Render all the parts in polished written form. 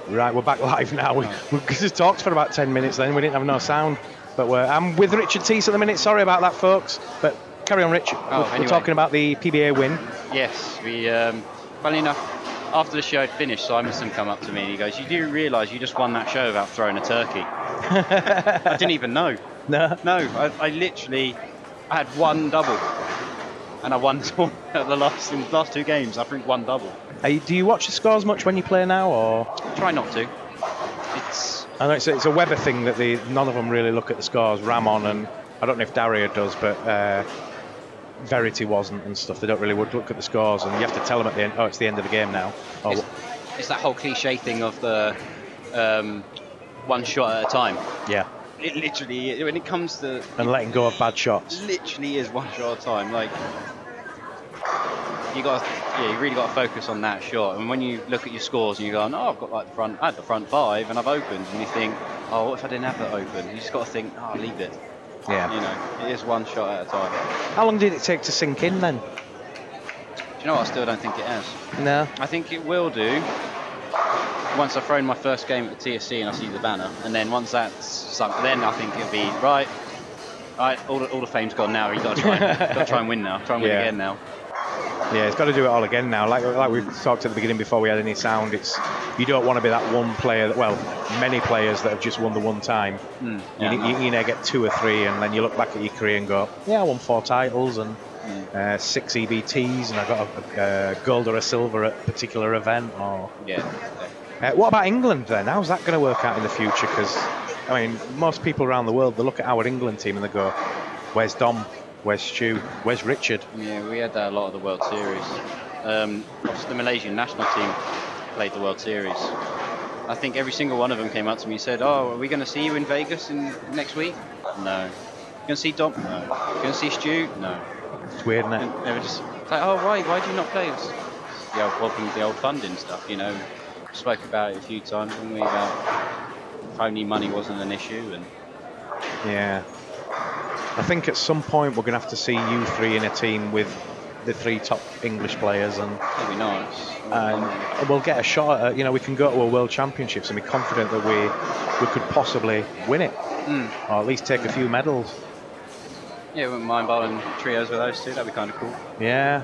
Right, we're back live now. We just talked for about 10 minutes then, we didn't have no sound. But I'm with Richard Teese at the minute, sorry about that, folks. But carry on, Rich. We're talking about the PBA win. Yes, we, funny enough, after the show had finished, Simonson come up to me and he goes, "You do realise you just won that show without throwing a turkey?" I didn't even know. No. I literally, I had one double. And I won in the last 2 games. I think one double. Do you watch the scores much when you play now, or? I try not to. I know it's a Weber thing that none of them really look at the scores. Ramon and I don't know if Daria does, but Verity wasn't and stuff. They don't really look at the scores, and you have to tell them at the end. Oh, it's the end of the game now. It's that whole cliche thing of the one shot at a time. Yeah. It literally, when it comes to... And letting go of bad shots. Literally is one shot at a time. Like, you really got to focus on that shot. And when you look at your scores and you go, "No, I've got like I had the front 5 and I've opened," and you think, "Oh, what if I didn't have that open?" You just got to think, "Oh, leave it." Yeah. You know, it is one shot at a time. How long did it take to sink in then? Do you know what? I still don't think it has. No. I think it will do. Once I've thrown my first game at the TSC and I see the banner, and then once that's sunk, then I think it'll be right. All the fame's gone now. You've got to try and win now. Try and win again now. Yeah, it's got to do it all again now. Like we talked at the beginning before we had any sound. You don't want to be that one player. Many players that have just won the one time. You know, get 2 or 3, and then you look back at your career and go, "Yeah, I won 4 titles and 6 EBTs, and I got a gold or a silver at a particular event." Or what about England then? How's that going to work out in the future? Because, I mean, most people around the world, they look at our England team and they go, "Where's Dom? Where's Stu? Where's Richard?" Yeah, we had that a lot of the World Series. Obviously the Malaysian national team played the World Series. I think every single one of them came up to me and said, "Oh, are we going to see you in Vegas next week?" "No." "Going to see Dom?" "No." "Going to see Stu?" "No." It's weird, isn't it? And they were just like, "Oh, why do you not play?" It's the old funding stuff, you know. Spoke about it a few times, didn't we, about if only money wasn't an issue. And yeah, I think at some point we're going to have to see you 3 in a team with the 3 top English players, and that'd be nice. And we'll get a shot at, you know, we can go to a World Championships and be confident that we could possibly win it, or at least take a few medals. Yeah, I wouldn't mind bowling trios with those 2. That'd be kind of cool. Yeah.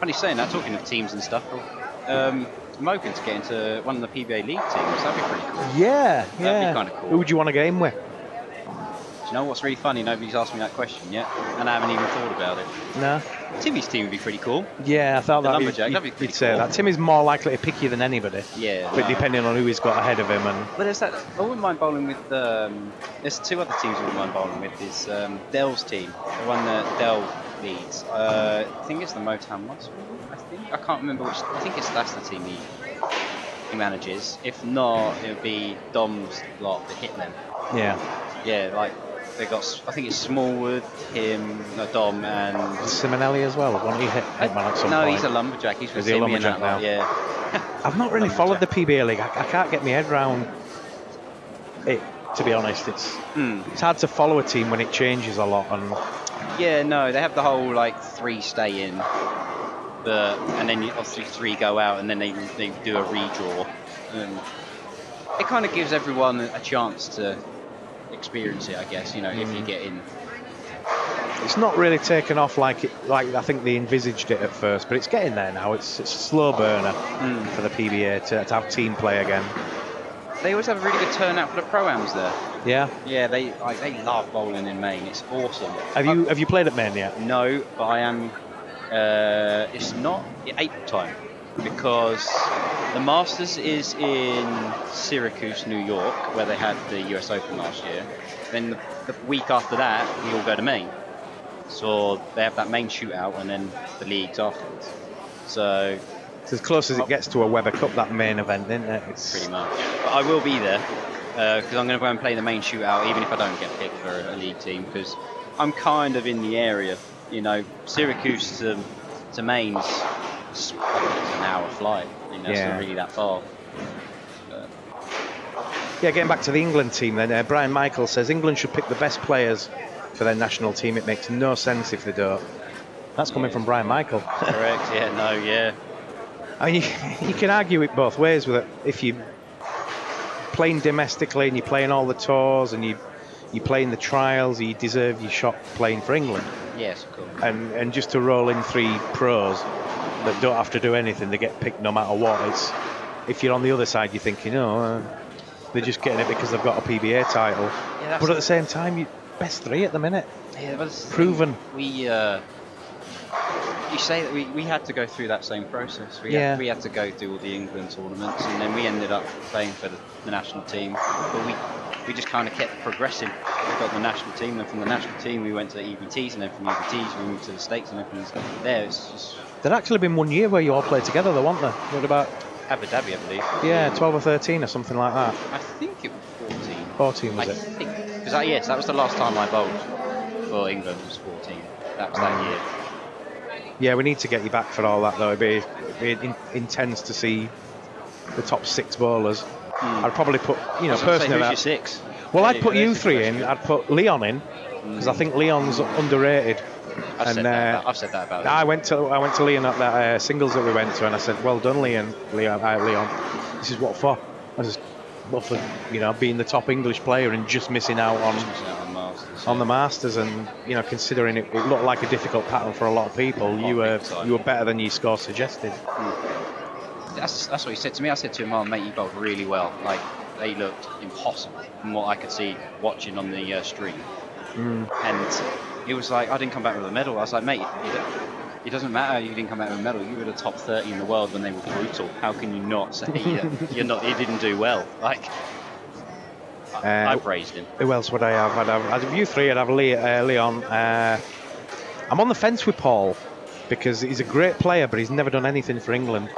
Funny saying that, talking of teams and stuff. I'm hoping to get into one of the PBA League teams. That'd be pretty cool. Yeah, that'd be kind of cool. Who would you want to game with? Do you know what's really funny? Nobody's asked me that question yet, and I haven't even thought about it. No. Timmy's team would be pretty cool. Yeah, I thought that you'd say that. Timmy's more likely to pick you than anybody. Yeah. But depending on who he's got ahead of him, and. But there's that. I wouldn't mind bowling with. There's 2 other teams I wouldn't mind bowling with. Is Dell's team, the one that Dell leads. I think it's the Motown Muscle. I can't remember which. I think that's the team he manages. If not, it would be Dom's lot, the Hitmen. Yeah. Yeah, like they got. I think it's Smallwood, Dom, and Simonelli as well. Won't he hit Hitman at some point? No, he's a lumberjack. He's with Timmy and that now. Yeah. I've not really followed the PBA League. I can't get my head round it. To be honest, it's hard to follow a team when it changes a lot. And yeah, no, they have the whole like 3 stay in. And then obviously 3 go out, and then they do a redraw. It kind of gives everyone a chance to experience it, I guess. You know, if you get in. It's not really taken off like I think they envisaged it at first, but it's getting there now. It's a slow burner for the PBA to have team play again. They always have a really good turnout for the pro-ams there. Yeah. Yeah, they love bowling in Maine. It's awesome. Have you played at Maine yet? No, but I am. It's not April time, because the Masters is in Syracuse, New York, where they had the US Open last year. Then the week after that, we all go to Maine. So they have that Maine shootout, and then the leagues afterwards. So it's as close as it gets to a Weber Cup, that main event, isn't it? It's pretty much. But I will be there, because I'm going to go and play the Maine shootout, even if I don't get picked for a league team, because I'm kind of in the area. You know, Syracuse to Maine's an hour flight. You know, it's not really that far. Yeah, getting back to the England team then, Brian Michael says England should pick the best players for their national team. It makes no sense if they don't. That's coming from Brian Michael. Correct, yeah, no, yeah. I mean, you can argue it both ways with it. If you playing domestically and you're playing all the tours and you're playing the trials, you deserve your shot playing for England. Yes, of course. And just to roll in 3 pros that don't have to do anything, they get picked no matter what. If you're on the other side, you're thinking, they're just getting it because they've got a PBA title. Yeah, but at the same time, you best 3 at the minute. Yeah, but proven. You say that we had to go through that same process. We had to go through all the England tournaments, and then we ended up playing for the national team. But we just kind of kept progressing. We got the national team, and from the national team we went to EBTs, and then from EBTs we moved to the States, and then from there it's just... There'd actually been one year where you all played together, though, wasn't there? What about Abu Dhabi, I believe. Yeah, 12 or 13 or something like that. I think it was 14. 14 was it? I think. Because yes, that was the last time I bowled for England, was 14. That was that year. Yeah, we need to get you back for all that, though. It'd be intense to see the top 6 bowlers. I'd probably put, personally... Who's your 6? Well, I'd put you 3 in. I'd put Leon in, because I think Leon's underrated. I've said that about him. I went to Leon at that singles that we went to, and I said, "Well done, Leon. This is what for." I just love for being the top English player and just missing out on the Masters, and considering it looked like a difficult pattern for a lot of people. You were better than your score suggested. That's what he said to me. I said to him, "Oh, mate, you bowled really well. Like they looked impossible from what I could see watching on the stream." And he was like, "I didn't come back with a medal." I was like, "Mate, it doesn't matter. You didn't come back with a medal. You were the top 30 in the world when they were brutal. How can you not say you didn't do well?" Like, I praised him. Who else would I have? I'd have you 3. I'd have Leon. I'm on the fence with Paul because he's a great player, but he's never done anything for England.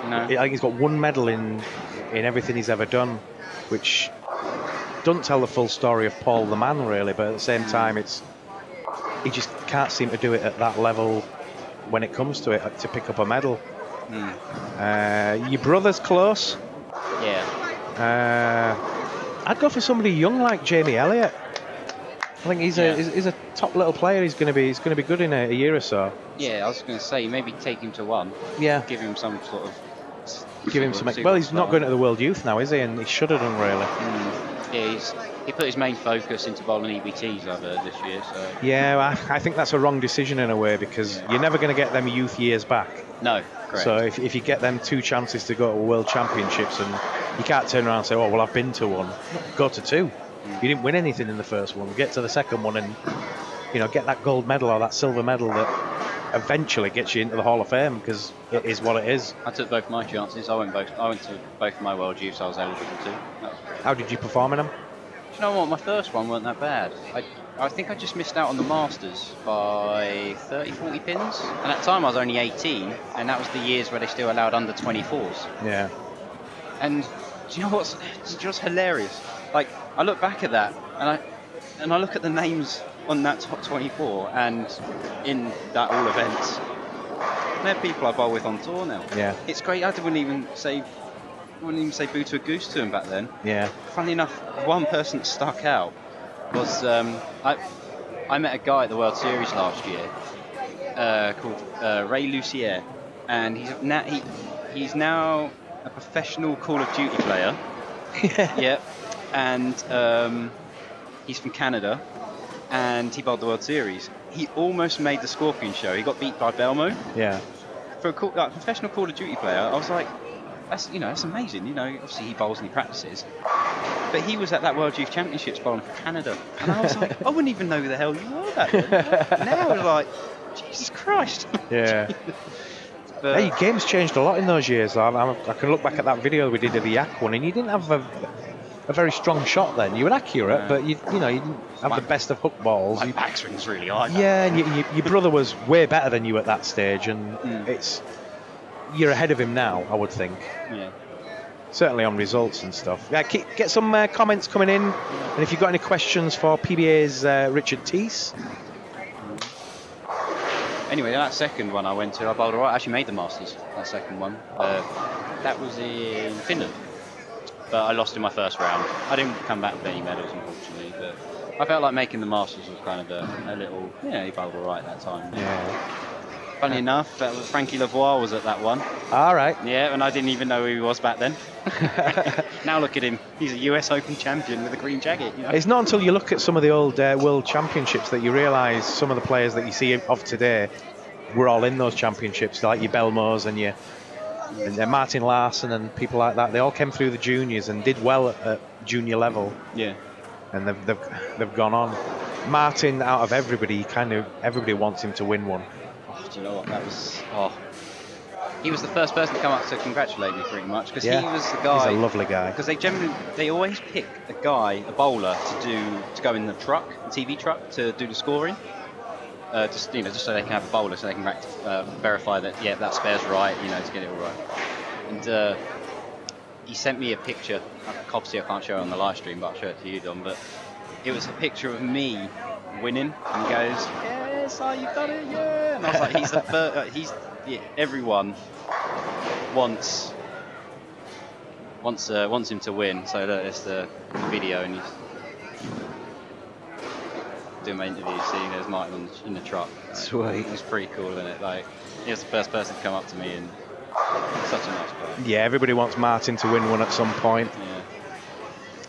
No. I think he's got 1 medal in everything he's ever done, which doesn't tell the full story of Paul the man, really. But at the same time, he just can't seem to do it at that level when it comes to it, to pick up a medal. Your brother's close. Yeah. I'd go for somebody young like Jamie Elliott. I think he's a top little player. He's going to be good in a year or so. Yeah, I was going to say maybe take him to 1. Yeah. Give him some sort of. Well, he's not going to the World Youth now, is he? And he should have done, really. Yeah, he put his main focus into bowling EBTs, I've heard, this year. So. Yeah, I think that's a wrong decision in a way, because you're never going to get them youth years back. No, correct. So if you get them 2 chances to go to World Championships, and you can't turn around and say, "Oh, well, I've been to 1." Go to 2. You didn't win anything in the first one. Get to the second one and get that gold medal or that silver medal that eventually gets you into the Hall of Fame, because it is what it is. I took both my chances. I went to both of my World Youths I was eligible to. How did you perform in them? Do you know what? My first one weren't that bad. I think I just missed out on the Masters by 30, 40 pins. And at the time I was only 18, and that was the years where they still allowed under 24s. Yeah. And do you know what's just hilarious? Like, I look back at that, and I look at the names on that top 24, and in that all events, they're people I bowl with on tour now. Yeah. It's great. I wouldn't even say boo to a goose to him back then. Yeah. Funny enough, one person that stuck out was I met a guy at the World Series last year called Ray Lucier, and he's now a professional Call of Duty player. Yeah. And he's from Canada, and he bowled the World Series. He almost made the Scorpion Show. He got beat by Belmo. Yeah. For a professional Call of Duty player, I was like, that's amazing. Obviously he bowls and he practices, but he was at that World Youth Championships bowling for Canada, and I was like, I wouldn't even know who the hell you were back then. Now I was like, Jesus Christ. Yeah. But hey, game's changed a lot in those years. I can look back at that video we did of the Yak one, and you didn't have a very strong shot then. You were accurate, but you didn't have the best of hook balls. My backswing's really high. Yeah, and your brother was way better than you at that stage, and you're ahead of him now, I would think. Yeah. Certainly on results and stuff. Yeah, get some comments coming in, and if you've got any questions for PBA's Richard Teese. Anyway, that second one I went to, I bowled alright. I actually made the Masters, that second one. That was in Finland. But I lost in my first round. I didn't come back with any medals, unfortunately. But I felt like making the Masters was kind of a little... Yeah, he bowled alright that time. Yeah. Funny enough, Frankie Lavoie was at that one. All right. Yeah, and I didn't even know who he was back then. Now look at him. He's a US Open champion with a green jacket. You know? It's not until you look at some of the old World Championships that you realise some of the players that you see of today were all in those championships, like your Belmos and your Martin Larsson and people like that. They all came through the juniors and did well at junior level. Yeah. And they've gone on. Martin, out of everybody, everybody wants him to win one. Oh, do you know what? That was... Oh. He was the first person to come up to congratulate me, pretty much, because he was the guy. He's a lovely guy. Because they always pick a bowler to go in the TV truck, to do the scoring. Just so they can have a bowler, so they can verify that that spare's right, to get it all right. And he sent me a picture. Obviously, I can't show it on the live stream, but I'll show it to you, Dom. But it was a picture of me winning, and he goes, "Yes, you've done it, yeah!" And I was like, "He's the first." Everyone wants him to win. So there's the video, and he's doing my interview. See, there's Martin in the truck. Sweet. It was pretty cool, isn't it? Like, he was the first person to come up to me, and such a nice guy. Yeah, everybody wants Martin to win one at some point.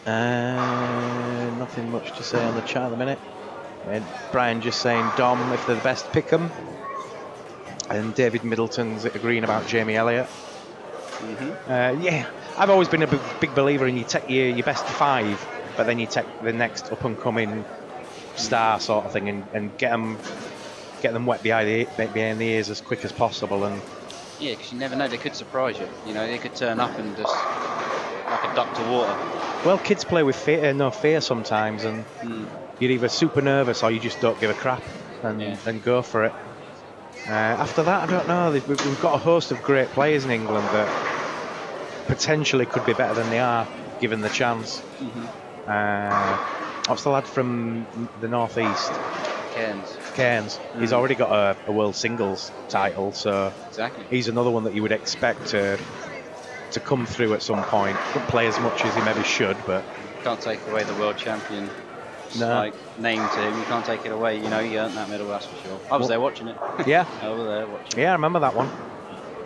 Yeah. Nothing much to say on the chat at the minute. And Brian just saying, Dom, if they're the best, pick 'em. And David Middleton's agreeing about Jamie Elliott. Yeah, I've always been a big believer in you take your best 5, but then you take the next up-and-coming star sort of thing and get them wet behind the ears as quick as possible. And yeah, because you never know, they could surprise you. They could turn up and just like a duck to water. Well, kids play with no fear sometimes, and you're either super nervous or you just don't give a crap and go for it. After that, I don't know. We've got a host of great players in England that potentially could be better than they are, given the chance. What's the lad from the northeast? Cairns. He's already got a world singles title, so exactly. He's another one that you would expect to come through at some point. Don't play as much as he maybe should, but can't take away the world champion. Name to him, you can't take it away. He earned that medal, that's for sure. I was there watching it. Yeah. I was there watching. Yeah, I remember that one.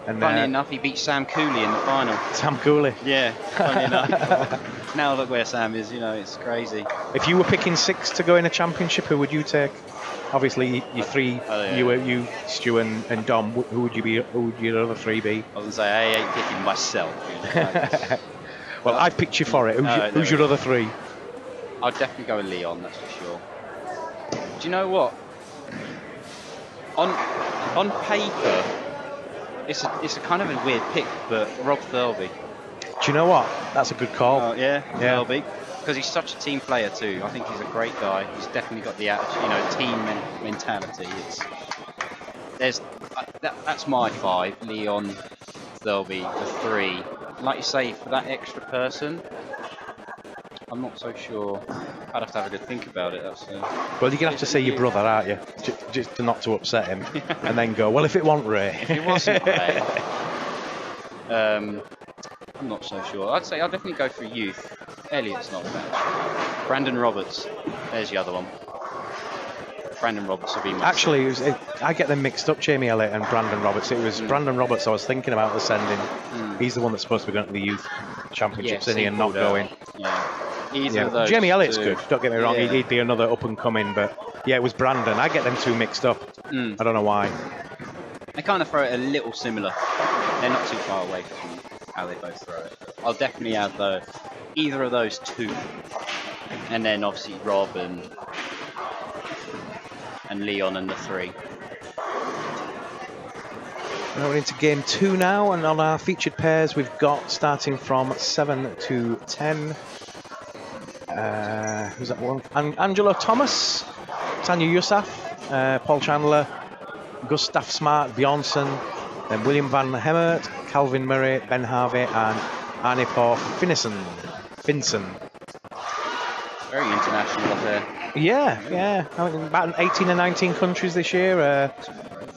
And funny enough, he beat Sam Cooley in the final. Sam Cooley. Yeah, funny enough. Now look where Sam is. It's crazy. If you were picking 6 to go in a championship, who would you take? Obviously, you 3, you, Stu, and Dom. Who would your other 3 be? I was gonna say I ain't picking myself. Well, I've picked you for it. Who's your other 3? I'd definitely go with Leon, that's for sure. Do you know what? On paper, it's a kind of a weird pick, but Rob Thirlby. Do you know what? That's a good call. Thirlby, because he's such a team player too. I think he's a great guy. He's definitely got the attitude, team mentality. That's my 5. Leon, Thirlby, the 3. Like you say, for that extra person, I'm not so sure. I'd have to have a good think about it. Well, you're gonna have to say your brother, aren't you? Just not to upset him, and then go, well, if it wasn't Ray. If it wasn't Ray. I'm not so sure. I'd say I'll definitely go for youth. Elliott's not bad. Brandon Roberts. There's the other one. Brandon Roberts would be my actually. I get them mixed up, Jamie Elliott and Brandon Roberts. It was Brandon Roberts I was thinking about the sending. He's the one that's supposed to be going to the youth championships, isn't he, and not going. Either of those Jamie Elliott's 2. good. Don't get me wrong. He'd be another up and coming, but yeah, it was Brandon. I get them 2 mixed up. I don't know why. They kind of throw it a little similar. They're not too far away from how they both throw it. I'll definitely have either of those 2, and then obviously Rob and Leon and the 3. We're into game 2 now, and on our featured pairs we've got starting from 7 to 10. Who's that one? Angelo Thomas, Tanya Yousaf, Paul Chandler, Gustav Smart, Bjornsson, then William van Hemert, Calvin Murray, Ben Harvey, and Arne Paul Finson. Very international up there. Yeah. I think about 18 or 19 countries this year.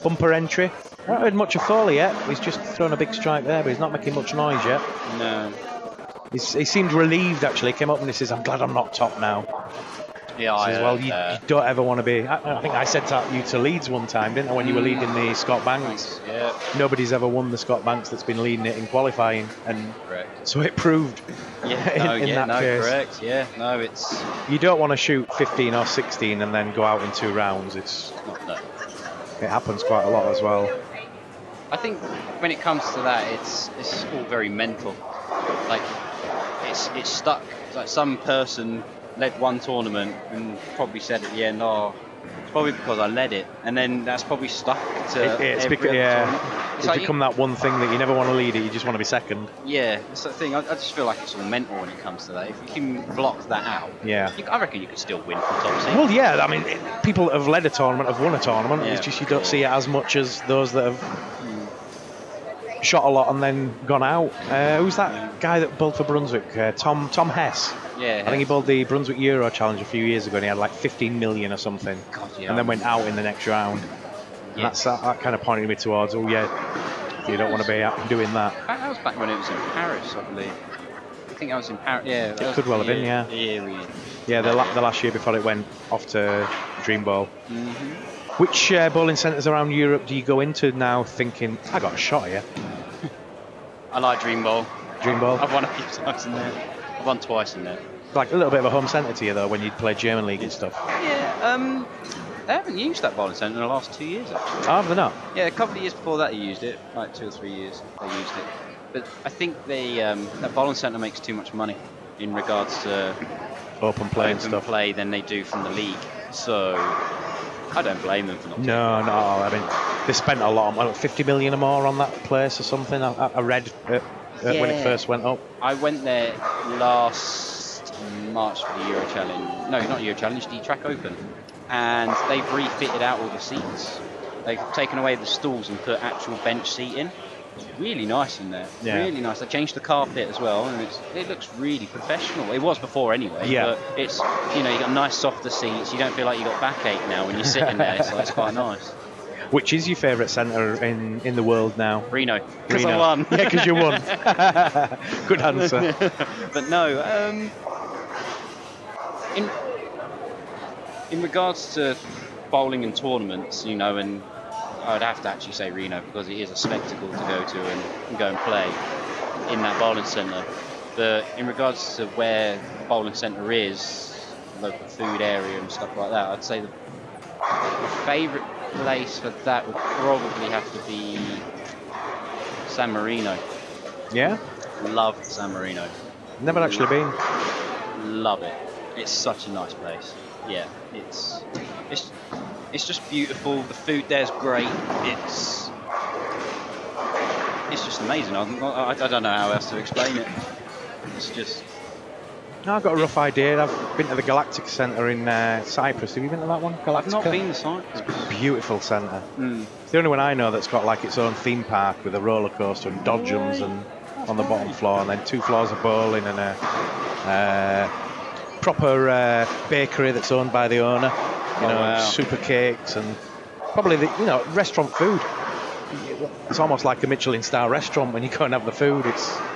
Bumper entry. I haven't heard much of Foley yet. He's just thrown a big strike there, but he's not making much noise yet. No. He seemed relieved, actually. He came up and he says, I'm glad I'm not top now. Yeah, I says, well, you don't ever want to be. I think I said that you to Leeds one time, didn't I, when you were leading the Scott Banks? Yeah. Nobody's ever won the Scott Banks that's been leading it in qualifying, and Correct. so it proved. Yeah, in that case. Correct. Yeah, no, it's. You don't want to shoot 15 or 16 and then go out in 2 rounds. It's not no. It happens quite a lot as well. I think when it comes to that, it's all very mental. Like it's stuck. It's like some person led one tournament and probably said at the end, "Oh, it's probably because I led it," and then that's probably stuck to it's every because, other tournament. It's like become that one thing that you never want to lead it. You just want to be second. Yeah, it's that thing. I just feel like it's all mental when it comes to that. If you can block that out, I reckon you could still win from top seed. Well, yeah. I mean, people that have led a tournament have won a tournament. It's just you don't see it as much as those that have shot a lot and then gone out. Who's that guy that bowled for Brunswick? Tom Hess. Yeah, I think he bowled the Brunswick Euro Challenge a few years ago and he had like 15 million or something. God, and then went out in the next round. And that's that kind of pointed me towards, you don't want to be doing that. That was back when it was in Paris, I believe. I think I was in Paris. Yeah, it could well have been. The last year before it went off to Dream Bowl. Which bowling centres around Europe do you go into now thinking, I got a shot here? I like Dream Bowl. Dream Bowl? I've won a few times in there. I've won twice in there. Like a little bit of a home centre to you though when you play German League and stuff. Yeah, they haven't used that bowling centre in the last 2 years actually. Oh, have they not? Yeah, a couple of years before that they used it, like 2 or 3 years they used it. But I think that bowling centre makes too much money in regards to open play and stuff. Play than they do from the league. So I don't blame them for not. No. I mean, they spent a lot, like 50 million or more on that place or something. I read when it first went up. I went there last March for the Euro Challenge. No, not Euro Challenge, the Track Open. And they've refitted out all the seats. They've taken away the stalls and put actual bench seating. It's really nice in there. Yeah. Really nice. They changed the carpet as well, and it looks really professional. It was before anyway. Yeah. But it's you got nice softer seats. You don't feel like you got backache now when you're sitting there. So it's quite nice. Which is your favourite centre in the world now? Reno. Because I won. Yeah, because you won. Good answer. But no. In regards to bowling and tournaments, and I would have to actually say Reno because it is a spectacle to go to and go and play in that bowling centre. But in regards to where the bowling centre is, local food area and stuff like that, I'd say the favourite place for that would probably have to be San Marino. Yeah? Love San Marino. Never actually been. Love it. It's such a nice place. Yeah, it's just beautiful. The food there's great. It's just amazing. I don't know how else to explain it. It's just. No, I've got a rough idea. I've been to the Galactic Centre in Cyprus. Have you been to that one? Galactica? I've not been to Cyprus. It's a beautiful centre. It's the only one I know that's got like its own theme park with a roller coaster and dodgems and on the bottom floor, and then 2 floors of bowling and a proper bakery that's owned by the owner. Super cakes and probably the restaurant food. It's almost like a Michelin star restaurant when you go and have the food.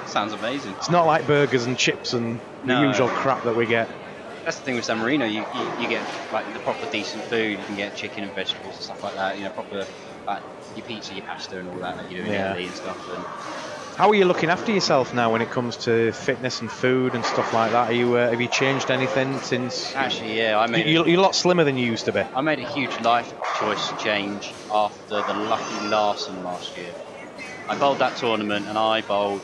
Sounds amazing. It's not like burgers and chips and the usual crap that we get. That's the thing with San Marino. You get like the proper decent food. You can get chicken and vegetables and stuff like that. Proper like your pizza, your pasta, and all that you do in Italy and stuff. And how are you looking after yourself now when it comes to fitness and food and stuff like that? Are you have you changed anything since? Actually, yeah, you're a lot slimmer than you used to be. I made a huge life choice change after the Lucky Larson last year. I bowled that tournament and I bowled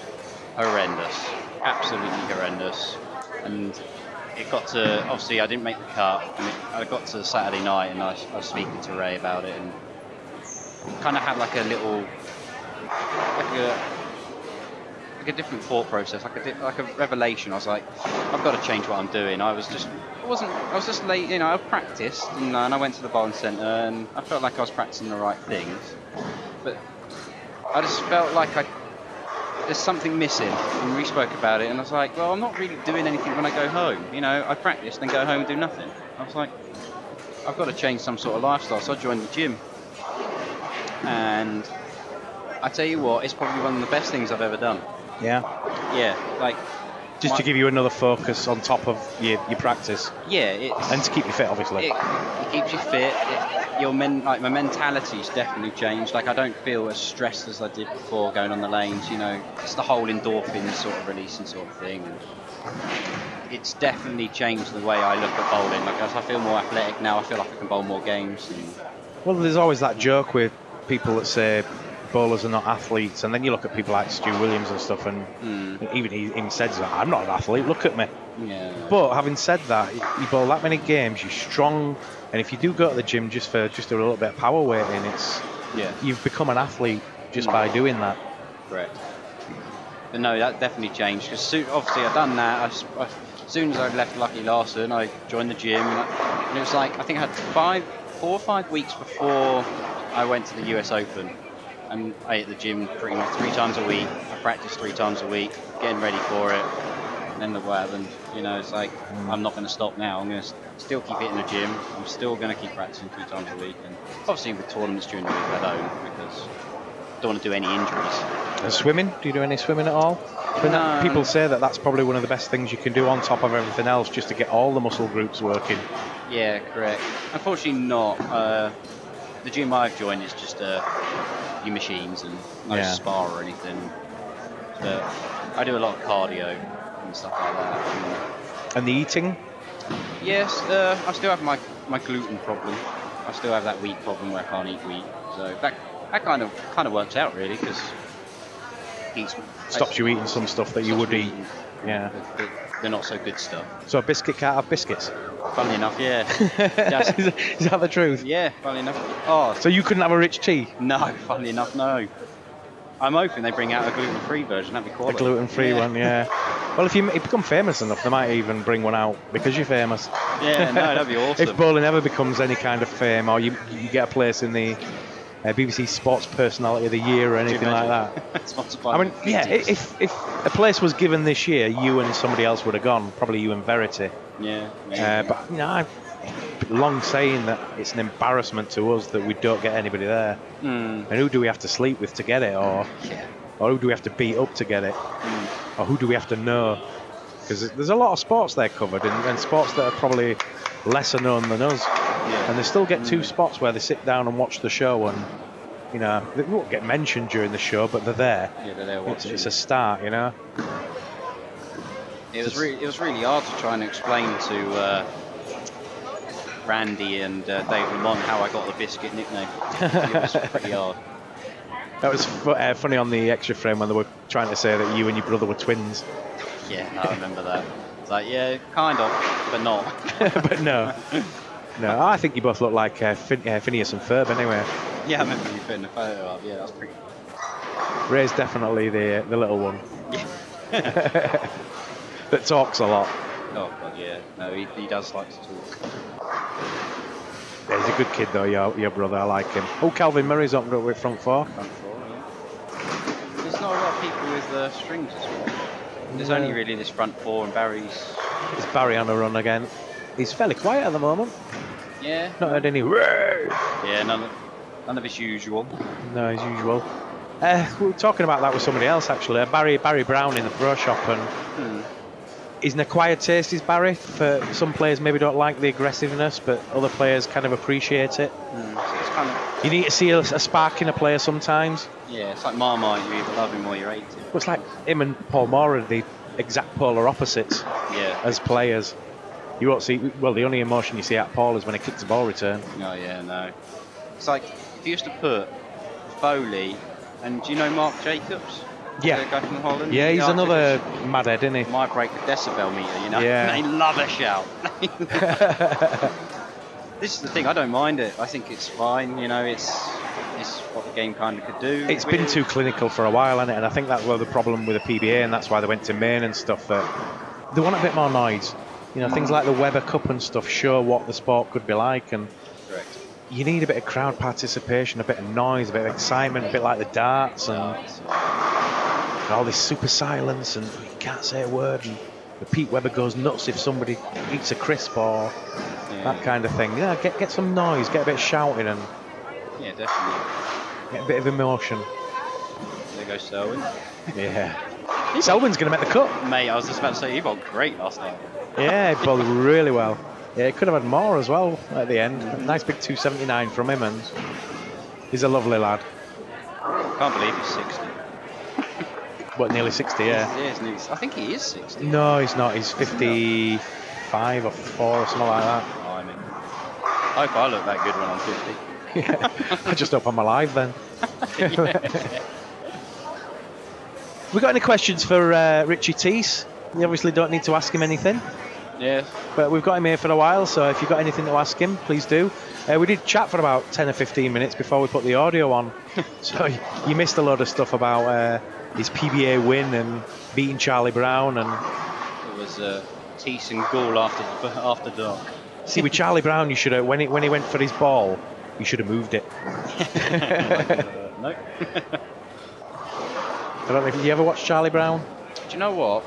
horrendous, absolutely horrendous. And it got to, obviously I didn't make the cut, and I got to Saturday night and I was speaking to Ray about it, and kind of had like a little, like a different thought process, like a revelation. I was like, I've got to change what I'm doing. I was just late, I practiced and I went to the bowling centre and I felt like I was practicing the right things, but I just felt like there's something missing, and we spoke about it, and I was like, well, I'm not really doing anything when I go home. I practice, then go home and do nothing. I was like, I've got to change some sort of lifestyle, so I joined the gym. And I tell you what, it's probably one of the best things I've ever done. Yeah? Yeah, like, Just to give you another focus on top of your practice. Yeah, and to keep you fit, obviously. It keeps you fit. My mentality's definitely changed. Like, I don't feel as stressed as I did before going on the lanes. You know, it's the whole endorphin sort of releasing sort of thing. And it's definitely changed the way I look at bowling. Like, as I feel more athletic now, I feel like I can bowl more games. Well, there's always that joke with people that say bowlers are not athletes, and then you look at people like Stu Williams and stuff, and even he says that I'm not an athlete. Look at me. Yeah. But having said that, you bowl that many games, you're strong, and if you do go to the gym just a little bit of power weighting, you've become an athlete just by doing that. Correct. But no, that definitely changed because obviously I've done that. As soon as I left Lucky Larson, I joined the gym, and it was like I think I had 4 or 5 weeks before I went to the US Open. And I hit the gym pretty much 3 times a week. I practiced 3 times a week, getting ready for it. And then what happened? You know, it's like I'm not going to stop now. I'm going to still keep hitting the gym. I'm still going to keep practicing 3 times a week. And obviously with tournaments during the week, I don't, because I don't want to do any injuries. And swimming? Do you do any swimming at all? No. People say that that's probably one of the best things you can do on top of everything else, just to get all the muscle groups working. Yeah, correct. Unfortunately, not. The gym I've joined is just your machines and no spar or anything. But I do a lot of cardio and stuff like that. And the eating? Yes, I still have my gluten problem. I still have that wheat problem where I can't eat wheat. So that kind of works out really, because stops you eating some stuff that you would eat. Yeah. The not so good stuff. So a biscuit can't have biscuits? Funnily enough, yeah. Is that the truth? Yeah, funnily enough. Oh. So you couldn't have a rich tea? No, funnily enough, no. I'm hoping they bring out a gluten-free version. That'd be quality. A gluten-free one, yeah. Well, if you become famous enough, they might even bring one out because you're famous. Yeah, no, that'd be awesome. If bowling ever becomes any kind of fame, or you get a place in the BBC Sports Personality of the Year or anything like that. I mean, yeah, if a place was given this year, you and somebody else would have gone. Probably you and Verity. Yeah. But you know, I've long saying that it's an embarrassment to us that we don't get anybody there. And who do we have to sleep with to get it, or who do we have to beat up to get it, or who do we have to know? Because there's a lot of sports there covered, and sports that are probably lesser known than us. And they still get 2 spots where they sit down and watch the show, and you know they won't get mentioned during the show, but they're there. Yeah, they're there watching. It's a start, you know. It was really hard to try and explain to Randy and Dave Ramona how I got the biscuit nickname. It was pretty hard. That was funny on the extra frame when they were trying to say that you and your brother were twins. Yeah, I remember that. It's like, yeah, kind of, but not. But no. No, I think you both look like Phineas and Ferb anyway. Yeah, I remember you putting the photo up. Yeah, that's pretty cool. Ray's definitely the little one. Yeah. That talks a lot. Oh, God, yeah. No, he does like to talk. Yeah, he's a good kid, though, your brother. I like him. Oh, Calvin Murray's opened up with front 4. Front 4, yeah. There's not a lot of people with strings as well. There's only really this front 4 and Barry's. Is Barry on a run again? He's fairly quiet at the moment. Yeah. Not heard any. Yeah, none of his usual. No, as usual. We were talking about that with somebody else actually. Barry Brown in the pro shop, and he's an acquired taste. Is Barry? For some players, maybe don't like the aggressiveness, but other players kind of appreciate it. So it's kind of. You need to see a spark in a player sometimes. Yeah, it's like Marmite. You either love him or you hate him. It's like him and Paul Moore are the exact polar opposites. Yeah. As players. You won't see. Well, the only emotion you see at Paul is when he kicks a ball return. Oh yeah, no. It's like if you used to put Foley, and do you know Mark Jacobs? Yeah. The guy from Holland. Yeah, he's another madhead, isn't he? Might break the decibel meter, you know. Yeah. They love a shout. This is the thing. I don't mind it. I think it's fine. You know, it's what the game kind of could do. It's been too clinical for a while, hasn't it? And I think that's the problem with the PBA, and that's why they went to Maine and stuff. That they want a bit more noise. You know, things like the Weber Cup and stuff show what the sport could be like, and Correct. You need a bit of crowd participation, a bit of noise, a bit of excitement, a bit like the darts, and all this super silence, and you can't say a word, and the Pete Weber goes nuts if somebody eats a crisp or that kind of thing. Yeah, get some noise, get a bit of shouting, and definitely get a bit of emotion. There goes Selwyn. Yeah. Selwyn's going to make the cut. Mate, I was just about to say, he bowled great last night. Yeah, he bowled really well. Yeah, he could have had more as well at the end. Nice big 279 from him, and he's a lovely lad. Can't believe he's 60. What, nearly 60, yeah? I think he is 60. No, he's not. He's 55 or 4 or something like that. Oh, I mean, I hope I look that good when I'm 50. Yeah. I just hope I'm alive then. We got any questions for Richie Teese? You obviously don't need to ask him anything. Yeah. But we've got him here for a while, so if you've got anything to ask him, please do. We did chat for about 10 or 15 minutes before we put the audio on. So you missed a lot of stuff about his PBA win and beating Charlie Brown. And it was Teese and Gould after dark. See, with Charlie Brown, you should have, when he went for his ball, you should have moved it. No. I don't know if you ever watched Charlie Brown. Do you know what?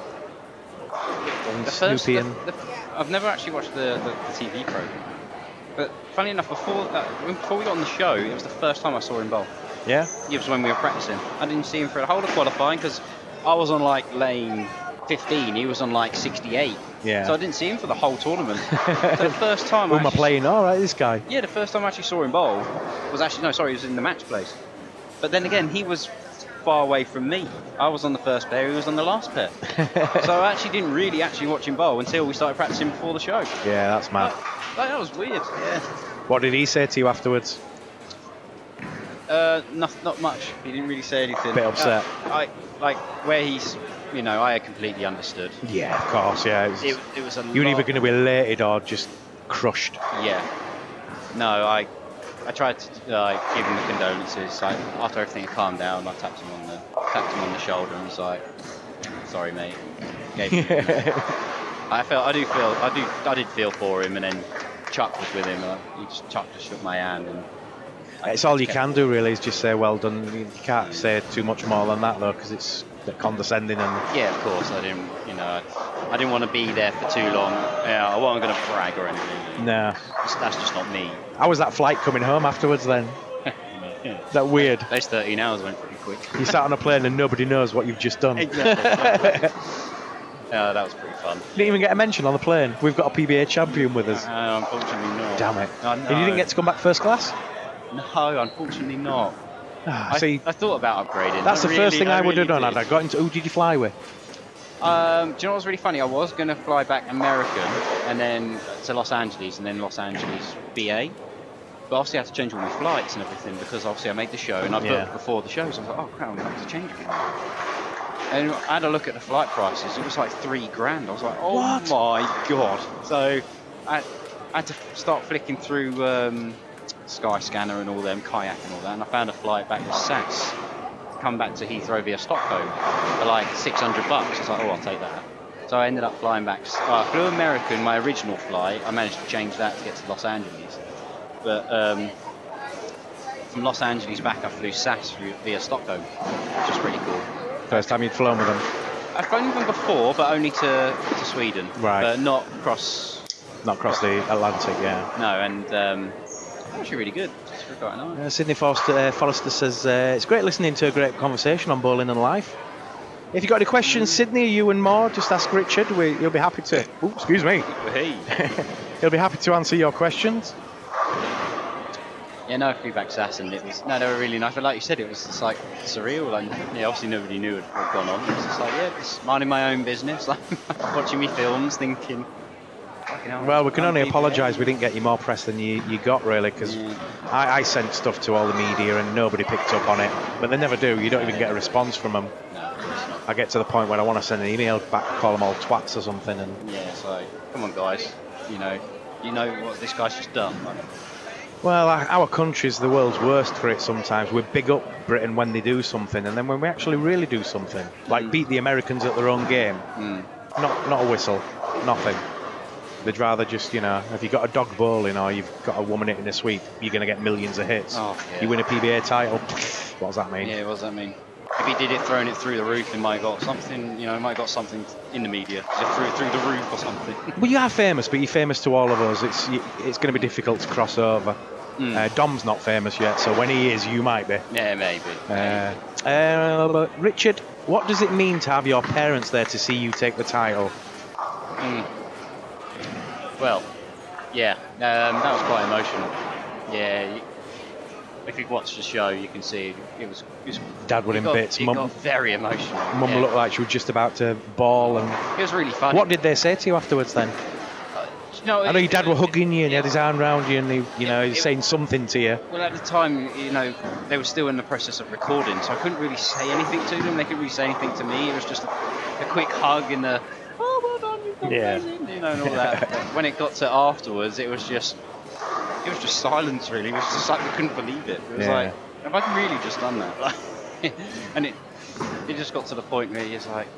I've never actually watched the TV program. But funny enough, before we got on the show, it was the first time I saw him bowl. Yeah? It was when we were practicing. I didn't see him for the whole of qualifying because I was on like lane 15, he was on like 68. Yeah. So I didn't see him for the whole tournament. So the first time Who am I playing? All right, this guy. Yeah, the first time I actually saw him bowl was actually, he was in the match place. But then again, he was far away from me. I was on the first pair, he was on the last pair. So I actually didn't really watch him bowl until we started practicing before the show. Yeah, that's mad. That was weird, yeah. What did he say to you afterwards? Not much. He didn't really say anything. Bit upset. Where he's, I completely understood. Yeah, of course, yeah. It was a you were either going to be elated or just crushed. Yeah. No, I tried to give him the condolences. After everything had calmed down, I tapped him on the shoulder and was like, "Sorry, mate." I did feel for him, and then Chuck was with him. Chuck just shook my hand, and it's all you can do really is just say well done. You can't say too much more than that though, because it's condescending and. Yeah, of course. I didn't want to be there for too long. Yeah, I wasn't going to brag or anything. No. That's just not me. How was that flight coming home afterwards then? Yeah. Is that weird? Those 13 hours went pretty quick. You sat on a plane and nobody knows what you've just done. Exactly. That was pretty fun. Didn't even get a mention on the plane. We've got a PBA champion with us. Unfortunately not. Damn it. No. And you didn't get to come back first class? No, unfortunately not. See, I thought about upgrading. That's the first thing I would have done. I got into. Who did you fly with? Do you know what was really funny? I was going to fly back American and then to Los Angeles and then Los Angeles BA. But obviously I had to change all my flights and everything because obviously I made the show and I booked before the show. So I was like, oh crap, I'm going to have to change again. And I had a look at the flight prices. It was like $3,000. I was like, oh what? My god. So I had to start flicking through Skyscanner and all them, Kayak and all that. And I found a flight back to SAS. Come back to Heathrow via Stockholm for like $600. I was like, oh, I'll take that. So I ended up flying back. I flew American, my original flight. I managed to change that to get to Los Angeles. But from Los Angeles back, I flew SAS via Stockholm, which was pretty cool. First time you'd flown with them? I've flown with them before, but only to Sweden. Right. But not across. Not across the Atlantic, yeah. No, and actually really good. It's quite nice. Sydney Forrester says, it's great listening to a great conversation on bowling and life. If you've got any questions, Sydney, you and more, just ask Richard. He'll be happy to... Ooh, excuse me. Hey. He'll be happy to answer your questions. Yeah, no, I flew back SAS and it was... No, they were really nice. But like you said, it was just like surreal. Like, yeah, obviously nobody knew what had gone on. It was just like, yeah, just minding my own business. Like, watching me films, thinking... Well, we can only apologise we didn't get you more press than you got, really, because I sent stuff to all the media and nobody picked up on it. But they never do. You don't even get a response from them. No, I get to the point where I want to send an email back, call them all twats or something. And yeah, so, come on, guys. You know what this guy's just done. Well, our country's the world's worst for it sometimes. We big up Britain when they do something, and then when we actually really do something, like beat the Americans at their own game, not a whistle, nothing. They'd rather just, if you've got a dog bowling or you've got a woman hitting a sweep, you're going to get millions of hits. Oh, yeah. You win a PBA title, what does that mean? Yeah, what does that mean? If he did it throwing it through the roof, he might have got something, he might have got something in the media. Through the roof or something. Well, you are famous, but you're famous to all of us. It's going to be difficult to cross over. Dom's not famous yet, so when he is, you might be. Yeah, maybe. Richard, What does it mean to have your parents there to see you take the title? Well, yeah, that was quite emotional. Yeah, if you've watched the show, you can see it was Dad was in bits. It got very emotional. Mum looked like she was just about to bawl, and it was really funny. What did they say to you afterwards then? I know your dad was hugging you and he had his arm around you, and he was saying something to you. Well, at the time, they were still in the process of recording, so I couldn't really say anything to them. They couldn't really say anything to me. It was just a quick hug and well done, you've done amazing, and all that. But when it got to afterwards, it was just silence, really. It was just like we couldn't believe it. It was like, have I really just done that? And it just got to the point where it's like,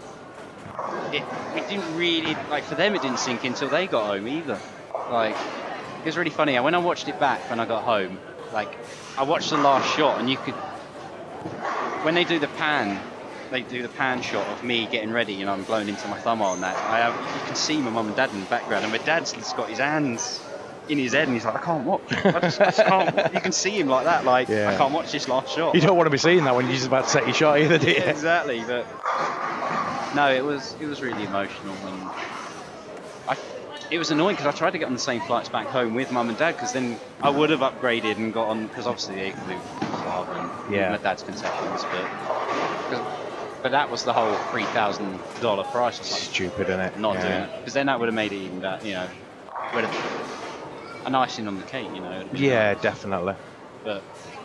it didn't really, for them it didn't sink in until they got home either. It was really funny. When I watched it back when I got home, I watched the last shot, and you could, when they do the pan shot of me getting ready, I'm blown into my thumb on that. You can see my mum and dad in the background, and my dad's got his hands in his head, and he's like, I can't watch. I just can't watch. You can see him like that, I can't watch this last shot. You don't want to be seeing that when you're just about to take your shot either, do you? Yeah, exactly, but no, it was really emotional, and it was annoying because I tried to get on the same flights back home with mum and dad, because then I would have upgraded and got on, because obviously they flew father and my dad's concessions, but that was the whole $3,000 price. Stupid, isn't it? Not doing it, because then that would have made it even better, would have an icing on the cake, Yeah, nice. Definitely. But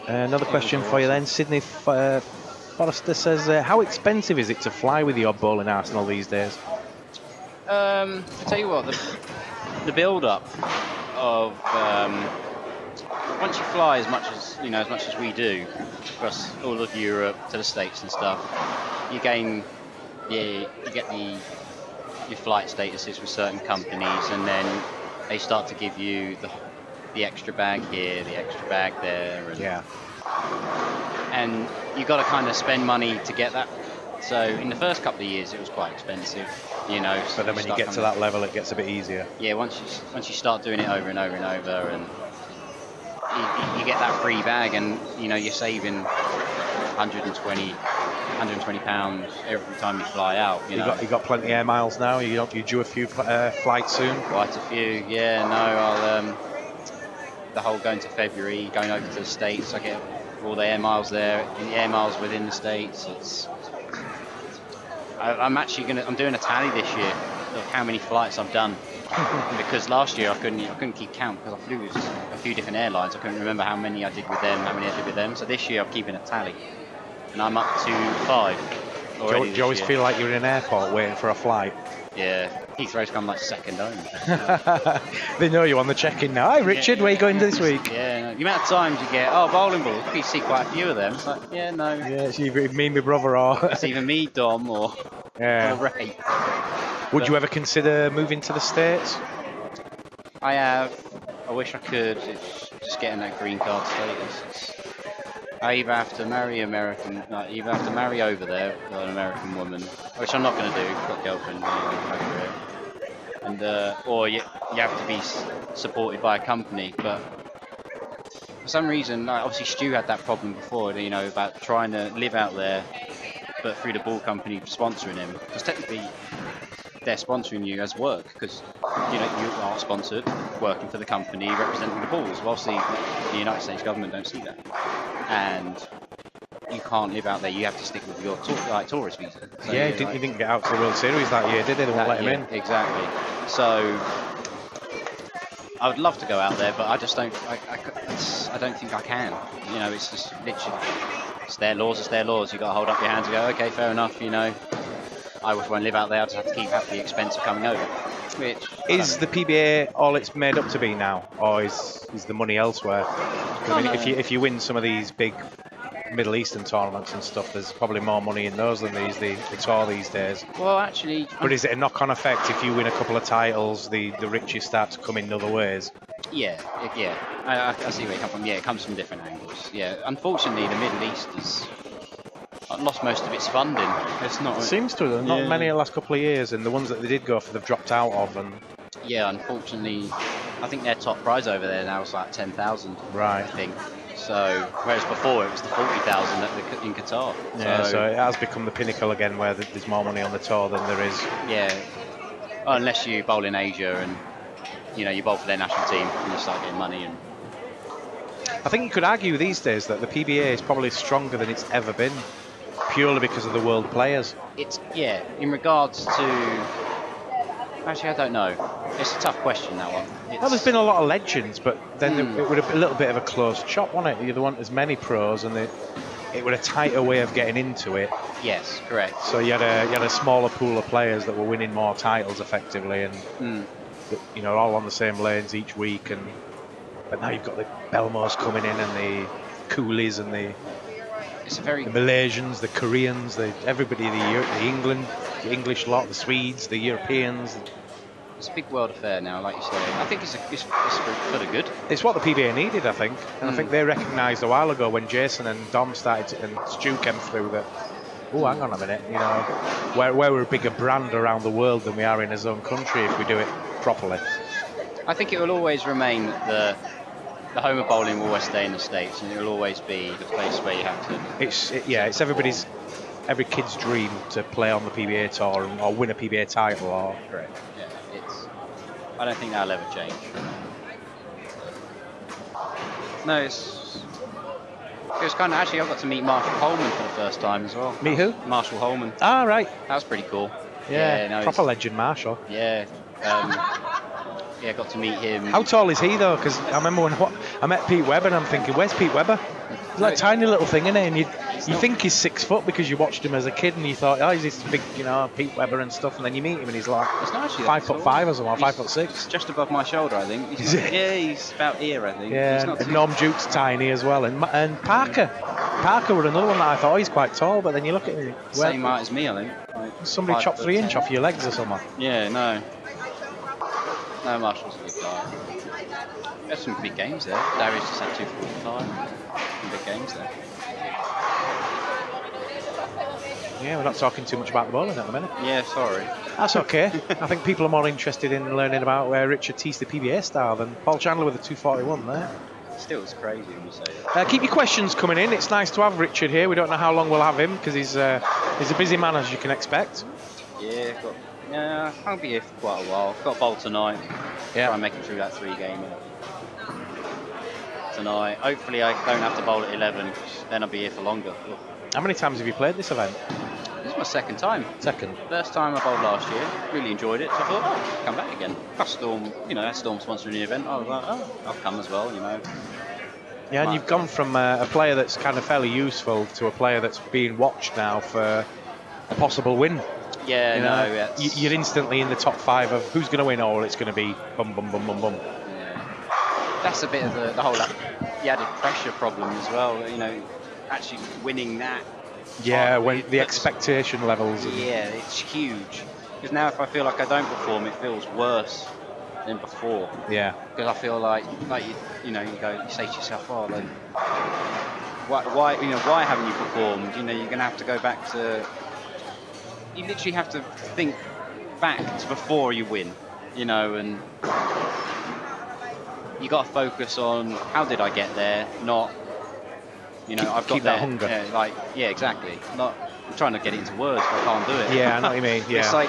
another question for you then, Sydney Forrester says, how expensive is it to fly with your bowling arsenal these days? I tell you what, the build-up of once you fly as much as we do across all of Europe to the States and stuff, you get your flight statuses with certain companies, and then they start to give you the extra bag here, the extra bag there, and you got to kind of spend money to get that. So in the first couple of years, it was quite expensive, But then when you get to that level, it gets a bit easier. Yeah, once you start doing it over and over and over, and you get that free bag, and you're saving 120 £120 every time you fly out. You got plenty of air miles now. You due a few flights soon. Quite a few, yeah. No, I'll the whole going to February, going over to the States. I get all the air miles there, the air miles within the States. I'm doing a tally this year of how many flights I've done, because last year I couldn't keep count because I flew with a few different airlines. I couldn't remember how many I did with them, how many I did with them. So this year I'm keeping a tally, and I'm up to 5 already. Do you always feel like you're in an airport waiting for a flight? Yeah, Heathrow's come like second home. They know you on the check-in now. Hi Richard, where are you going this week? Yeah, no, the amount of times you get, bowling balls, you see quite a few of them. It's like, yeah, no. Yeah, it's either me and my brother, or it's either me, Dom, or Ray. Would you ever consider moving to the States? I have. I wish I could. It's just getting that green card status. I either have to marry over there, an American woman, which I'm not going to do. I've got a girlfriend over there, and or you have to be supported by a company. But for some reason, obviously Stu had that problem before, about trying to live out there, but through the ball company sponsoring him, because technically they're sponsoring you as work, because you are sponsored, working for the company, representing the balls. Well, obviously the United States government don't see that, and you can't live out there. You have to stick with your tourist visa. So, he didn't get out to the World Series that year, did they? They won't let him in. Exactly. So I would love to go out there, but I just don't. I don't think I can. It's just literally, it's their laws. It's their laws. You got to hold up your hands and go, okay, fair enough. I won't live out there. I just have to keep the expense of coming over. Is the PBA all it's made up to be now, or is the money elsewhere? If you win some of these big Middle Eastern tournaments and stuff, there's probably more money in those than the tour these days. Well, actually, but is it a knock-on effect if you win a couple of titles, the riches start to come in other ways? Yeah. I see where you come from. Yeah, it comes from different angles. Yeah, unfortunately, the Middle East has lost most of its funding. It's not. It seems to have. Not many in the last couple of years, and the ones that they did go for, they've dropped out of. And yeah, unfortunately, I think their top prize over there now is like 10,000. Right. I think. So whereas before it was the 40,000 in Qatar. Yeah, so it has become the pinnacle again, where there's more money on the tour than there is. Yeah, unless you bowl in Asia and you bowl for their national team and you start getting money. And I think you could argue these days that the PBA is probably stronger than it's ever been, purely because of the world players. In regards to. Actually, I don't know. It's a tough question, that one. Well, there's been a lot of legends, but then it would have been a little bit of a closed shop, wasn't it? You'd want as many pros, and it would a tighter way of getting into it. Yes, correct. So you had a smaller pool of players that were winning more titles effectively, and all on the same lanes each week. But now you've got the Belmos coming in, and the Coolies, and the Malaysians, the Koreans, everybody, the English lot, the Swedes, the Europeans. It's a big world affair now, like you say. I think it's for the good. It's what the PBA needed, I think. And I think they recognised a while ago when Jason and Dom started and Stu came through that, hang on a minute, where we're a bigger brand around the world than we are in his own country if we do it properly. I think it will always remain the home of bowling will always stay in the States, and it will always be the place where you have to. It's every kid's dream to play on the PBA tour or win a PBA title. Or correct. Yeah, I don't think that'll ever change. No, it was kind of actually I got to meet Marshall Holman for the first time as well. Meet who? Marshall Holman. Ah, right. That was pretty cool. Yeah, proper legend, Marshall. Yeah. Yeah, got to meet him. How tall is he though? Because I remember when I met Pete Webber, and I'm thinking, where's Pete Webber? He's like a tiny little thing, isn't he? And you think he's 6 foot because you watched him as a kid, and you thought, he's this big, Pete Webber and stuff. And then you meet him, and he's like 5'5" or something, 5'6". Just above my shoulder, I think. He's about here, I think. Yeah, and Norm Duke's tiny as well, and Parker. Parker were another one that I thought he's quite tall, but then you look at him. Same height as me, I think. Somebody chopped 3 inch off your legs or something. Yeah, no. No, Marshall's a good guy. There's some big games there. Darius just had 245. Some big games there. Yeah, we're not talking too much about the bowling at the minute. Yeah, sorry. That's okay. I think people are more interested in learning about where Richard teased the PBA style than Paul Chandler with the 241 there. Still, it's crazy when you say that. Keep your questions coming in. It's nice to have Richard here. We don't know how long we'll have him because he's a busy man, as you can expect. Yeah, I'll be here for quite a while. Got a bowl tonight. Yeah. Try and make it through that 3-gamer tonight. Hopefully I don't have to bowl at 11, then I'll be here for longer. How many times have you played this event? This is my second time. Second. First time I bowled last year. Really enjoyed it. So I thought, come back again. Plus Storm, Storm sponsoring the event. I was like, I'll come as well, Yeah, and you've gone from a player that's kind of fairly useful to a player that's being watched now for a possible win. Yeah, you're instantly in the top 5 of who's going to win, or it's going to be bum bum bum bum bum. Yeah. That's a bit of the whole the added pressure problem as well. Actually winning that. Yeah, when the expectation levels. Yeah, it's huge. Because now if I feel like I don't perform, it feels worse than before. Yeah. Because I feel like you say to yourself, why haven't you performed? You're going to have to go back to. You literally have to think back to before you win, and you got to focus on how did I get there, not, I've got that hunger. Yeah, exactly. Not I'm trying to get it into words, but I can't do it. Yeah, I know what you mean. Yeah. It's like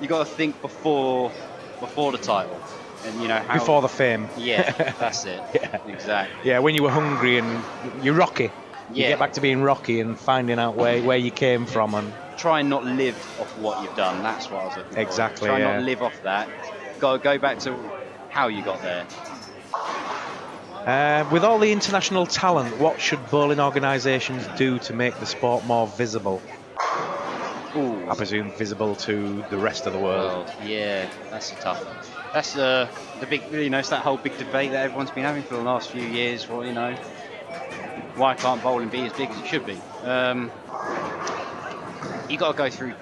you got to think before the title, and how before the fame. Yeah, that's it. Yeah, exactly. Yeah, when you were hungry and you're Rocky. You Yeah. get back to being Rocky and finding out where you came from and. Try and not live off what you've done. That's what I was looking for. Exactly. Try not live off that. Go back to how you got there. With all the international talent, what should bowling organisations do to make the sport more visible? Ooh. I presume visible to the rest of the world. Well, yeah, that's a tough one. That's the big, it's that whole big debate that everyone's been having for the last few years. Well, why can't bowling be as big as it should be? You got to go through.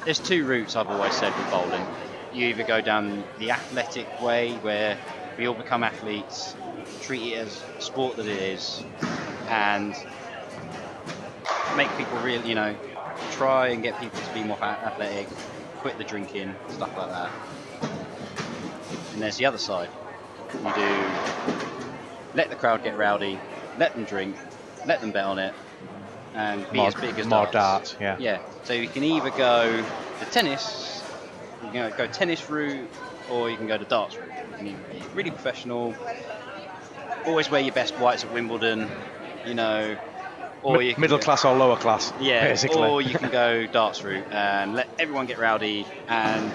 There's 2 routes I've always said with bowling. You either go down the athletic way, where we all become athletes, treat it as a sport that it is, and make people really, try and get people to be more athletic, quit the drinking, stuff like that. And there's the other side. You do let the crowd get rowdy, let them drink, let them bet on it, and be as big as more darts. Yeah. Yeah. So you can either go the tennis, you can go tennis route, or you can go the darts route. You can either be really professional, always wear your best whites at Wimbledon, you know, or you can middle class or lower class. yeah, basically. or you can go darts route and let everyone get rowdy and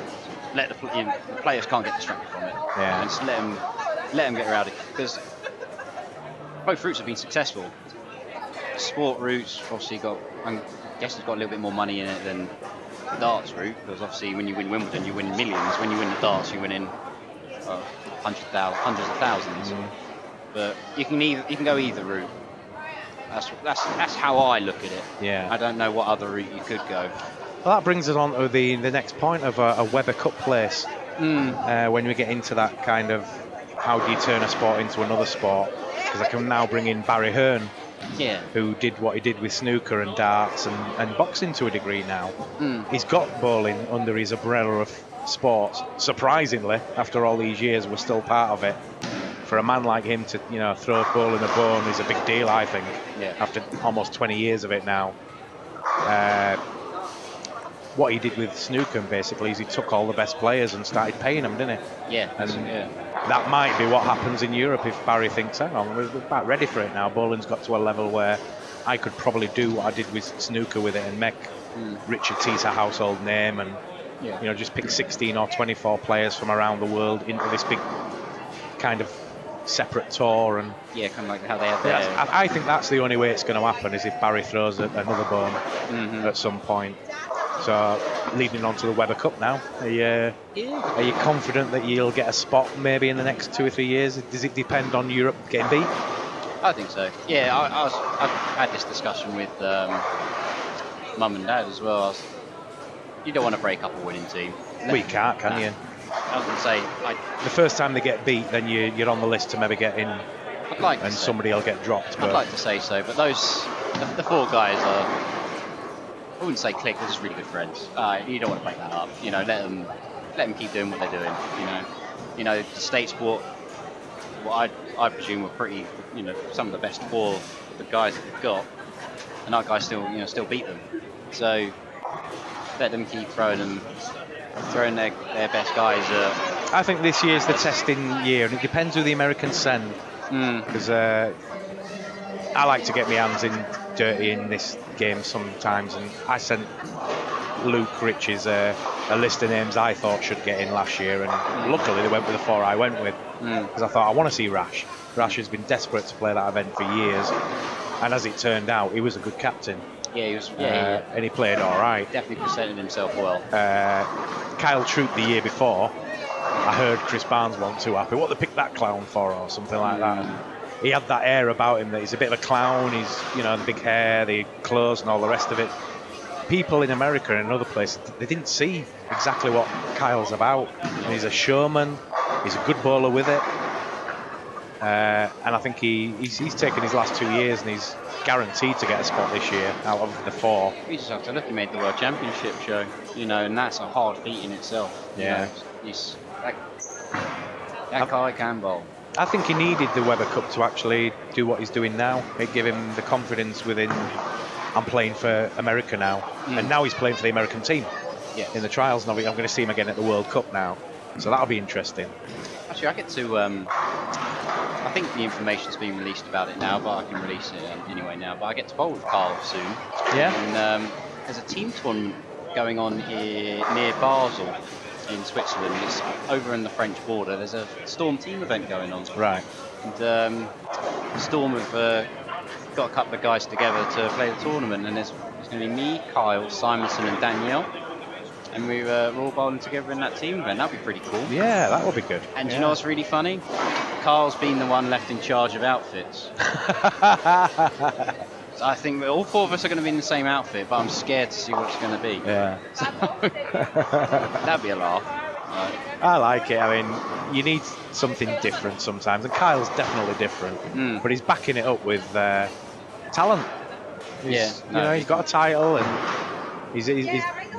let the players can't get distracted from it. Yeah. And just let them get rowdy, because both routes have been successful. Sport routes obviously I guess it's got a little bit more money in it than the darts route, because obviously when you win Wimbledon you win millions. When you win the darts you win in hundreds of thousands. But you can go either route. That's how I look at it. Yeah. I don't know what other route you could go. Well, that brings us on to the next point of a Weber Cup place. When we get into that kind of how do you turn a sport into another sport, because I can now bring in Barry Hearn, who did what he did with snooker and darts and boxing to a degree now. He's got bowling under his umbrella of sports. Surprisingly, after all these years, we're still part of it. For a man like him to, throw bowling a bone is a big deal, I think. Yeah. After almost 20 years of it now. What he did with snooker basically is he took all the best players and started paying them, didn't he? Yeah. And that might be what happens in Europe if Barry thinks, hang on, we're about ready for it now. Bowling's got to a level where I could probably do what I did with snooker with it and make Richard Tees a household name and just pick 16 or 24 players from around the world into this big kind of separate tour. And kind of like how they have their... I think that's the only way it's going to happen, is if Barry throws another bone at some point. So leading on to the Weber Cup now, are you confident that you'll get a spot maybe in the next 2 or 3 years? Does it depend on Europe getting beat? I think so. Yeah, I had this discussion with Mum and Dad as well. You don't want to break up a winning team. Well, you can't, can you? I was going to say... the first time they get beat, then you're on the list to maybe get in, I'd like and somebody will get dropped. I'd like to say so, but the 4 guys are... I wouldn't say click, they're just really good friends. You don't want to break that up. Let them keep doing what they're doing. The state sport, what I presume were pretty, some of the best 4 of the guys that we've got, and our guys still beat them. So let them keep throwing their best guys. I think this year's the testing year, and it depends who the Americans send. Because I like to get my hands in dirty in this game sometimes, and I sent Luke Rich's a list of names I thought should get in last year, and luckily they went with the 4 I went with, because I thought I want to see Rash. Rash has been desperate to play that event for years, and as it turned out, he was a good captain. Yeah, he was. And he played all right. Definitely presented himself well. Kyle Troop the year before, I heard Chris Barnes wasn't too happy. What they picked that clown for, or something like that. And he had that air about him that he's a bit of a clown. He's, the big hair, the clothes, and all the rest of it. People in America and other places, they didn't see exactly what Kyle's about. And he's a showman. He's a good bowler with it. And I think he's taken his last 2 years, and he's guaranteed to get a spot this year out of the 4. You just have to look. He made the World Championship show, and that's a hard feat in itself. Yeah. That guy can bowl. I think he needed the Weber Cup to actually do what he's doing now. It gave him the confidence within, I'm playing for America now. And now he's playing for the American team in the trials. And I'm going to see him again at the World Cup now. So that'll be interesting. Actually, I get to... I think the information's been released about it now, but I can release it anyway now. But I get to bowl with Carl soon. Yeah. And there's a team tournament going on here near Basel in Switzerland. It's over on the French border. There's a Storm team event going on. Right. And Storm have got a couple of guys together to play the tournament, and there's going to be me, Kyle, Simonson and Danielle. And we're all bowling together in that team event. That'd be pretty cool. Yeah, that would be good. And you know what's really funny? Carl's been the one left in charge of outfits. So I think all 4 of us are going to be in the same outfit, but I'm scared to see what it's going to be. Yeah. So, that'd be a laugh. I like it. I mean, you need something different sometimes, and Kyle's definitely different. But he's backing it up with talent. He's got a title, and he's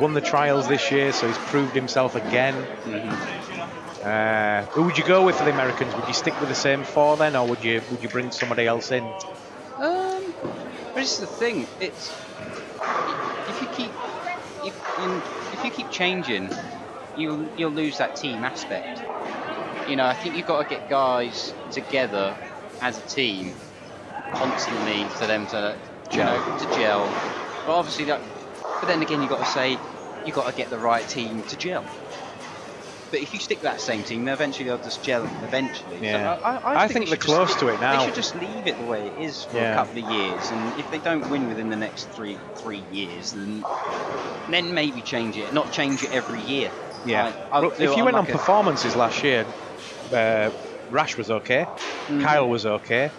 won the trials this year, so he's proved himself again. Who would you go with for the Americans? Would you stick with the same 4 then, or would you bring somebody else in? But this is the thing. It's if you keep changing, you'll lose that team aspect. You know, I think you've got to get guys together as a team constantly for them to gel. But obviously but then again, you've got to say you've got to get the right team to gel. But if you stick with that same team, eventually they'll just gel eventually. Yeah. So I think they're close to it now. They should just leave it the way it is for a couple of years, and if they don't win within the next three years, then maybe change it. Not change it every year. Yeah. If you went on performances last year, Rash was okay, Kyle was okay.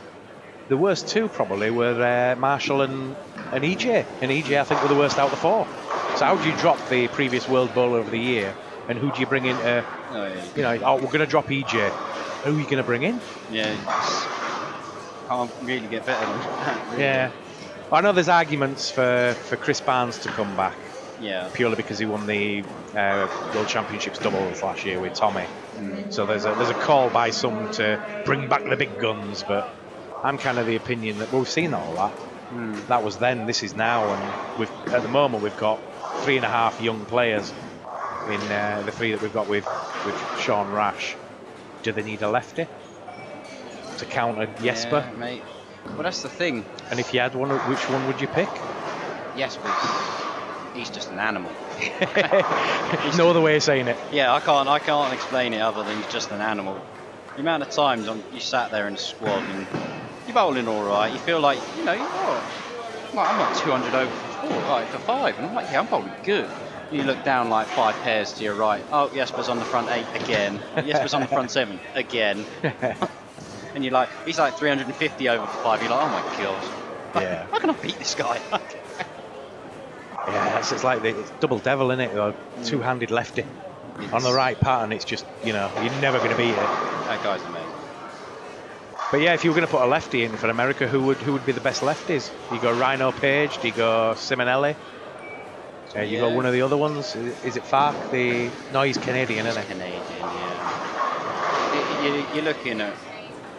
The worst two probably were Marshall and EJ. And EJ, I think, were the worst out of the four. So how do you drop the previous World Bowler of the Year? And who do you bring in? We're going to drop EJ. Who are you going to bring in? Yeah, can't really get better than that. Really. Yeah. I know there's arguments for Chris Barnes to come back. Yeah. Purely because he won the World Championships doubles last year with Tommy. So there's a call by some to bring back the big guns, but I'm kind of the opinion that we've seen all that. That was then, this is now, and at the moment we've got 3.5 young players in the three that we've got with Sean Rash. Do they need a lefty to counter Jesper? Yeah, mate. Well, that's the thing. And if you had one, which one would you pick? Jesper. He's just an animal. No other way of saying it. Yeah, I can't explain it other than he's just an animal. The amount of times you sat there in the squad and you're bowling all right. You feel like, I'm like 200 over for 5, and I'm like, yeah, I'm bowling good. You look down like 5 pairs to your right. Oh, Jesper's on the front 8 again. Jesper's on the front 7 again. And you're like, he's like 350 over for 5. You're like, oh my god. Yeah. How can I beat this guy? Yeah, it's like it's double devil, isn't it? Or two-handed lefty on the right pattern. It's just, you're never going to beat it. That guy's amazing. But yeah, if you were going to put a lefty in for America, who would be the best lefties? Do you go Rhino Page? Do you go Simonelli? You got one of the other ones. Is it Fark? No, he's Canadian, isn't he? Canadian, yeah. You're looking at.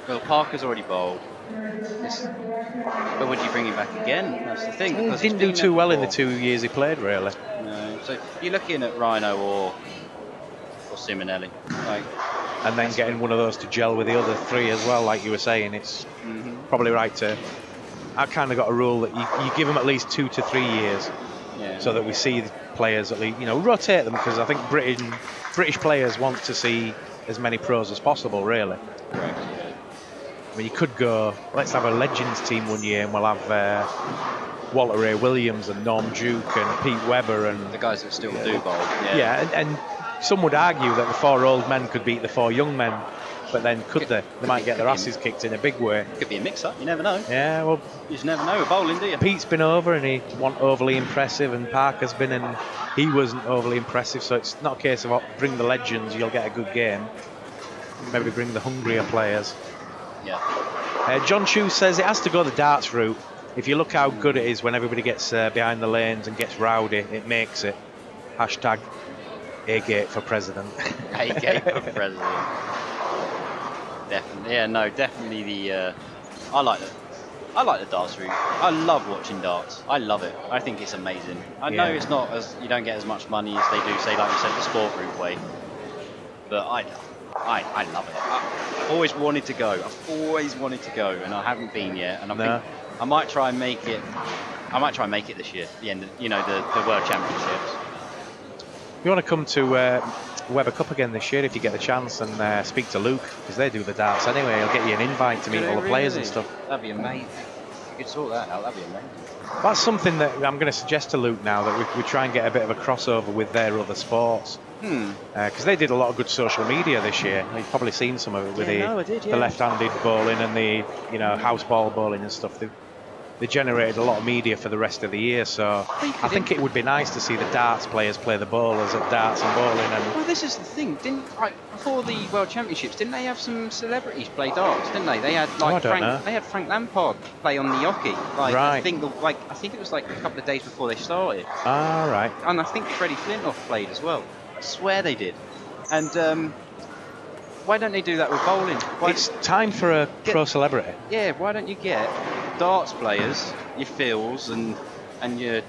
Well, Parker's already bowled. But would you bring him back again? That's the thing. He didn't do too well in the 2 years he played, really. No. So you're looking at Rhino or Simonelli. And then getting one of those to gel with the other 3 as well, like you were saying. It's probably right to. I've kind of got a rule that you give them at least 2 to 3 years. Yeah. So that we see the players at least, rotate them, because I think British players want to see as many pros as possible, really. Correct, yeah. I mean, you could go, let's have a Legends team one year and we'll have Walter Ray Williams and Norm Duke and Pete Webber and... The guys that still do bowl. Yeah, and some would argue that the 4 old men could beat the 4 young men, but then could they? They might get their asses kicked in a big way. Could be a mix-up, you never know. Yeah, well... You just never know with bowling, do you? Pete's been over and he wasn't overly impressive, and Parker's been and he wasn't overly impressive, so it's not a case of bring the legends, you'll get a good game. Maybe bring the hungrier players. Yeah. John Chu says it has to go the darts route. If you look how good it is when everybody gets behind the lanes and gets rowdy, it makes it. Hashtag A-gate for president. A-gate for president. Definitely. Yeah, no, definitely the... I like the darts route. I love watching darts. I love it. I think it's amazing. I know it's not you don't get as much money as they do, say, like you said, the sport route way. But I love it. I've always wanted to go. And I haven't been yet. And I think I might try and make it. I might try and make it this year. The end of, the World Championships. You want to come to Weber Cup again this year if you get the chance, and speak to Luke, because they do the darts anyway. He'll get you an invite to meet all the players and stuff. That'd be amazing. If you could sort that out, that'd be amazing. That's something that I'm going to suggest to Luke now, that we try and get a bit of a crossover with their other sports. Because they did a lot of good social media this year. You've probably seen some of it with the left-handed bowling and the house ball bowling and stuff. They generated a lot of media for the rest of the year, so I think it would be nice to see the darts players play the bowlers at darts and bowling. And well, this is the thing. Before the World Championships, didn't they have some celebrities play darts? Didn't they? They had Frank Lampard play on the Yoki. Right. I think it was like a couple of days before they started. Ah, right. And I think Freddie Flintoff played as well. I swear they did. And why don't they do that with bowling? It's time for a pro celebrity. Yeah. Why don't you get darts players, your Phils and your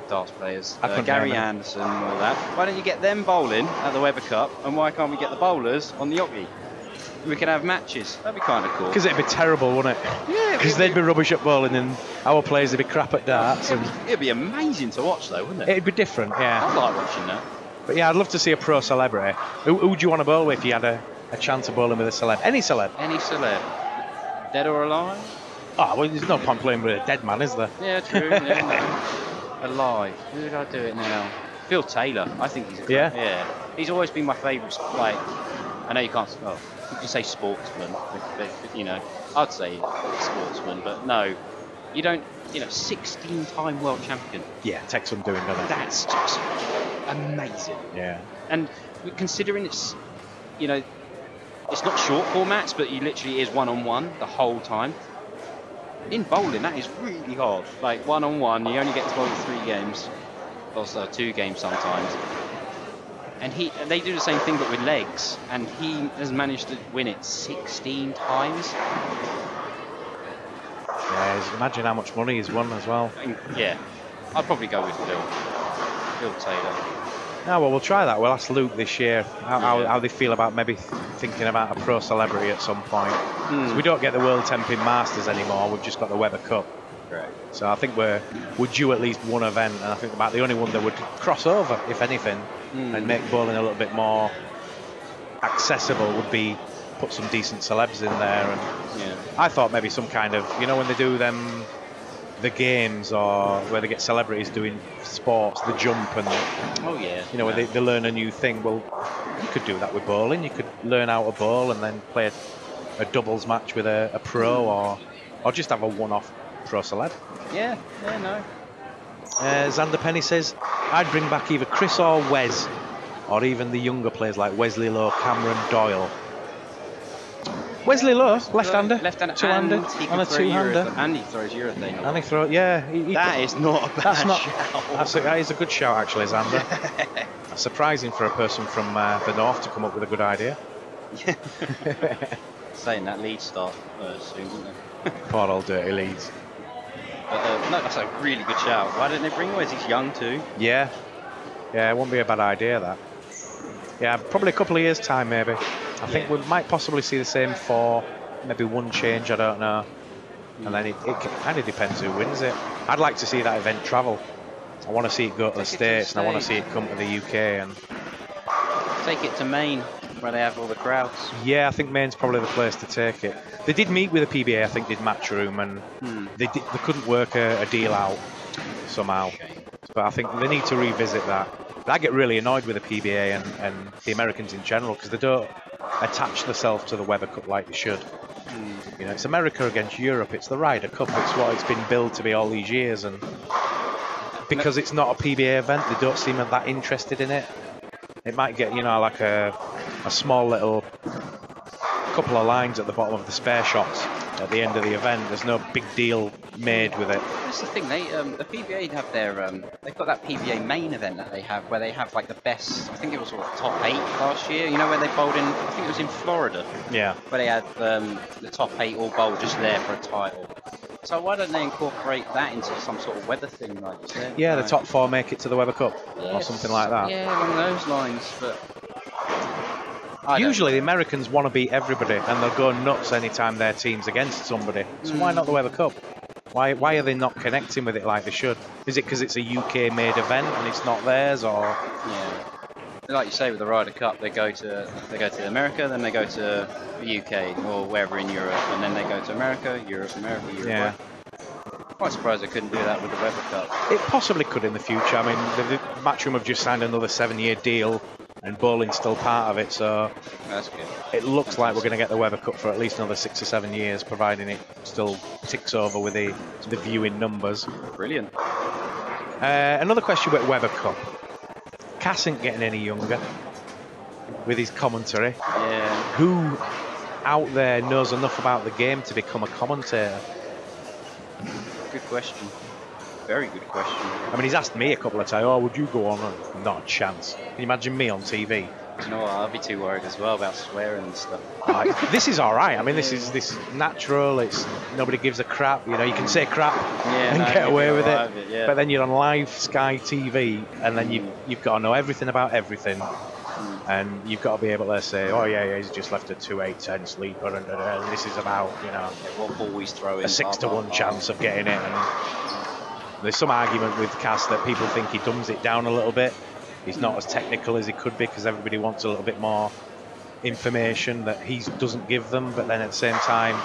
darts players, Gary Anderson and all that. Why don't you get them bowling at the Weber Cup, and why can't we get the bowlers on the Yogi? We can have matches. That'd be kind of cool. Because it'd be terrible, wouldn't it? Yeah. Because they'd be rubbish at bowling and our players would be crap at darts. It'd be amazing to watch, though, wouldn't it? It'd be different, yeah. I'd like watching that. But yeah, I'd love to see a pro celebrity. Who would you want to bowl with if you had a chance of bowling with a celeb? Any celeb? Any celeb. Dead or alive? Oh, well, there's no point playing with a dead man, is there? Yeah, true. Yeah, no. Alive. Who would I do it now? Phil Taylor. I think he's a great. Yeah. He's always been my favourite. Like, I know you can't. Oh, you can say sportsman. But, you know, I'd say sportsman, but no, you don't. 16-time world champion. Yeah, takes some doing, doesn't it? That's just amazing. Yeah. And considering it's, it's not short formats, but you literally is one-on-one the whole time. In bowling, that is really hard. Like one-on-one, you only get to bowl 3 games, also 2 games sometimes. And they do the same thing, but with legs, and he has managed to win it 16 times. Yeah, imagine how much money he's won as well. Yeah, I'd probably go with Phil Taylor. No, well, we'll try that. We'll ask Luke this year how they feel about maybe thinking about a pro celebrity at some point. So we don't get the World Temping Masters anymore. We've just got the Weber Cup. Right. So I think we're due at least one event, and I think about the only one that would cross over, if anything, and make bowling a little bit more accessible would be put some decent celebs in there. And I thought maybe some kind of, when they do the games or where they get celebrities doing sports, the jump and where they learn a new thing. Well, you could do that with bowling. You could learn how to bowl and then play a doubles match with a pro, or just have a one-off pro celeb. Yeah, no. Xander Penny says, I'd bring back either Chris or Wes, or even the younger players like Wesley Lowe, Cameron Doyle. Wesley Lowe, left-hander, two-hander, and a two-hander. And he throws urethane. And he throws, yeah. That is not a bad shout. That is a good shout, actually, Xander. That's surprising for a person from the north to come up with a good idea. Saying that Leeds start soon, isn't it? Poor old dirty Leeds. No, that's a really good shout. Why don't they bring Wes? He's young too. Yeah, it wouldn't be a bad idea, that. Yeah, probably a couple of years' time, maybe. I think we might possibly see the same for maybe one change, I don't know. And then it kind of depends who wins it. I'd like to see that event travel. I want to see it go to the States, and I want to see it come to the UK. And take it to Maine, where they have all the crowds. Yeah, I think Maine's probably the place to take it. They did meet with the PBA, I think, did Matchroom, and they couldn't work a deal out somehow. But I think they need to revisit that. But I get really annoyed with the PBA and the Americans in general, because they don't attach themselves to the Weber Cup like they should. It's America against Europe. It's the Ryder Cup. It's what it's been billed to be all these years, and because it's not a PBA event, they don't seem that interested in it. It might get, like a small little couple of lines at the bottom of the spare shots at the end of the event. There's no big deal made with it. That's the thing. The PBA have their they've got that PBA main event that they have, where they have like the best. I think it was top 8 last year. Where they bowled in. I think it was in Florida. Yeah. Where they had the top 8 all bowled just there for a title. So why don't they incorporate that into some sort of weather thing, like you said? Yeah, the top 4 make it to the Weber Cup or something like that. Yeah, along those lines, but. Usually the Americans want to beat everybody, and they'll go nuts anytime their team's against somebody. So why not the Weber Cup? Why are they not connecting with it like they should? Is it because it's a UK-made event and it's not theirs, or? Yeah, like you say with the Ryder Cup, they go to America, then they go to the UK or wherever in Europe, and then they go to America, Europe. Yeah. Quite surprised they couldn't do that with the Weber Cup. It possibly could in the future. I mean, the Matchroom have just signed another 7-year deal, and bowling's still part of it, so that's good. It looks like we're going to get the Weber Cup for at least another 6 or 7 years, providing it still ticks over with the viewing numbers. Brilliant. Another question about Weber Cup. Cass ain't getting any younger with his commentary. Yeah. Who out there knows enough about the game to become a commentator? Good question. Very good question. I mean, he's asked me a couple of times, would you go on? Not a chance. Can you imagine me on TV You know what? I'll be too worried as well about swearing and stuff. This is all right. I mean, this is natural. It's nobody gives a crap. You know, you can say crap and get away with it. Yeah. But then you're on live Sky TV, and then you've got to know everything about everything, and you've got to be able to say, oh yeah, he's just left a 2-8-10 sleeper, and this is about what ball he's throwing, a 6-to-1 chance of getting it. And there's some argument with Cass that people think he dumbs it down a little bit. He's not as technical as he could be because everybody wants a little bit more information that he doesn't give them. But then at the same time,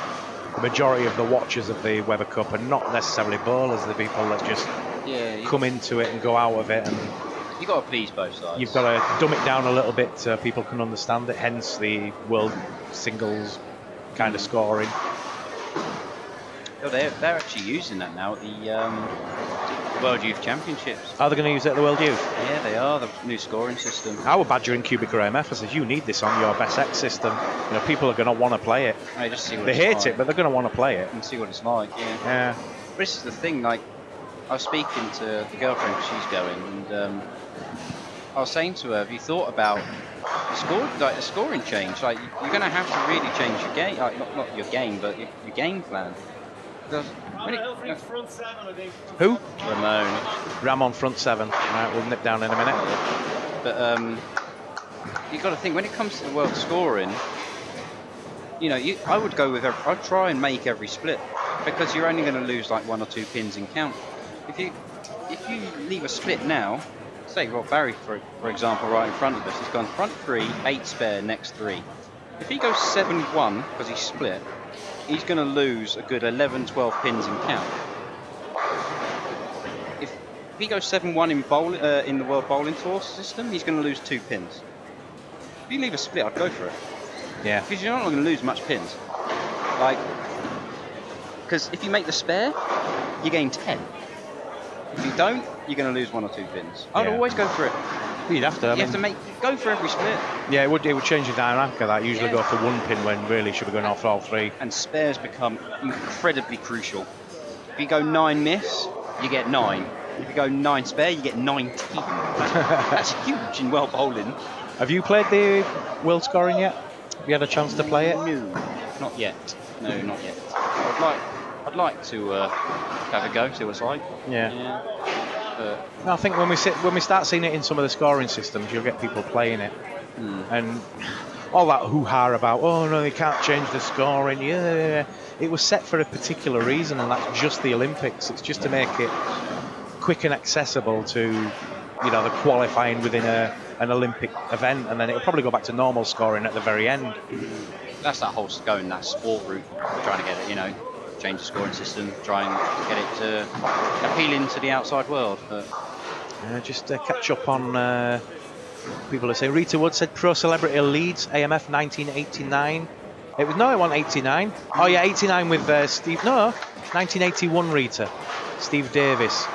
the majority of the watchers of the Weber Cup are not necessarily bowlers. They're people that just come into it and go out of it. And you've got to please both sides. You've got to dumb it down a little bit so people can understand it. Hence the world singles kind of scoring. Oh, they're actually using that now at the World Youth Championships. Are they going to use it at the World Youth? Yeah, they are. The new scoring system. I was badgering Cubic or AMF. I said, you need this on your Best X system. People are going to want to play it. Just see what they hate it, but they're going to want to play it. And see what it's like, yeah. But this is the thing, like, I was speaking to the girlfriend because she's going, and I was saying to her, have you thought about the scoring change? Like, you're going to have to really change your game, like, not your game, but your game plan. Front seven, I think. Who? Ramon front seven. Right, we'll nip down in a minute. But you've got to think, when it comes to the world scoring, I would go with I'd try and make every split, because you're only going to lose like 1 or 2 pins in count. If you leave a split now, say Rob Barry for example, right in front of us, he's gone front 3, 8 spare, next 3. If he goes 7-1 because he's split, he's going to lose a good 11, 12 pins in count. If he goes 7-1 in the World Bowling Tour system, he's going to lose 2 pins. If you leave a split, I'd go for it. Yeah. Because you're not going to lose much pins. Because if you make the spare, you gain 10. If you don't, you're going to lose 1 or 2 pins. I'd always go for it. You'd have to. You have to go for every split. Yeah, it would change the dynamic of that. Usually go for 1 pin when really should be going off all 3. And spares become incredibly crucial. If you go 9 miss, you get 9. If you go 9 spare, you get 19. That's huge in world bowling. Have you played the world scoring yet? Have you had a chance to play it? No, not yet. No, not yet. I'd like to have a go, see what it's like. Yeah. I think when we start seeing it in some of the scoring systems, you'll get people playing it, and all that hoo-ha about, oh no, they can't change the scoring. Yeah, it was set for a particular reason, and that's just the Olympics. It's just to make it quick and accessible to, the qualifying within an Olympic event, and then it'll probably go back to normal scoring at the very end. That's that whole going that sport route, trying to get it, change the scoring system, try and get it to appealing to the outside world. But just catch up on people are saying. Rita Wood said Pro Celebrity Leeds AMF 1989. It wasn't 89. Oh yeah, 89 with Steve. No, 1981. Rita, Steve Davis.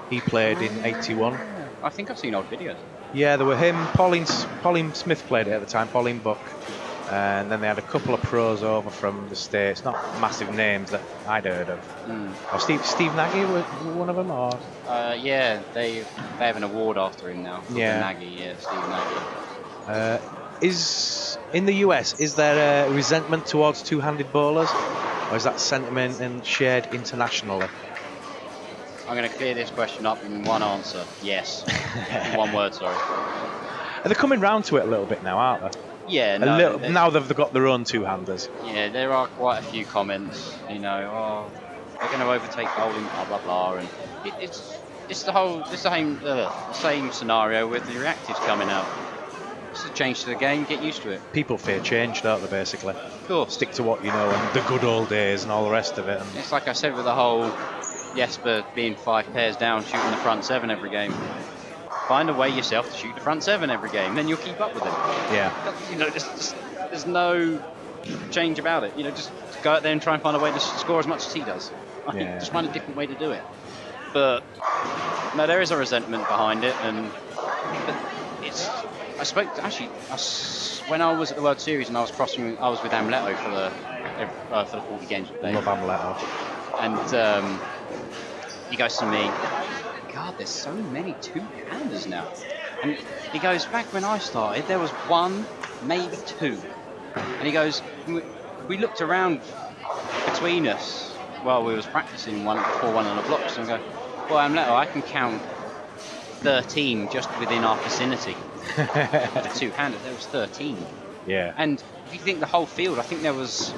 He played in 81. I think I've seen old videos. Yeah, there were him. Pauline Smith played it at the time. Pauline Buck. And then they had a couple of pros over from the States, not massive names that I'd heard of. Or Steve Nagy was one of them, or? Yeah, they have an award after him now. Nagy, Steve Nagy. Is in the US, is there a resentment towards two-handed bowlers, or is that sentiment and shared internationally? I'm going to clear this question up in one answer. Yes. In one word, sorry. Are they coming round to it a little bit now, aren't they? Yeah, now they've got their own two-handers. Yeah, there are quite a few comments, they're going to overtake bowling, blah blah blah, and it's the same scenario with the reactives coming out. It's a change to the game. Get used to it. People fear change, don't they? Basically, cool. Stick to what you know and the good old days and all the rest of it. And it's like I said with the whole Jesper being 5 pairs down, shooting the front 7 every game. Find a way yourself to shoot the front 7 every game, then you'll keep up with it. Yeah. There's no change about it. Just go out there and try and find a way to score as much as he does. Just find a different way to do it. But no, there is a resentment behind it, and I spoke when I was at the World Series and I was with Amleto for the 40 games. Love Amleto. And he goes to me, God, there's so many two-handers now. And he goes, back when I started, there was one, maybe two. And he goes, we looked around between us while we was practicing before one of the blocks, and go, well, I'm little, I can count 13 just within our vicinity. With the two-handed, there was 13. Yeah. And if you think the whole field, I think there was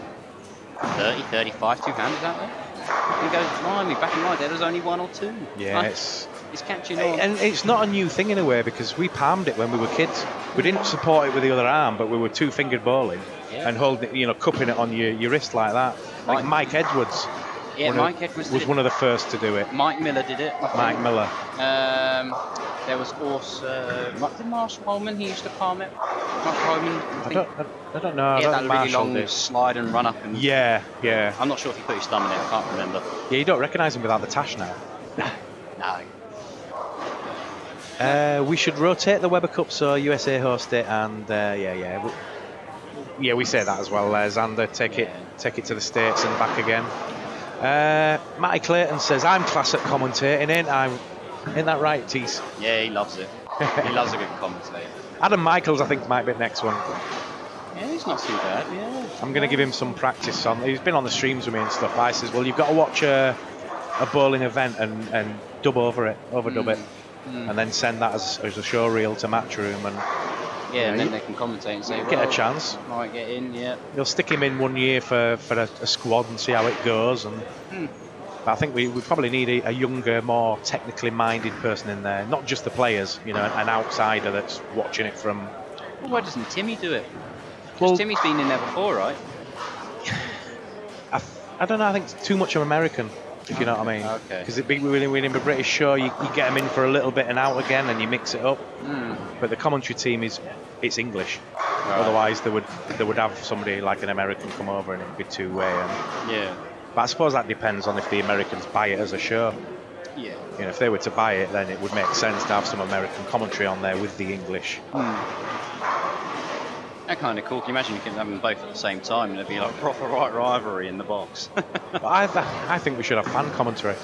30, 35 two-handers out there. And he goes, blimey, back in my day, there was only one or two. Yeah, it's catching on. And it's not a new thing in a way, because we palmed it when we were kids. We didn't support it with the other arm, but we were two-fingered bowling and holding it, cupping it on your wrist like that. Like Mike Edwards. Yeah, Mike Edwards was one of the first to do it. Mike Miller did it. Mike Miller. There was also did Marshall Holman. He used to palm it. Marshall Holman. I don't know. He had that really long slide and run up. And yeah. I'm not sure if he put his thumb in it. I can't remember. Yeah, you don't recognise him without the tash now. No. We should rotate the Weber Cup so USA host it, and we say that as well. Xander, take it to the States and back again. Matty Clayton says, I'm class at commentating, ain't that right, Tees? Yeah, he loves it. He loves a good commentator. Adam Michaels, I think, might be the next one. Yeah, he's not too bad, yeah. I'm going to give him some practice on. He's been on the streams with me and stuff. I says, well, you've got to watch a bowling event and dub over it, overdub it, and then send that as a show reel to Matchroom, and and then they can commentate and say, get a chance. Might get in, yeah. You'll stick him in one year for a squad and see how it goes. And but I think we probably need a younger, more technically minded person in there, not just the players, an outsider that's watching it from. Well, why doesn't Timmy do it? Because Timmy's been in there before, right? I don't know. I think it's too much of American, if you know what I mean. Okay. Because within a British show, you get them in for a little bit and out again, and you mix it up. But the commentary team it's English. Right. Otherwise, they would have somebody like an American come over, and it'd be two-way. Yeah. But I suppose that depends on if the Americans buy it as a show. Yeah. If they were to buy it, then it would make sense to have some American commentary on there with the English. That kind of cool. Can you imagine you can have them both at the same time and it'd be like proper rivalry in the box? But I think we should have fan commentary.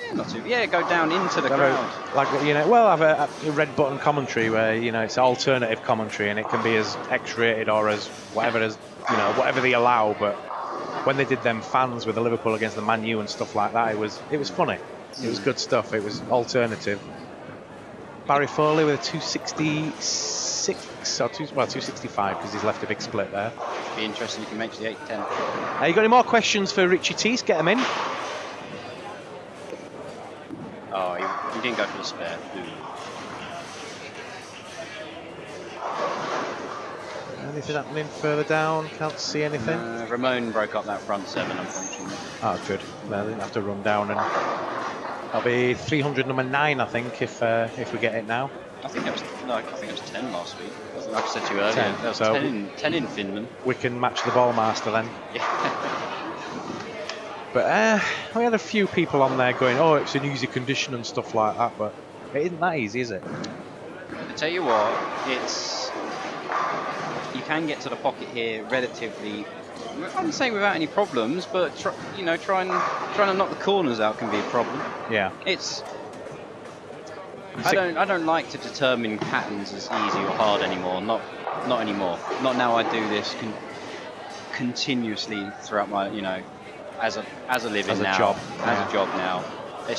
Yeah, not too. Yeah, go down into the crowd. Have a red button commentary where it's alternative commentary, and it can be as X-rated or as whatever whatever they allow. But when they did them fans with the Liverpool against the Man U and stuff like that, it was funny. It was good stuff. It was alternative. Barry Foley with a 266 or 265 because he's left a big split there. Be interesting if he makes the 8-10. You got any more questions for Richie Teese? Get them in. Oh, he didn't go for the spare. Anything happening further down? Can't see anything. Ramon broke up that front seven, unfortunately. Oh, good. Well, they didn't have to run down, and that'll be 300 number 9, I think, if we get it now. I think it was 10 last week. Like I said to you earlier, 10. That was So 10 in Finland. We can match the Ballmaster then. Yeah. But we had a few people on there going, oh, it's an easy condition and stuff like that, but it isn't that easy, is it? I tell you what, you can get to the pocket here relatively, I wouldn't say without any problems, but trying to knock the corners out can be a problem. Yeah. I don't like to determine patterns as easy or hard anymore. Not anymore. Not now. I do this continuously throughout my as a living as a now. Job. As a job now. A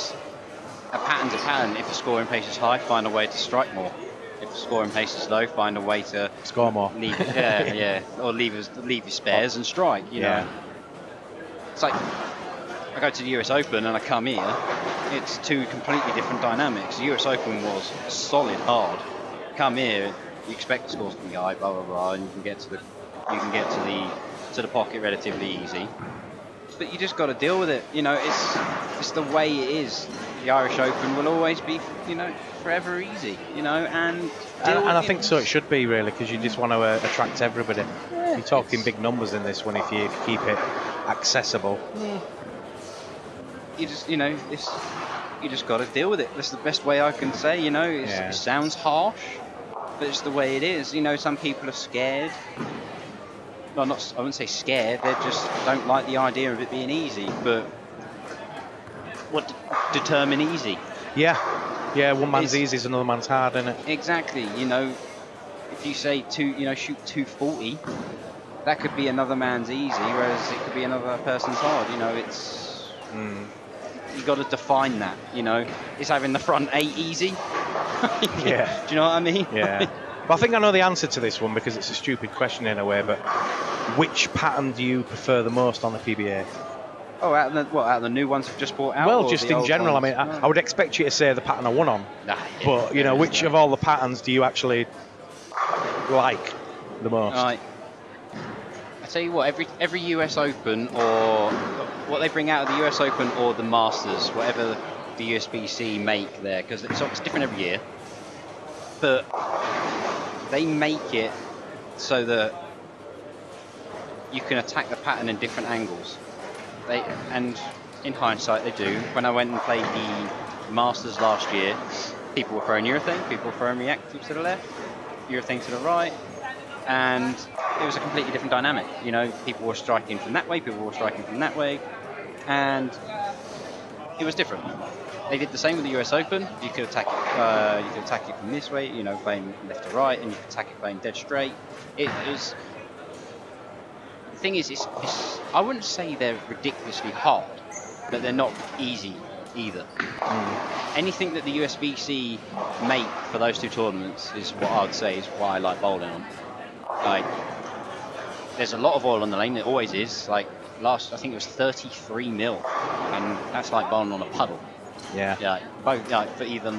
pattern's a pattern. If the scoring pace is high, find a way to strike more. If the scoring pace is low, find a way to score more. Or leave your spares and strike. You know. It's like I go to the US Open and I come here. It's two completely different dynamics. The US Open was solid hard. Come here, you expect the scores to be high, blah blah blah, and you can get to the pocket relatively easy. But you just got to deal with it. It's the way it is. The Irish Open will always be, forever easy. And I think so. It should be really, because you just want to attract everybody. Yeah, You're talking big numbers in this one if you keep it accessible. You just, you just got to deal with it. That's the best way I can say. It sounds harsh, but it's the way it is. Some people are scared. No, I wouldn't say scared. They just don't like the idea of it being easy. But what determine easy? Yeah. Yeah, one man's easy is another man's hard, isn't it? Exactly. You know, if you say shoot 240, that could be another man's easy, whereas it could be another person's hard. You know, it's you got to define that. You know, is having the front 8 easy? Yeah. Do you know what I mean? Yeah. Well, I think I know the answer to this one because it's a stupid question in a way. But which pattern do you prefer the most on the PBA? Oh, out of the new ones I've just brought out? Well, just in general. Ones? I mean, I would expect you to say the pattern I won on. Yeah, but you know, which of all the patterns do you actually like the most? Right. I tell you what, every US Open or what they bring out of the US Open or the Masters, whatever the USBC make there, because it's different every year, but they make it so that you can attack the pattern in different angles. And in hindsight they do. When I went and played the Masters last year, people were throwing urethane, people were throwing reactive to the left, urethane to the right, and it was a completely different dynamic. You know, people were striking from that way, people were striking from that way, and it was different. They did the same with the US Open. You could attack it from this way, you know, playing left to right, and you could attack it playing dead straight. It was. The thing is, I wouldn't say they're ridiculously hard, but they're not easy either. Anything that the USBC make for those two tournaments is what I would say is what I like bowling on. Like, there's a lot of oil on the lane. There always is. Like I think it was 33 mil, and that's like bowling on a puddle. Yeah. Yeah. Both. Like, for either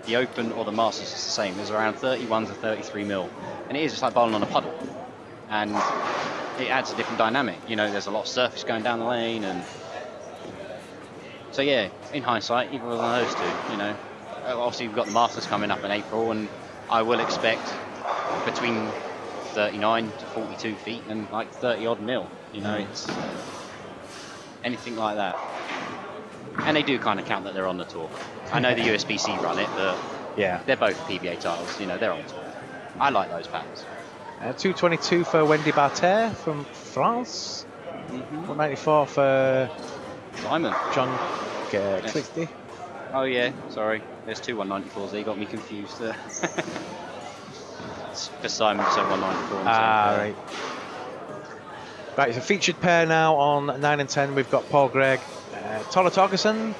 the Open or the Masters, it's the same. There's around 31 to 33 mil, and it is just like bowling on a puddle, and it adds a different dynamic. You know, there's a lot of surface going down the lane, and so yeah, in hindsight, either one of those two, you know. Obviously we've got the Masters coming up in April, and I will expect between 39 to 42 feet and like 30 odd mil, you know. It's anything like that. And they do kind of count that they're on the tour. I know the USBC run it, but yeah, they're both PBA titles, you know, they're on tour. I like those patterns. 222 for Wendy Barter from France. 194 for Simon. John Clifty. Oh yeah, sorry. There's two 194s there, you got me confused. For Simon, so 194. Right. Right, it's a featured pair now on 9 and 10. We've got Paul Gregg, Tore Torgersen,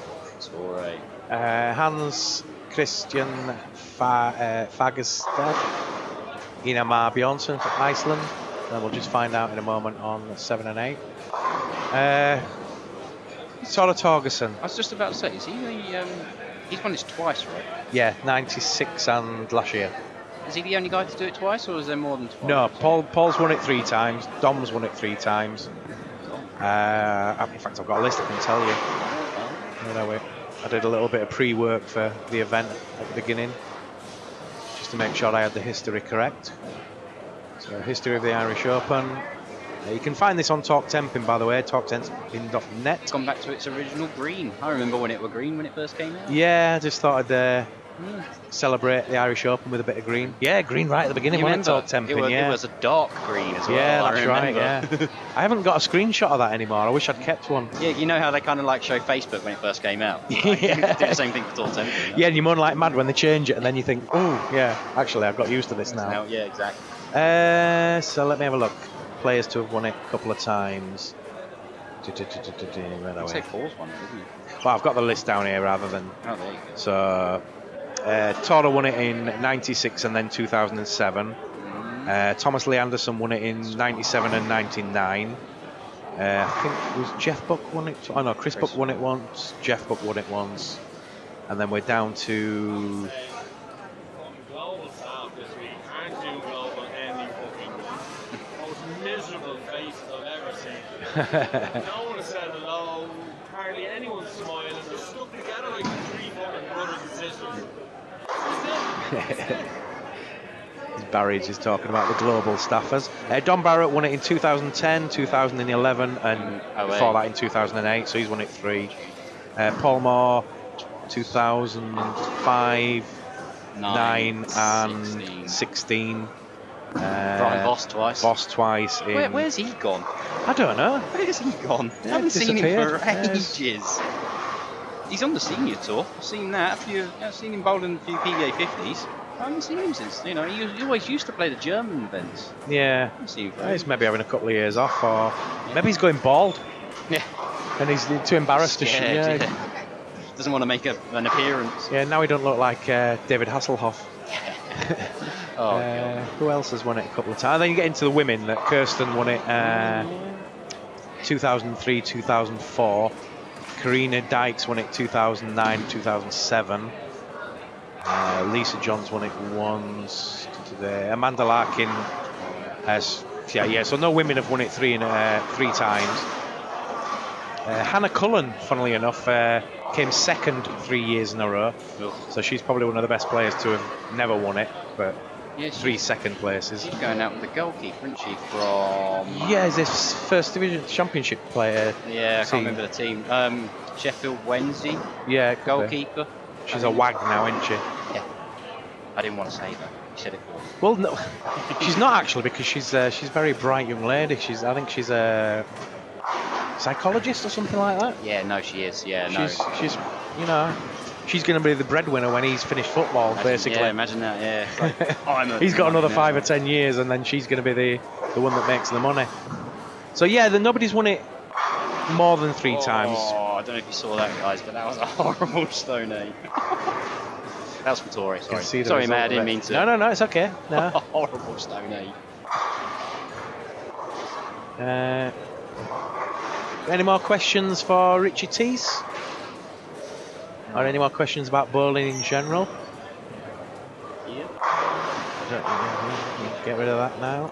Hans Christian Fagerstad, Inamar Bjornsson from Iceland. And we'll just find out in a moment on 7 and 8. Tore Torgersen. I was just about to say, is he he's won this twice, right? Yeah, 96 and last year. Is he the only guy to do it twice, or is there more than twice? No, Paul's won it 3 times. Dom's won it 3 times. In fact, I've got a list I can tell you. You know, I did a little bit of pre-work for the event at the beginning, just to make sure I had the history correct. So, history of the Irish Open. You can find this on Talk Temping, by the way, talktemping.net. It's gone back to its original green. I remember when it were green when it first came out. Yeah, I just thought I'd celebrate the Irish Open with a bit of green. Yeah, green right at the beginning when it Talk Temping. It was a dark green as well. Yeah, that's right, yeah. I haven't got a screenshot of that anymore. I wish I'd kept one. Yeah, you know how they kind of like show Facebook when it first came out? Like, yeah. Do the same thing for Talk Temping. Yeah, and you're more like mad when they change it, and then you think, oh, yeah, actually, I've got used to this now. Yeah, exactly. So let me have a look. Players to have won it a couple of times. I'd say Paul's won it, isn't he? Well, I've got the list down here rather than. Oh, there you go. So, Tore won it in 96 and then 2007. Thomas Lee Anderson won it in 97 and 99. I think it was Jeff Buck won it. Oh no, Chris Buck won it once. Jeff Buck won it once. And then we're down to. Miserable faces I've ever seen. No one has said hello, hardly anyone's smiling. They're stuck together like the 3 fucking brothers and sisters. Barry is talking about the global staffers. Don Barrett won it in 2010, 2011, and before that in 2008, so he's won it 3. Paul Moore, 2005, 9 and 16. Brian Voss twice. Voss twice. Where's he gone? I don't know. Where's he gone? I haven't seen him for ages. He's on the senior tour. I've seen that. I've seen him bowling a few PBA 50s. I haven't seen him since. You know, he always used to play the German events. Yeah. He's maybe having a couple of years off, or maybe he's going bald. Yeah. And he's too embarrassed to shoot. Yeah. Doesn't want to make an appearance. Yeah, now he don't look like David Hasselhoff. God. Who else has won it a couple of times? Then you get into the women. That Kirsten won it 2003, 2004. Karina Dykes won it 2009, 2007. Lisa Johns won it once today. Amanda Larkin has, so no women have won it three times. Hannah Cullen, funnily enough, came second 3 years in a row. Ugh. So she's probably one of the best players to have never won it, but Yeah, 3 second places. She's going out with the goalkeeper, isn't she? From Yeah, is this first division championship player? I can't remember the team. Sheffield Wednesday. Yeah, Goalkeeper. She's a wag now, isn't she? Yeah. I didn't want to say that. You said it for me. Well, no, she's not actually, because she's a very bright young lady. I think she's a psychologist or something like that. Yeah, no, she is. Yeah, She's you know, she's going to be the breadwinner when he's finished football, basically. Yeah, imagine that. Yeah. It's like, He's got another 5 or 10 years, and then she's going to be the one that makes the money. So yeah, nobody's won it more than 3 times. Oh, I don't know if you saw that, guys, but that was a horrible stone eight. That was for Tori. Sorry, Matt. I didn't mean to. No, it's okay. No. Horrible stone eight. Any more questions for Richie Tees? Or any more questions about bowling in general? Yeah. Get rid of that now.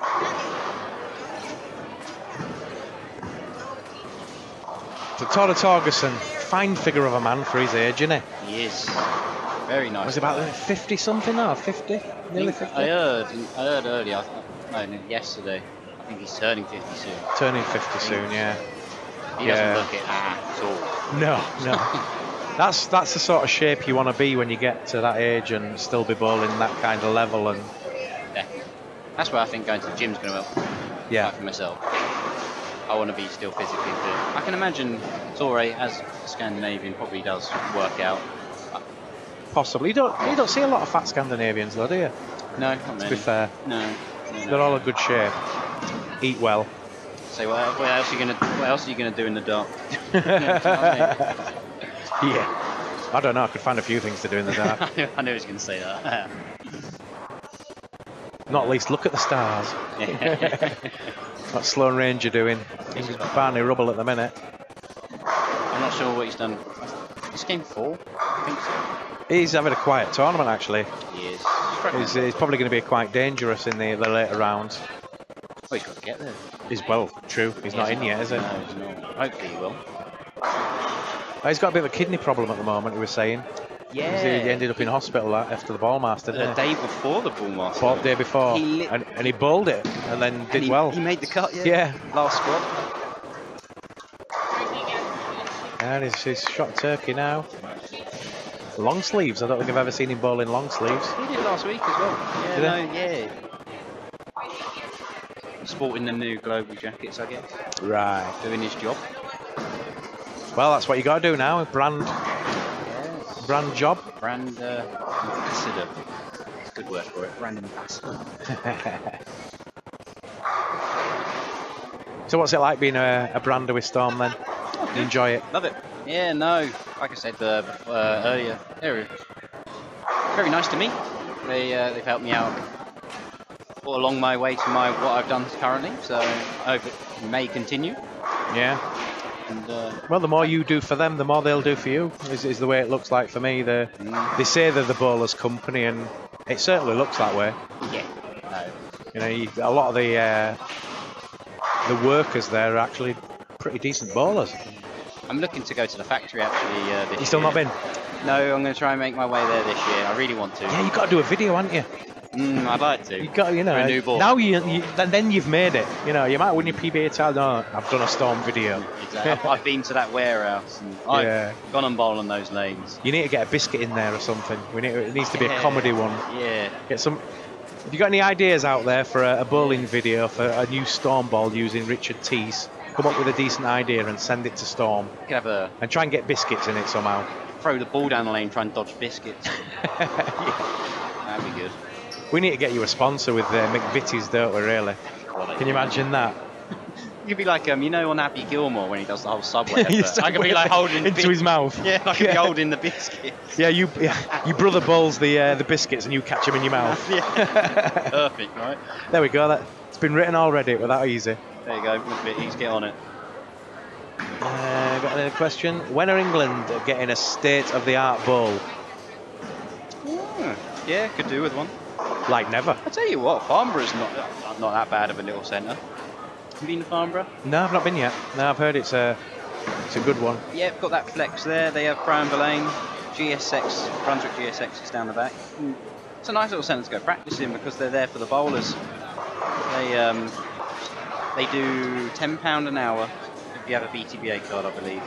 So Tora Torgerson, fine figure of a man for his age, isn't he? He is. Very nice. Was he about 50 something or 50? Nearly 50? I heard earlier, yesterday. I think he's turning 50 soon. Turning 50 soon, yeah. He doesn't look it at all. No. That's the sort of shape you want to be when you get to that age and still be bowling that kind of level. And yeah. That's why I think going to the gym's going to help. Yeah. Like for myself. I want to be still physically fit. I can imagine Torre, as a Scandinavian, probably does work out. Possibly. You don't see a lot of fat Scandinavians though, do you? No, not many. To be fair. No. They're all in good shape. Eat well. So what else are you gonna do in the dark? Yeah. I don't know. I could find a few things to do in the dark. I knew he was gonna say that. Not least look at the stars. What's Sloane Ranger doing? He's Barney Rubble at the minute. I'm not sure what he's done. This game 4? I think so. He's having a quiet tournament actually. He is. He's probably going to be quite dangerous in the later rounds. Well, he's got to get there. True. He's not in yet, is he? No, he's not. Hopefully he will. He's got a bit of a kidney problem at the moment, he was saying. Yeah. He ended up in hospital after the Ballmaster, didn't he? The day before the Ballmaster. The day before. And he bowled it and then did well. He made the cut, yeah. Yeah. Last squad. And he's shot turkey now. Long sleeves. I don't think I've ever seen him bowl in long sleeves. He did last week as well. Yeah, Sporting the new global jackets, I guess. Right. Doing his job. Well, that's what you got to do now. Brand job. Brand ambassador. It's a good word for it. Brand ambassador. So what's it like being a brander with Storm then? You enjoy it? Love it. Yeah, no. Like I said earlier, they're very nice to me. They've helped me out all along my way to what I've done currently. So I hope it may continue. Yeah. And, well, the more you do for them, the more they'll do for you. Is the way it looks like for me. They say they're the bowler's company, and it certainly looks that way. Yeah. No. You know, a lot of the workers there are actually pretty decent bowlers. I'm looking to go to the factory actually this year. You still not been? No, I'm going to try and make my way there this year. I really want to. Yeah, you've got to do a video, haven't you? I'd like to. You've got, for a new ball. Now then you've made it. You know, you might win your PBA title. No, I've done a Storm video. Exactly. I've been to that warehouse and I've gone and bowled on those lanes. You need to get a biscuit in there or something. It needs to be a comedy one. Yeah. Get some. Have you got any ideas out there for a bowling video for a new Storm ball using Richard Tees? Come up with a decent idea and send it to Storm. You can have and try and get biscuits in it somehow. throw the ball down the lane, try and dodge biscuits. That'd be good. We need to get you a sponsor with McVitie's, don't we, really? Can you imagine that? You could be like, you know, on Happy Gilmore when he does the whole Subway effort. I could be like holding into his mouth. Yeah, I could be holding the biscuits. Yeah, you brother bowls the biscuits and you catch them in your mouth. Yeah. Perfect, right? There we go. It's been written already. It was that easy. There you go, McVitie's, get on it. Got another question. When are England getting a state-of-the-art bowl? Yeah, could do with one. Like never. I tell you what, Farnborough's not that bad of a little centre. Have you been to Farnborough? No, I've not been yet. No, I've heard it's a good one. Yeah, got that flex there. They have Bramble Lane, GSX, Brunswick GSX is down the back. It's a nice little centre to go practice in because they're there for the bowlers. They do £10 an hour if you have a BTBA card, I believe,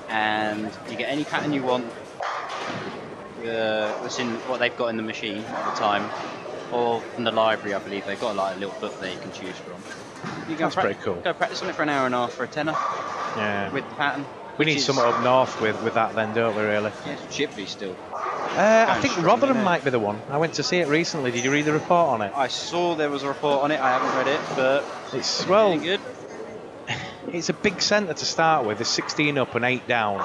and you get any pattern you want. That's in what they've got in the machine at the time, or from the library, I believe. They've got like a little book there you can choose from. You That's pretty cool. Go practice on it for an hour and a half for a tenner. Yeah. With the pattern. We need something up north with that then, don't we, really? Yeah, Shipley still. I think Rotherham might be the one. I went to see it recently. Did you read the report on it? I saw there was a report on it. I haven't read it, but it's well good. It's a big centre to start with. There's 16 up and 8 down.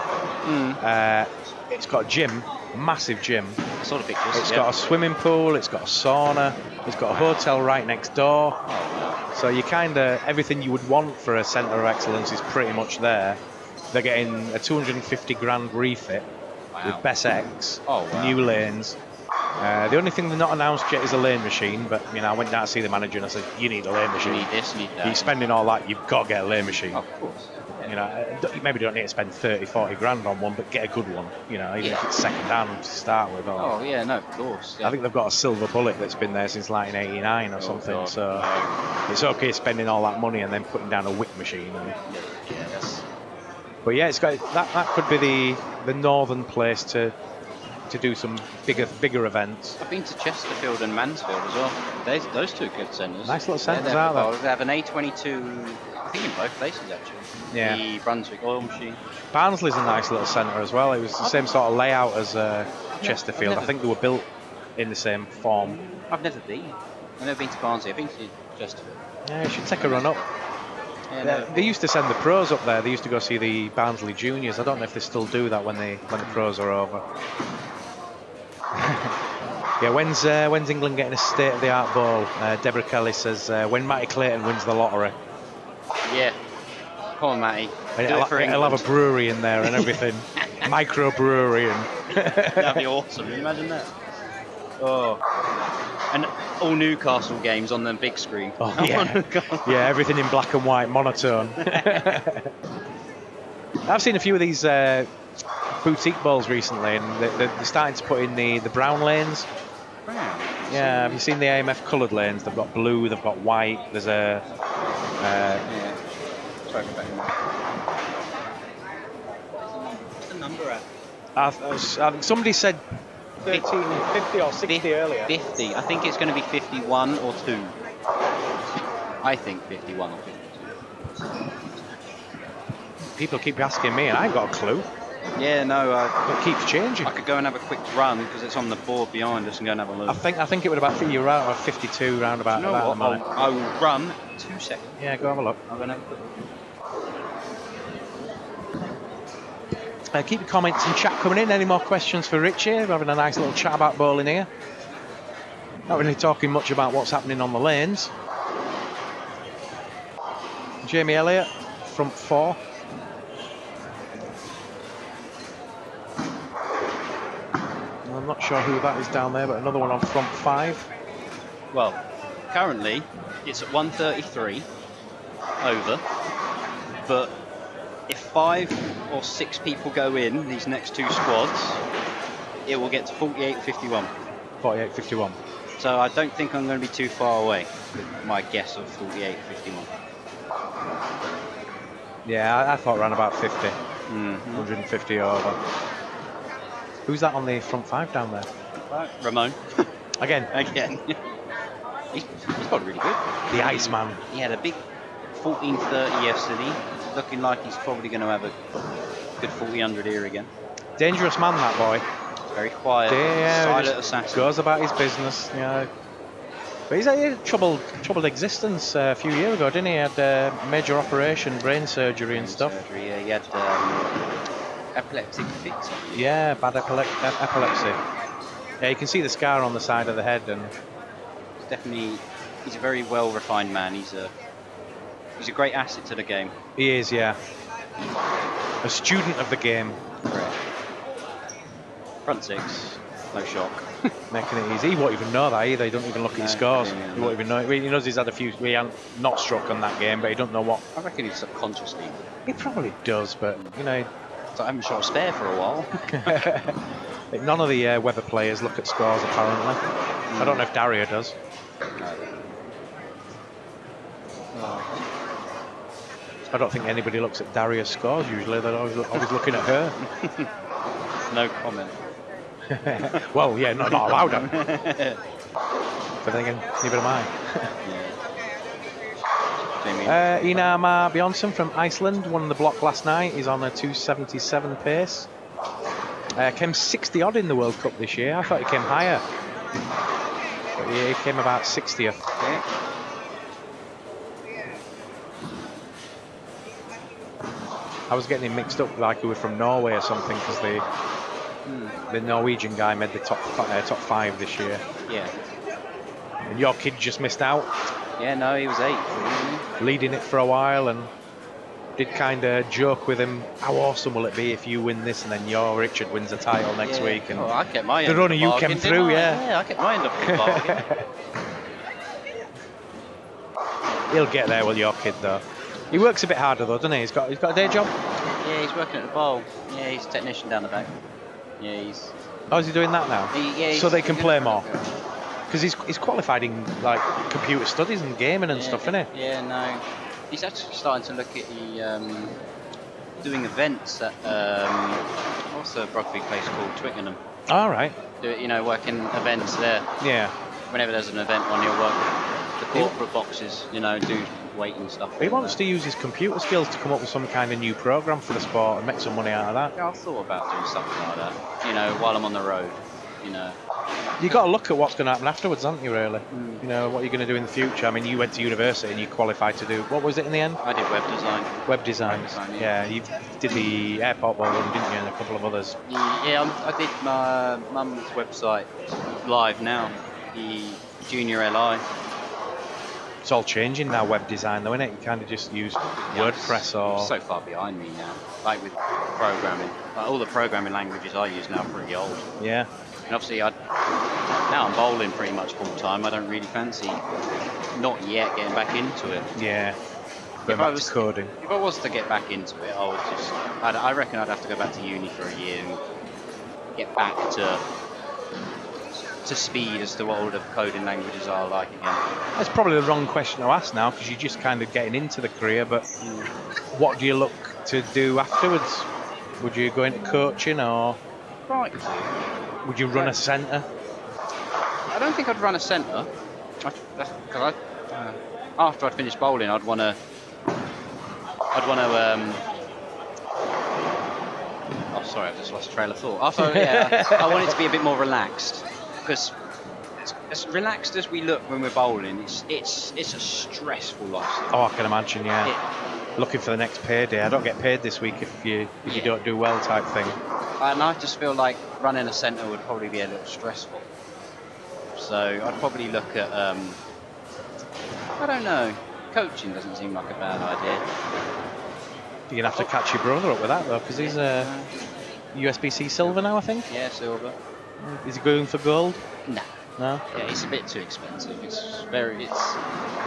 It's got a gym, massive gym. I saw the pictures. It's got a swimming pool. It's got a sauna. It's got a hotel right next door. So you kind of everything you would want for a centre of excellence is pretty much there. They're getting a 250 grand refit with Best X, new lanes. The only thing they're not announced yet is a lane machine, but you know I went down to see the manager and I said, you need a lane machine. You need this, you need that. You're spending all that, you've got to get a lane machine. Of course. You know, maybe you don't need to spend 30, 40 grand on one, but get a good one. You know, even if it's second hand to start with. Oh yeah, no, of course. Yeah. I think they've got a silver bullet that's been there since 1989 or something. God. So it's okay spending all that money and then putting down a wick machine. But yeah, it's got that could be the northern place to do some bigger events. I've been to Chesterfield and Mansfield as well. Those two good centres. Nice little centres, aren't they? They have an A22, I think in both places actually. Yeah. The Brunswick oil machine. Barnsley's a nice little centre as well. It was the same sort of layout as Chesterfield. I think they were built in the same form. I've never been. I've never been to Barnsley. I've been to Chesterfield. Yeah, you should take a run up. Yeah, they used to send the pros up there. They used to go see the Barnsley juniors. I don't know if they still do that when the pros are over. Yeah, when's England getting a state-of-the-art bowl? Deborah Kelly says when Matty Clayton wins the lottery. Yeah, come on, Matty. He'll have a brewery in there and everything, micro brewery and. That'd be awesome. Can you imagine that? Oh, and all Newcastle games on the big screen. Oh yeah, yeah, everything in black and white, monotone. I've seen a few of these boutique bowls recently, and they're starting to put in the brown lanes. Brown? Yeah, have you seen the AMF coloured lanes? They've got blue, they've got white. There's a. Yeah. Sorry for that. What's the number at? Somebody said 50 or 60 earlier. 50. I think it's going to be 51 or 2. I think 51 or 52. People keep asking me, and I ain't got a clue. Yeah, no. It keeps changing. I could go and have a quick run because it's on the board behind us and go and have a look. I think it would about you were out of 52 round about. You know what? I will run 2 seconds. Yeah, go have a look. I'm going to have a quick look. Keep your comments and chat coming in. Any more questions for Richie? We're having a nice little chat about bowling here. Not really talking much about what's happening on the lanes. Jamie Elliott, front 4. I'm not sure who that is down there, but another one on front 5. Well, currently it's at 133 over, but if 5 or 6 people go in these next 2 squads, it will get to 48.51. 48.51. So I don't think I'm going to be too far away with my guess of 48.51. Yeah, I thought around about 50. 150 over. Who's that on the front 5 down there? Ramona. Again. He's got really good. The Iceman. Yeah, the big 1430 yesterday. Looking like he's probably going to have a good 4000 here again. Dangerous man, that boy. Very quiet, Yeah, silent assassin. Goes about his business. Yeah. But he's had a troubled existence a few years ago, didn't he? He had major operation, brain surgery and stuff. Surgery, yeah, he had epileptic fits. Yeah, bad epilepsy. Yeah, you can see the scar on the side of the head, and he's a very well refined man. He's a great asset to the game. He is, yeah. A student of the game. Correct. Front six, no shock. Making it easy. He won't even know that either. He doesn't even look at his scores. He won't even know. He knows he's had a few. He hasn't not struck on that game, but he doesn't know what. I reckon he's subconsciously. He probably does, but you know. So I haven't shot a spare for a while. None of the Weather players look at scores apparently. I don't know if Daria does. I don't think anybody looks at Daria's scores usually. They're always looking at her. No comment. Well, yeah, not allowed. But then again, neither am I. Einar Bjornsson from Iceland won the block last night. He's on a 277 pace. Came 60 odd in the World Cup this year. I thought he came higher. But yeah, he came about 60th. Yeah. I was getting him mixed up like he was from Norway or something, because the Norwegian guy made the top 5 this year. Yeah. And your kid just missed out. Yeah, no, he was 8th. Leading it for a while, and did kind of joke with him, how awesome will it be if you win this and then your Richard wins the title next week. And I kept my end. the runner you came through, Yeah, I kept my end up in the bargain. He'll get there with your kid though. He works a bit harder though, doesn't he? He's got a day job. Yeah, he's working at the bowl. Yeah, he's a technician down the back. Yeah, he's. Oh, is he doing that now? So they can play more. Because he's qualified in like computer studies and gaming and stuff, isn't he? Yeah, no. He's actually starting to look at doing events at what's the rugby place called, Twickenham. All right. Working events there. Yeah. Whenever there's an event on, he'll work the corporate boxes. Do weight and stuff. He wants to use his computer skills to come up with some kind of new program for the sport and make some money out of that. Yeah, I thought about doing something like that. While I'm on the road. You got to look at what's going to happen afterwards, haven't you? Really. What you're going to do in the future. I mean, you went to university and you qualified to do. What was it in the end? I did web design. Web design. Yeah, you did the airport bowling, didn't you, and a couple of others. Yeah, I did my mum's website live now. The Junior LI. It's all changing now, web design, though, isn't it? You kind of just use WordPress or. So far behind me now. Like with programming, all the programming languages I use now are pretty old. Yeah. And obviously, now I'm bowling pretty much full time. I don't really fancy, not yet, getting back into it. Yeah. Going back to coding. If I was to get back into it, I reckon I'd have to go back to uni for a year and get back to speed as to what all the coding languages are like again. That's probably the wrong question to ask now, because you're just kind of getting into the career. But what do you look to do afterwards? Would you go into coaching, or would you run a centre? I don't think I'd run a centre. Because after I'd finished bowling, I'd want to. Oh, sorry, I've just lost trail of thought. I want it to be a bit more relaxed. Because as relaxed as we look when we're bowling, it's a stressful lifestyle. Oh, I can imagine, yeah. Looking for the next payday. I don't get paid this week if you don't do well, type thing. And I just feel like running a centre would probably be a little stressful. So I'd probably look at I don't know. Coaching doesn't seem like a bad idea. You're gonna have to catch your brother up with that though, because he's USBC silver now, I think. Yeah, silver. Is he going for gold? No. No. Yeah, it's a bit too expensive. It's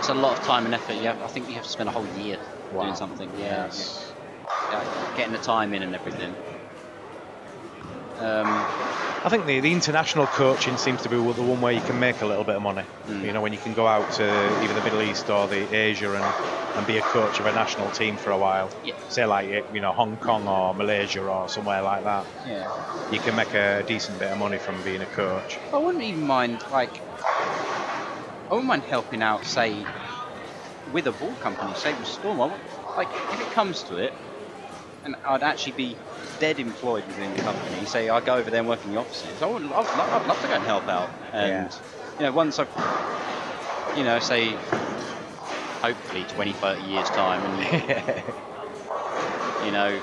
a lot of time and effort. I think you have to spend a whole year doing something. Yeah. Yes. Getting the time in and everything. I think the international coaching seems to be the one where you can make a little bit of money. When you can go out to either the Middle East or the Asia and be a coach of a national team for a while. Yeah. Say like Hong Kong or Malaysia or somewhere like that. Yeah. You can make a decent bit of money from being a coach. I wouldn't even mind helping out, say, with a ball company, say with Storm. If it comes to it, and I'd actually be dead employed within the company. Say I go over there and work in the offices. I'd love to go and help out. And you know, once I've, you know, say hopefully 20, 30 years time, and you know,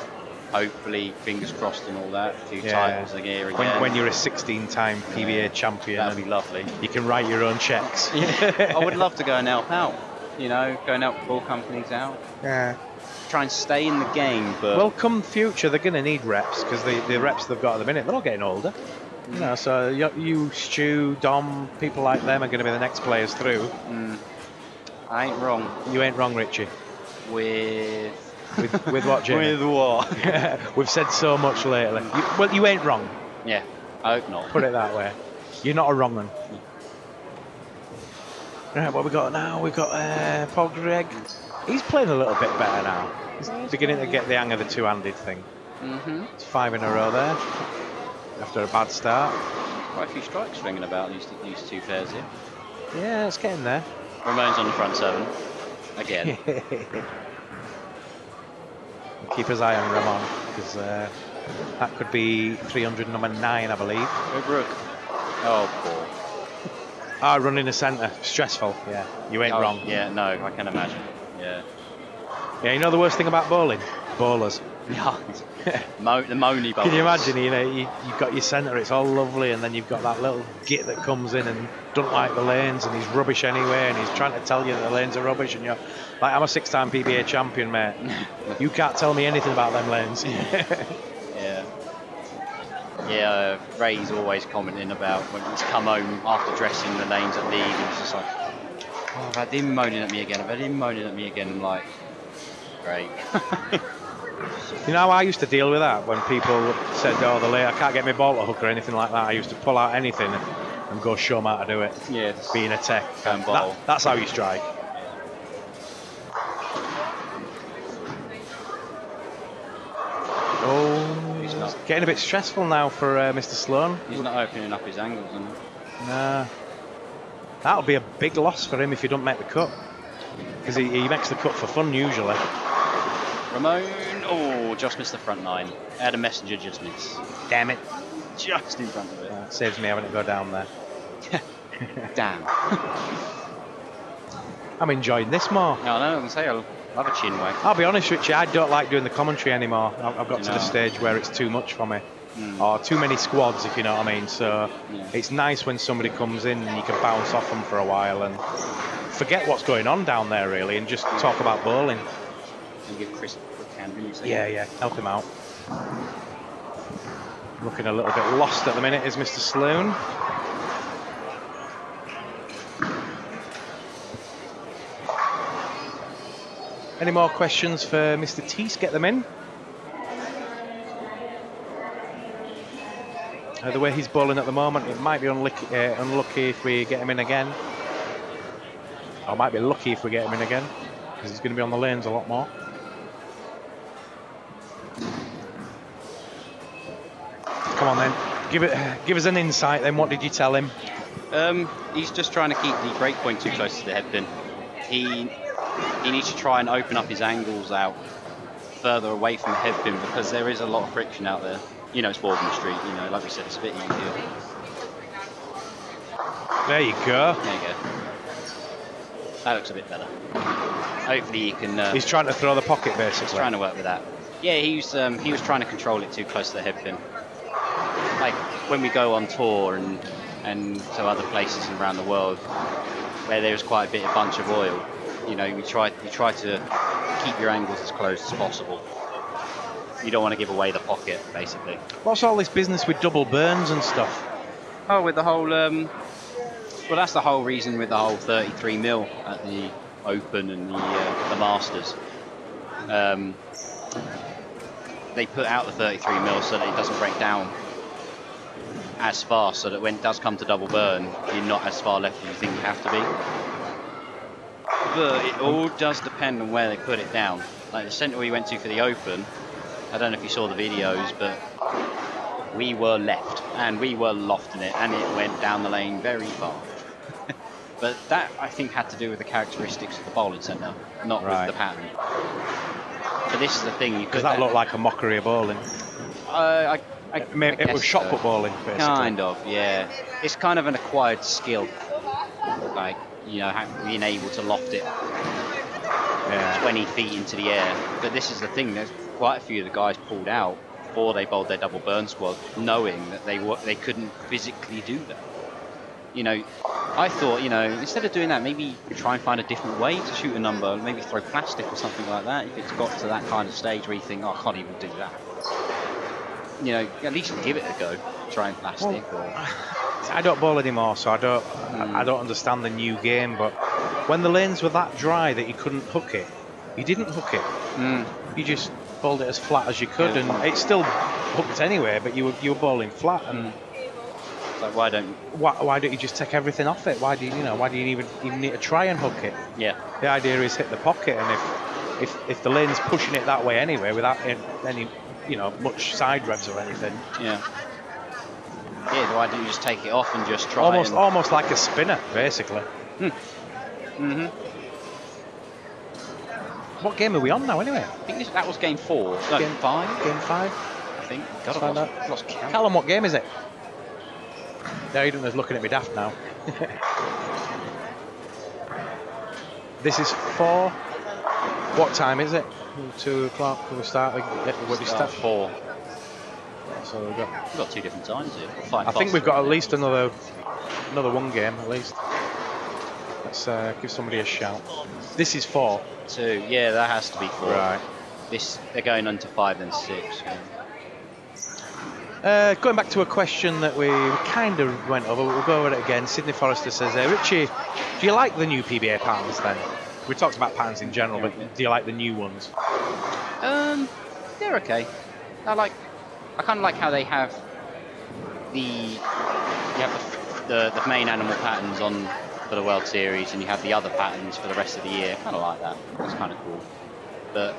hopefully fingers crossed and all that, a few titles again. When you're a 16-time PBA champion, that'd be lovely. You can write your own checks. I would love to go and help out. You know, go and help ball companies out. Yeah. Try and stay in the game, but well, come future, they're going to need reps because the reps they've got at the minute, they're all getting older. You know, so you, Stu, Dom, people like them are going to be the next players through. I ain't wrong. You ain't wrong, Richie. With what, Jimmy? With what? We've said so much lately. You ain't wrong. Yeah, I hope not. Put it that way. You're not a wrong one. Right, what we got now? We've got Paul Gregg. He's playing a little bit better now. He's beginning to get the hang of the two-handed thing. It's 5 in a row there after a bad start. Quite a few strikes ringing about these two pairs here. Yeah, it's getting there. Ramone's on the front 7 again. Keep his eye on Ramon because that could be 300 number 9, I believe. Brooke. Oh, poor. Running a centre, stressful. Yeah, you ain't wrong. Yeah, no, I can imagine. Yeah. Yeah, you know the worst thing about bowling? Bowlers. Yeah. The moany bowlers. Can you imagine? You know, you've got your centre, it's all lovely, and then you've got that little git that comes in and doesn't like the lanes, and he's rubbish anyway, and he's trying to tell you that the lanes are rubbish, and you're like, I'm a 6-time PBA champion, mate. You can't tell me anything about them lanes. Yeah, Ray's always commenting about when he's come home after dressing the lanes at league, and it's just like, oh, I've had him moaning at me again. I'm like, great. You know how I used to deal with that when people said, oh, the lane, I can't get my ball to hook or anything like that. I used to pull out anything and go show them how to do it. Yeah, being a tech. Ball. That's how you strike. Oh, he's getting a bit stressful now for Mr. Sloan. He's not opening up his angles. Nah. That'll be a big loss for him if he don't make the cut. Because he makes the cut for fun usually. Ramon, just missed the front 9. Had a messenger just miss. Damn it. Just in front of it. Saves me having to go down there. Damn. I'm enjoying this more. No, I can say I love a chin wag. I'll be honest, Richie, I don't like doing the commentary anymore. I've got to the stage where it's too much for me. Or too many squads, if you know what I mean. So it's nice when somebody comes in and you can bounce off them for a while and forget what's going on down there, really, and just talk about bowling. And give Chris a quick hand, really. Yeah, help him out. Looking a little bit lost at the minute is Mr. Sloan. Any more questions for Mr. Teese? Get them in. The way he's bowling at the moment, it might be unlucky if we get him in again. Or it might be lucky if we get him in again, because he's going to be on the lanes a lot more. Come on then, give us an insight then. What did you tell him? He's just trying to keep the break point too close to the head pin. He needs to try and open up his angles out further away from the head pin, because there is a lot of friction out there. You know, it's Walden Street, you know, like we said, it's a bit easier. There you go. There you go. That looks a bit better. Hopefully he can... he's trying to throw the pocket, basically. He's trying to work with that. Yeah, he was trying to control it too close to the head pin. Like, when we go on tour and to other places around the world where there's quite a bunch of oil, you know, you try to keep your angles as close as possible. You don't want to give away the pocket, basically. What's all this business with double burns and stuff? Oh, with the whole... well, that's the whole reason with the whole 33 mil at the Open and the Masters. They put out the 33 mil so that it doesn't break down as fast, so that when it does come to double burn, you're not as far left as you think you have to be. But it all does depend on where they put it down. Like the centre we went to for the Open, I don't know if you saw the videos, but we were left and we were lofting it, and it went down the lane very far. But that, I think, had to do with the characteristics of the bowling centre, not with the pattern. But this is the thing. Because that looked like a mockery of bowling. It was shot put bowling, basically. Kind of, yeah. It's kind of an acquired skill. Like, you know, being able to loft it 20 feet into the air. But this is the thing. There's quite a few of the guys pulled out before they bowled their double burn squad, knowing that they couldn't physically do that. You know, I thought, you know, instead of doing that, maybe try and find a different way to shoot a number. Maybe throw plastic or something like that. If it's got to that kind of stage where you think, oh, I can't even do that. You know, at least give it a go. Trying plastic. I don't bowl anymore, so I don't understand the new game. But when the lanes were that dry that you couldn't hook it, you didn't hook it. You just bowled it as flat as you could, and it still hooked anyway. But you were bowling flat, and like, why don't you just take everything off it? Why do you even need to try and hook it? Yeah. The idea is hit the pocket, and if the lane's pushing it that way anyway, without any much side revs or anything. Yeah. Yeah, why don't you just take it off and just try almost like a spinner, basically. What game are we on now, anyway? I think that was game 4. No, game 5. Game 5. I think. God, I've lost count. Callum, what game is it? No, Aiden's looking at me daft now. This is 4. What time is it? 2 o'clock. We're starting. What do you start? 4. So we've got 2 different times here. I think we've got at least another one game at least. Let's give somebody a shout. This is 4. 2. Yeah, that has to be 4. Right. They're going on to 5 and 6. Yeah. Going back to a question that we kind of went over, we'll go over it again. Sydney Forrester says, Richie, do you like the new PBA patterns then? We talked about patterns in general, but do you like the new ones? They're okay. I kind of like how they have the main animal patterns on for the World Series, and you have the other patterns for the rest of the year. Kind of like that. That's kind of cool. But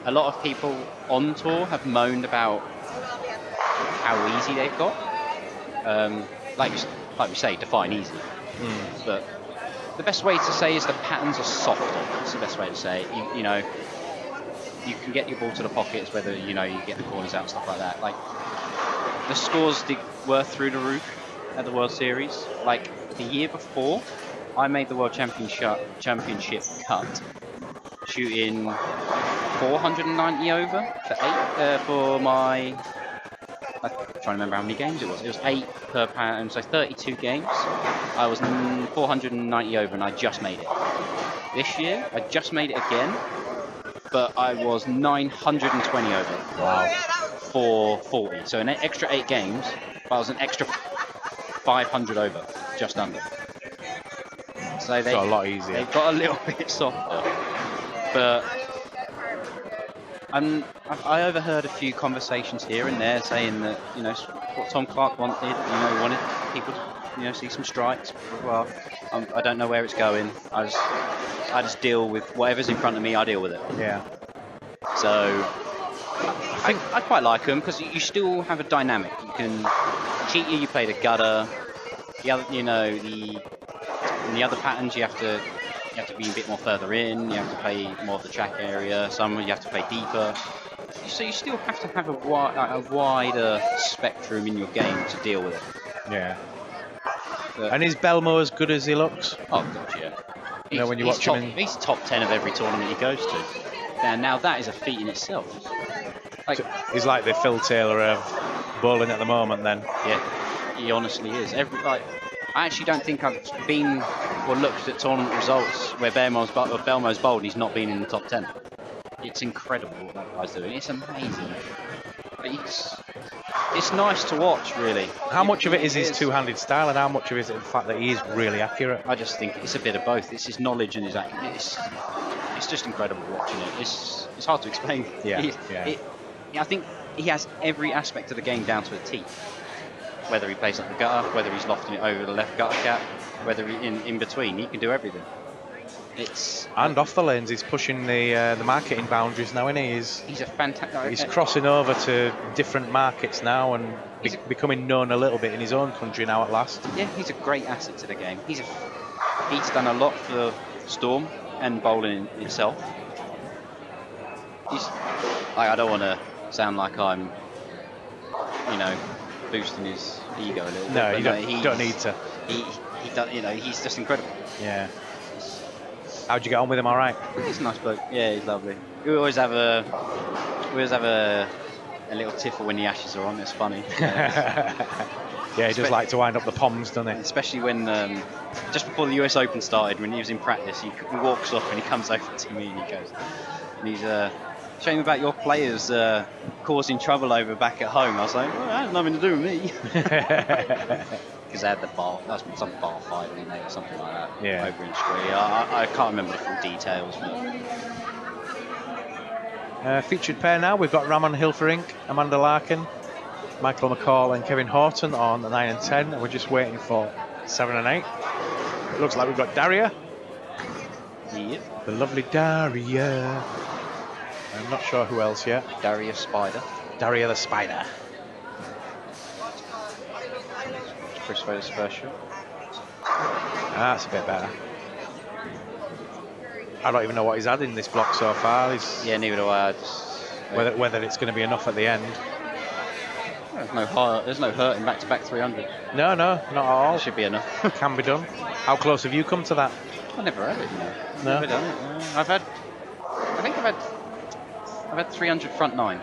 a lot of people on tour have moaned about how easy they've got. Like we say, define easy. But the best way to say is the patterns are softer. That's the best way to say it. You know, you can get your ball to the pockets, whether you get the corners out, stuff like that. Like the scores were through the roof at the World Series. Like the year before, I made the World Championship cut, shooting 490 over for 8 for my. I'm trying to remember how many games it was. It was 8 per pattern, so 32 games. I was 490 over, and I just made it. This year, I just made it again, but I was 920 over. Wow. For 40. So an extra 8 games, but I was an extra 500 over, just under. So they got a lot easier. They've got a little bit softer, but I overheard a few conversations here and there saying that what Tom Clark wanted. He wanted people to see some strikes. Well, I don't know where it's going. I just deal with whatever's in front of me. I deal with it. Yeah. So I quite like them because you still have a dynamic. You can cheat you play the gutter. The other, in the other patterns you have to be a bit more further in. You have to play more of the track area. Some you have to play deeper. So you still have to have a wider spectrum in your game to deal with it. Yeah. And is Belmo as good as he looks? Oh god, yeah. When you watch him, he's top 10 of every tournament he goes to. Now that is a feat in itself. So he's like the Phil Taylor of bowling at the moment, then. Yeah, he honestly is. I actually don't think I've been or looked at tournament results where Belmo's bowled and he's not been in the top 10. It's incredible what that guy's doing. It's amazing. It's nice to watch, really. How much of it is his two-handed style, and how much of it is the fact that he is really accurate? I just think it's a bit of both. It's his knowledge and his accuracy. It's just incredible watching it. It's hard to explain. Yeah. I think he has every aspect of the game down to a T. Whether he plays up the gutter, whether he's lofting it over the left gutter cap, whether he in between, he can do everything. And off the lanes, he's pushing the marketing boundaries now, isn't he? He's a fantastic. He's crossing over to different markets now and becoming known a little bit in his own country now at last. Yeah, he's a great asset to the game. He's done a lot for Storm and bowling itself. I don't want to sound like I'm, you know, boosting his ego a little bit. No, you don't need to. He does, you know, he's just incredible. Yeah. How'd you get on with him? All right. He's a nice bloke. Yeah, he's lovely. We always have a little tiffle when the Ashes are on. It's funny. Yeah, he does like to wind up the poms, doesn't he? Especially when just before the US Open started, when he was in practice, he walks off and he comes over to me and he goes, and he's shame about your players causing trouble over back at home. I was like, well, that has nothing to do with me. Because they had the bar, that's some bar fight in there or something like that. Yeah. Over in Square. I can't remember the full details, but Featured pair now. We've got Ramon Hilferink, Amanda Larkin, Michael McCall and Kevin Horton on the 9 and 10, and we're just waiting for 7 and 8. It looks like we've got Daria. Yep. The lovely Daria. I'm not sure who else yet. Daria Spider. Daria the Spider. Chris Vader's first shot. That's a bit better. I don't even know what he's had in this block so far. Yeah, neither do I. Whether it's going to be enough at the end. There's no hurt in back-to-back 300. No, not at all. It should be enough. Can be done. How close have you come to that? I never had it, you know. No. Never done it. I've had 300 front 9.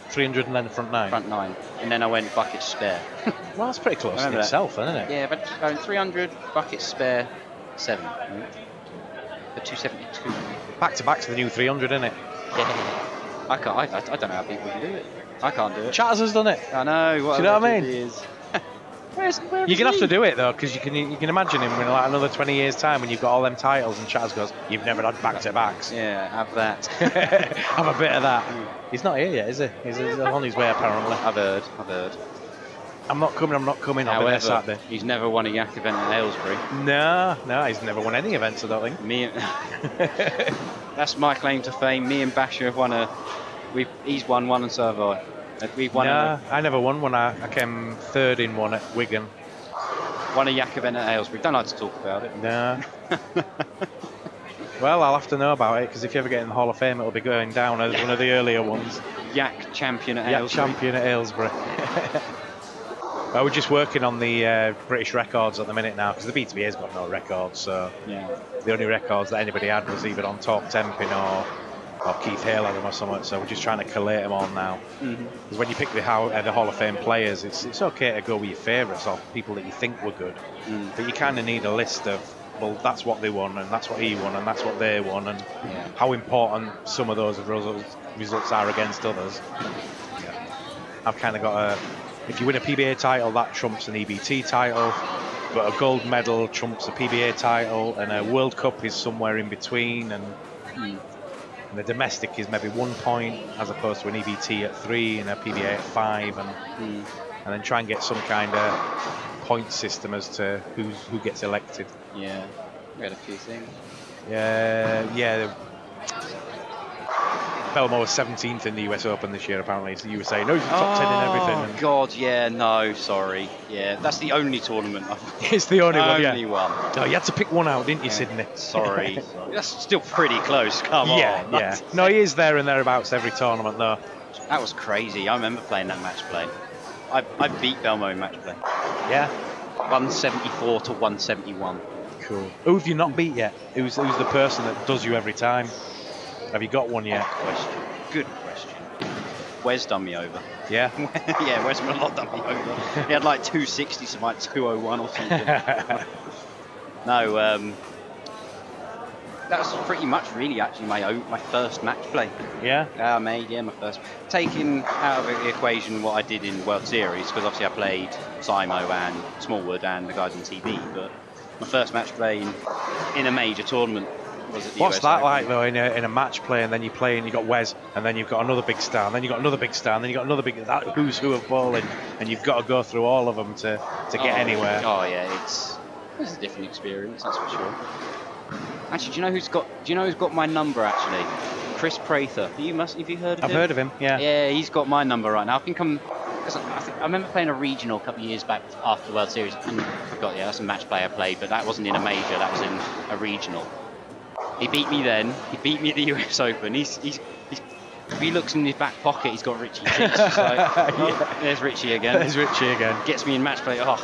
300 and then front 9. Front 9, and then I went bucket spare. Well, that's pretty close in itself, isn't it? Yeah, but 300 bucket spare 7. For 272. Back to back to the new 300, isn't it? Yeah. I don't know how people can do it. I can't do it. Chatters has done it. I know. Do you know what I mean? Is. You're gonna have to do it though, because you can imagine him in like another 20 years' time when you've got all them titles, and Chatters goes, "You've never had back to backs." Yeah, have that. Have a bit of that. He's not here yet, is he? He's on his way apparently. I've heard. I'm not coming. However, he's never won a yak event at Aylesbury. No, he's never won any events, I don't think. That's my claim to fame. Me and Basher have won he's won one and so have I. We've won I never won one. I came third in one at Wigan. Won a yak event at Aylesbury. Don't like to talk about it. No. Well, I'll have to know about it, because if you ever get in the Hall of Fame, it'll be going down as one of the earlier ones. Yak champion at Aylesbury. Well, we're just working on the British records at the minute now, because the BTBA's got no records, so yeah. The only records that anybody had was either on Talk Temping or Keith Hale had them or something, so we're just trying to collate them all now. Because when you pick the Hall of Fame players, it's okay to go with your favourites or people that you think were good, but you kind of need a list of, well, that's what they won, and that's what he won, and that's what they won, and how important some of those results are against others. I've kind of got if you win a PBA title, that trumps an EBT title, but a gold medal trumps a PBA title, and a World Cup is somewhere in between, and the domestic is maybe 1 point as opposed to an EBT at 3 and a PBA at 5, and then try and get some kind of point system as to who gets elected. Yeah, we had a few things. Yeah. Belmo was 17th in the US Open this year, apparently. So you were saying, no, he's top 10 in everything. Oh, God, yeah, no, sorry. Yeah, that's the only tournament It's the only one, yeah. Only one. Oh, you had to pick one out, didn't you, Sydney? Sorry. That's still pretty close, come on. Yeah. No, he is there and thereabouts every tournament, though. That was crazy. I remember playing that match play. I beat Belmo in match play. Yeah? 174 to 171. Cool. Who have you not beat yet? Who's the person that does you every time? Have you got one yet? Good question. Wes done me over. Yeah? Yeah, Wes Malott done me over. He had like 260, so like 201 or something. No, that was pretty much really actually my first match play. Yeah? My first. Taking out of the equation what I did in World Series, because obviously I played Simo and Smallwood and the guys on TV, but my first match play in a major tournament. What's that like though in a match play, and then you play and you got Wes, and then you've got another big star, and then you've got another big star, and then you've got another big who's who of bowling, and you've got to go through all of them to get anywhere. Oh yeah, it's a different experience, that's for sure. Actually, do you know who's got my number actually? Chris Prather. Have you heard of him? I've heard of him. Yeah. Yeah, he's got my number right now. I remember playing a regional a couple of years back after the World Series, and I forgot. Yeah, that's a match play I played, but that wasn't in a major. That was in a regional. He beat me then. He beat me at the US Open. He's if he looks in his back pocket, he's got Richie Cheeks. It's like, oh, there's Richie again. There's Richie again. Gets me in match play. Oh,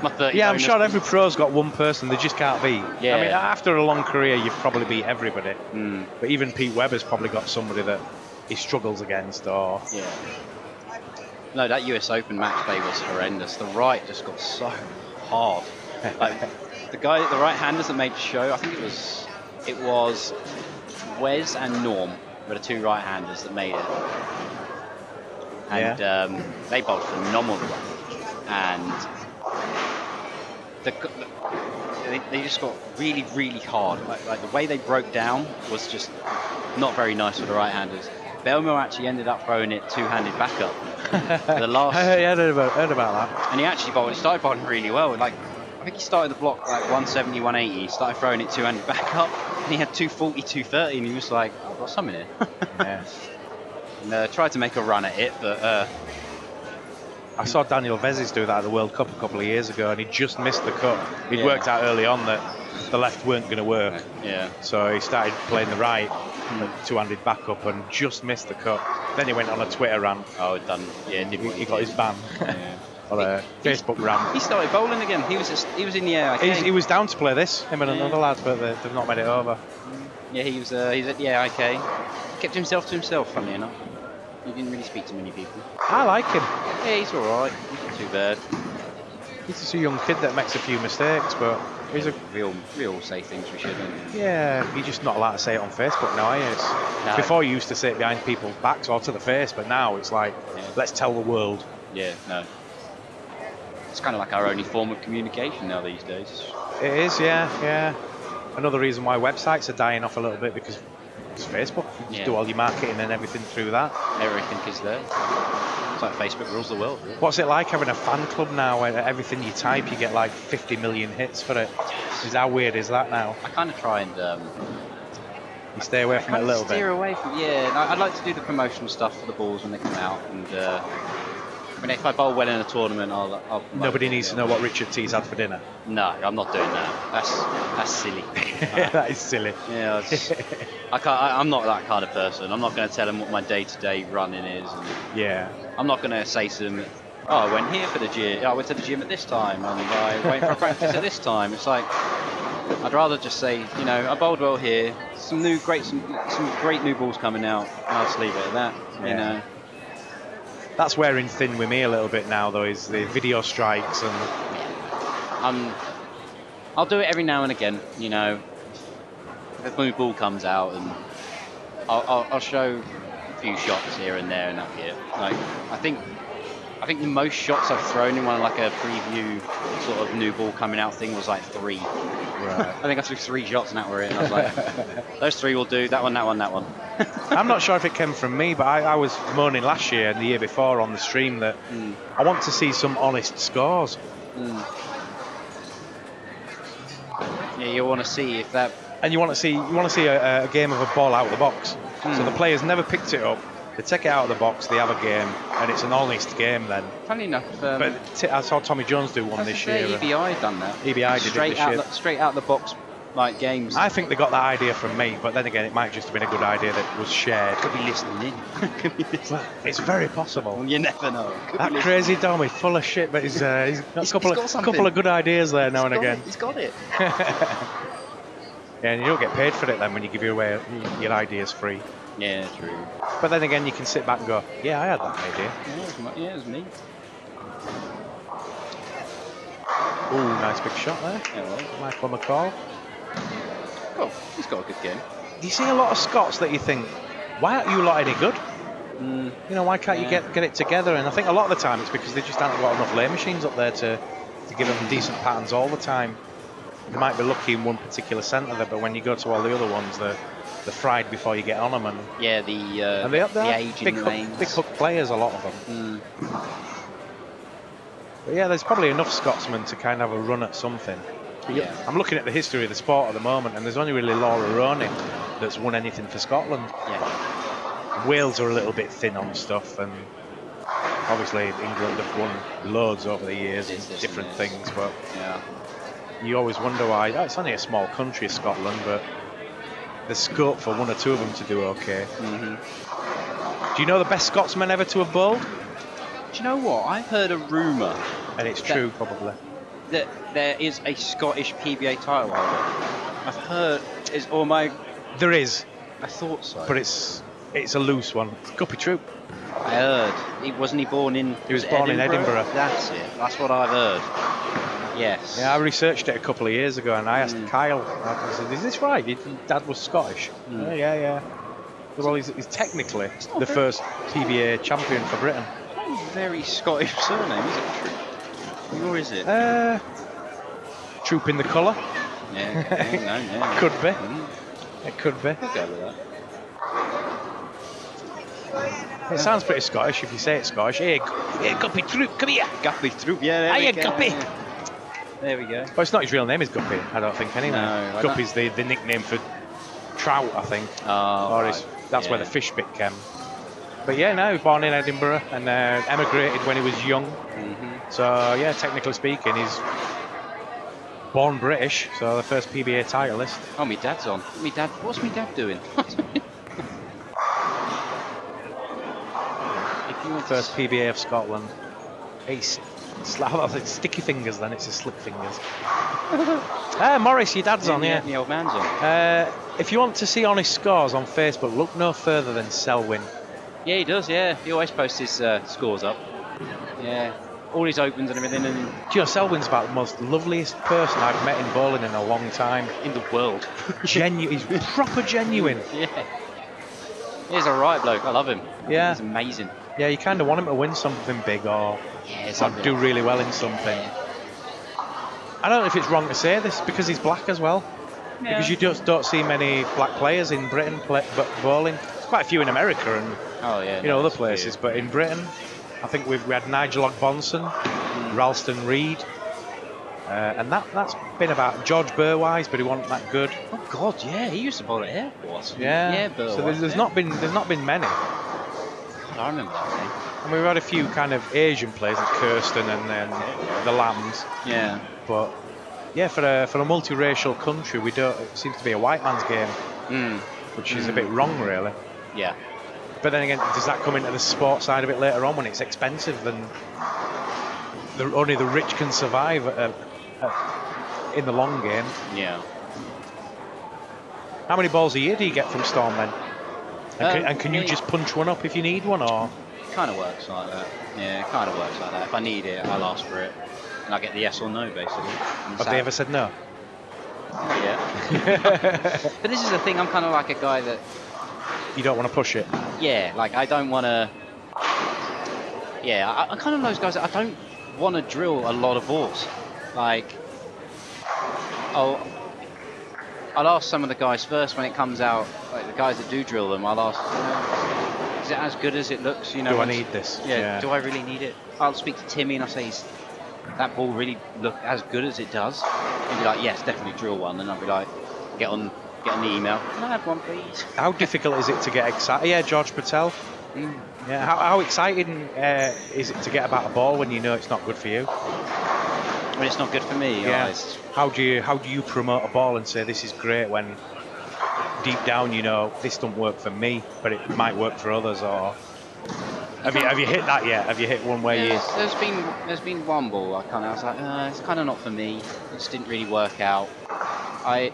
my 30 Yeah, I'm bonus. sure every pro's got one person they just can't beat. Yeah. I mean, after a long career, you've probably beat everybody. Mm. But even Pete Webber's probably got somebody that he struggles against, or... Yeah. No, that US Open match play was horrendous. The right just got so hard. Like, the right-handers that made the show, I think it was Wes and Norm were the two right-handers that made it. And they bowled phenomenal. And they just got really, really hard. Like the way they broke down was just not very nice for the right-handers. Belmore actually ended up throwing it two-handed backup. The last. I heard about that. And he actually started bowling really well. Like, I think he started the block like 170, 180. He started throwing it two-handed backup, and he had 240, 230, and he was like, "I've got some in here." Yeah. And tried to make a run at it, but. I saw Daniel Vezes do that at the World Cup a couple of years ago, and he just missed the cut. He'd worked out early on that the left weren't going to work. Yeah. So he started playing the right, two-handed backup, and just missed the cut. Then he went on a Twitter rant. Oh, done. Yeah, he got his ban. Yeah. On a Facebook rant. He started bowling again. He was in the AIK. He was down to play this, him and another lad, but they've not made it over. Yeah, he's at the AIK. Kept himself to himself, funnily enough. He didn't really speak to many people. I like him. Yeah, he's alright. He's not too bad. He's just a young kid that makes a few mistakes, but he's we all say things we shouldn't. Yeah, you're just not allowed to say it on Facebook now, are you? No. Before you used to say it behind people's backs or to the face, but now it's like, let's tell the world. Yeah, no. It's kind of like our only form of communication now these days. It is, yeah. Another reason why websites are dying off a little bit, because it's Facebook. You just do all your marketing and everything through that. Everything is there. It's like Facebook rules the world. Really. What's it like having a fan club now where everything you type you get like 50 million hits for it? Yes. How weird is that now? I kind of try and... you stay away from it a little bit? Steer away from... Yeah, I'd like to do the promotional stuff for the balls when they come out. And I mean, if I bowl well in a tournament, I'll Nobody needs to know what Richard T's had for dinner. No, I'm not doing that. That's silly. That is silly. Yeah, I'm not that kind of person. I'm not going to tell them what my day-to-day running is. And I'm not going to say to them, oh, I went here for the gym. I went to the gym at this time, and I went for a practice at this time. It's like, I'd rather just say, you know, I bowled well here. Some great new balls coming out, and I'll just leave it at that. Yeah. You know. That's wearing thin with me a little bit now, though, is the video strikes and. I'll do it every now and again, you know. If a new ball comes out, and I'll show a few shots here and there and up here. Like I think the most shots I've thrown in one like a preview sort of new ball coming out thing was like 3. Right. I think I threw 3 shots and that were it. And I was like, those 3 will do. That one. I'm not sure if it came from me, but I was moaning last year and the year before on the stream that I want to see some honest scores. Yeah, you want to see if that. And you want to see a game of a ball out of the box. So the players never picked it up. They take it out of the box, they have a game, and it's an honest game then. Funny enough, but I saw Tommy Jones do one this year. EBI done that. EBI did it this year. Straight out the box, like games. I think they got that idea from me, but then again, it might just have been a good idea that was shared. Could be listening in. Well, it's very possible. Well, you never know. That crazy Dom is full of shit, but he's got a couple of good ideas there now and again. He's got it. Yeah, and you don't get paid for it then when you give away your ideas free. Yeah, true. But then again, you can sit back and go, yeah, I had that idea. Yeah, it was me. Ooh, nice big shot there. Yeah, well. Michael McCall. Oh, he's got a good game. Do you see a lot of Scots that you think, why aren't you lot any good? You know, why can't you get it together? And I think a lot of the time it's because they just haven't got enough lay machines up there to give them decent patterns all the time. They might be lucky in one particular centre, but when you go to all the other ones, they're fried before you get on them. And yeah, the aging lanes. Big hook players, a lot of them. But yeah, there's probably enough Scotsmen to kind of have a run at something. Yeah. I'm looking at the history of the sport at the moment, and there's only really Laura Roney that's won anything for Scotland. Yeah. Wales are a little bit thin on stuff, and obviously England have won loads over the years in different things, but you always wonder why. It's only a small country, Scotland, but there's scope for one or two of them to do okay. Do you know the best Scotsman ever to have bowled? Do you know what? I've heard a rumour. And it's true, probably. That there is a Scottish PBA title holder. I've heard. There is. I thought so. But it's a loose one. It's Guppy Troop. I heard. Wasn't he born in? He was born in Edinburgh. That's it. That's what I've heard. Yes. Yeah, I researched it a couple of years ago, and I asked Kyle. I said, "Is this right? Your dad was Scottish?" Yeah. Well, he's technically the first PBA champion for Britain. Very Scottish surname, is it? Troop? Or is it? Troop in the colour. Yeah. Could be. It could be. I'll go with that. It sounds pretty Scottish if you say it's Scottish. Hey, Guppy Troop, come here. Guppy Troop, yeah. Hiya, Guppy. There we go. Well, it's not his real name, is Guppy. I don't think anyway. No, Guppy's the nickname for trout, I think. Oh, right. That's where the fish bit came. But yeah, no, he was born in Edinburgh and emigrated when he was young. So yeah, technically speaking, he's born British. So the first PBA titleist. Oh, my dad's on. What's my dad doing? First PBA of Scotland. It's sticky fingers then, it's his slick fingers. Morris, your dad's on, yeah. The old man's on. If you want to see honest scores on Facebook, look no further than Selwyn. Yeah, he does, yeah. He always posts his scores up. Yeah. All his opens and everything. And do you know, Selwyn's about the most loveliest person I've met in bowling in a long time. In the world. He's proper genuine. Yeah. He's a right bloke, I love him. Yeah. He's amazing. Yeah, you kind of want him to win something big or do really well in something. I don't know if it's wrong to say this because he's black as well. Yeah. Because you just don't see many black players in Britain bowling. There's quite a few in America and other places, but in Britain, I think we had Nigel Ogbonson, Ralston Reid, and that's been about George Burwise, but he wasn't that good. Oh God, yeah, he used to bowl at Air Force. Yeah, Burwise. So there's not been many. I remember that name. And we've had a few kind of Asian players like Kirsten and then the Lambs. Yeah. But yeah, for a multiracial country, it seems to be a white man's game, which is a bit wrong, really. Yeah. But then again, does that come into the sport side of it later on when it's expensive? Then only the rich can survive in the long game. Yeah. How many balls a year do you get from Storm then? And can you just punch one up if you need one, or? It kind of works like that. Yeah, it kind of works like that. If I need it, I'll ask for it, and I get the yes or no, basically. Have they ever said no? Oh, yeah. But this is the thing. I'm kind of like a guy that you don't want to push it. Yeah, like I don't want to. Yeah, I'm kind of those guys that I don't want to drill a lot of balls. Like, I'll ask some of the guys first when it comes out, like the guys that do drill them, I'll ask, is it as good as it looks? You know, do I need this? Yeah, do I really need it? I'll speak to Timmy and I'll say, that ball really look as good as it does? He'll be like, yes, definitely drill one. And I'll be like, get on the email. Can I have one, please? How difficult is it to get excited? Yeah, George Patel. Yeah, how exciting is it to get about a ball when you know it's not good for you? When it's not good for me, yeah. How do you promote a ball and say this is great when deep down you know this don't work for me, but it might work for others? Or have you hit that yet? Have you hit one where there's been one ball I was like, it's kind of not for me. It just didn't really work out. I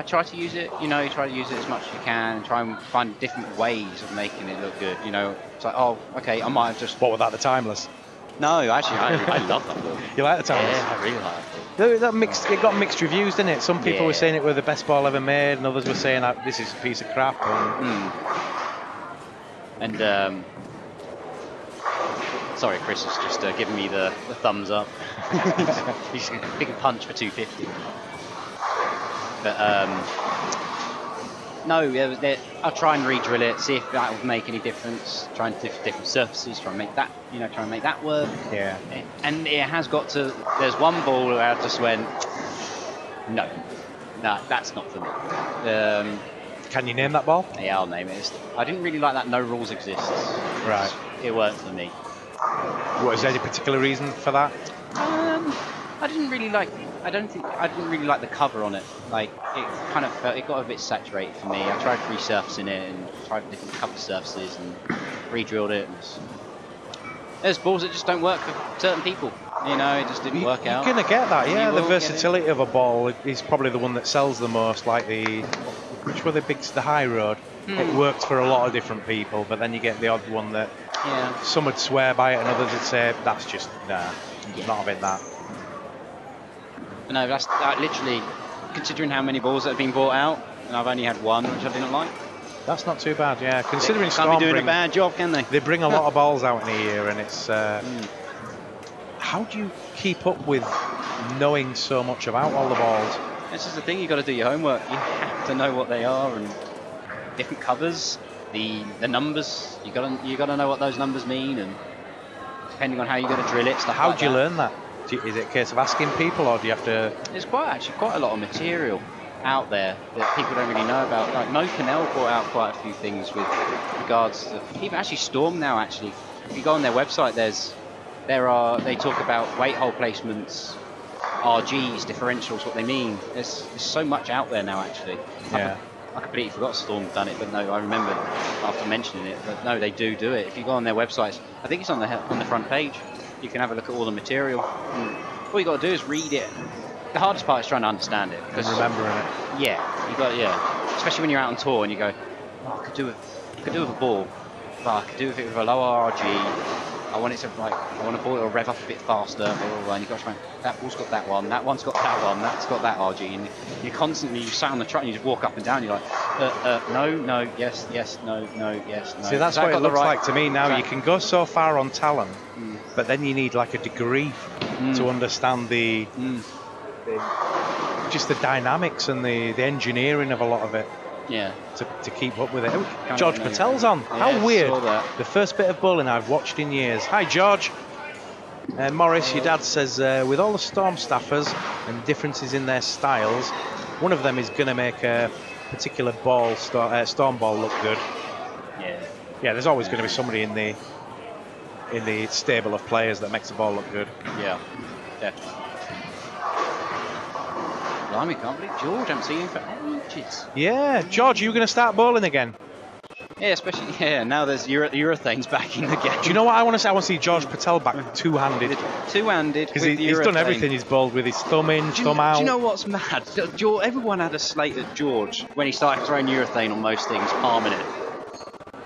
try to use it, you try to use it as much as you can and try and find different ways of making it look good, It's like, oh, okay, I might have just... What, without the timeless? No, actually, I love that ball. You like the timeless? Yeah, I really like it. It got mixed reviews, didn't it? Some people were saying it was the best ball ever made, and others were saying that this is a piece of crap. Sorry, Chris is just giving me the thumbs up. He's big punch for 250. But no, I'll try and re-drill it, see if that will make any difference. Try and different surfaces, try and make that work. Yeah. And it has got to. There's one ball where I just went, no, that's not for me. Can you name that ball? Yeah, I'll name it. I didn't really like that. No rules exists. Right. It worked for me. What is there any particular reason for that? I didn't really like I didn't really like the cover on it. Like it kind of felt, it got a bit saturated for me. I tried resurfacing it and tried different cover surfaces and re-drilled it. And there's balls that just don't work for certain people. You know, it just didn't work out. You're gonna get that, yeah. The will versatility of a ball is probably the one that sells the most. Like which were the high road. It worked for a lot of different people, but then you get the odd one that some would swear by it and others would say that's just not having that. No, that's literally, considering how many balls that have been bought out, and I've only had one, which I didn't like. That's not too bad, yeah. Considering they can't be doing a bad job, can they? They bring a lot of balls out in a year, and it's. How do you keep up with knowing so much about all the balls? This is the thing. You got to do your homework. You have to know what they are and different covers, the numbers. You got to know what those numbers mean, and depending on how you're going to drill it. How do you learn that? Is it a case of asking people, or do you have to? There's quite a lot of material out there that people don't really know about. Like Mo Cannell brought out quite a few things with regards to even actually Storm now. Actually, if you go on their website, they talk about weight hole placements, RGs, differentials, what they mean. There's so much out there now. Actually, yeah. I completely forgot Storm done it, but no, I remember after mentioning it. But no, they do it. If you go on their websites, I think it's on the front page. You can have a look at all the material. And all you got to do is read it. The hardest part is trying to understand it. And remembering it. Yeah, especially when you're out on tour and you go, oh, I could do it with a ball, but I could do it with a lower RG. I want to ball it or rev up a bit faster, blah, blah, blah, and you've got to try, that ball's got that one, that one's got that one, that's got that RG, and you sat on the truck and you just walk up and down, you're like, no, yes, no, yes, no. See, that's what it looks like to me now. Track. You can go so far on talent, but then you need like a degree to understand just the dynamics and the engineering of a lot of it. Yeah. To keep up with it. George Patel's on. How weird. The first bit of bowling I've watched in years. Hi, George. Morris, your dad says, with all the Storm staffers and differences in their styles, one of them is going to make a particular ball, Storm ball, look good. Yeah. Yeah, there's always going to be somebody in the stable of players that makes the ball look good. Yeah, definitely. Blimey, can't believe George, I haven't seen him for ages. Yeah, George, are you going to start bowling again? Yeah, especially, now there's urethanes back in the game. Do you know what I want to see? I want to see George Patel back two-handed. Two-handed. Because he's done everything. He's bowled with his thumb in, thumb out. Do you know what's mad? Everyone had a slate at George when he started throwing urethane on most things, palming it.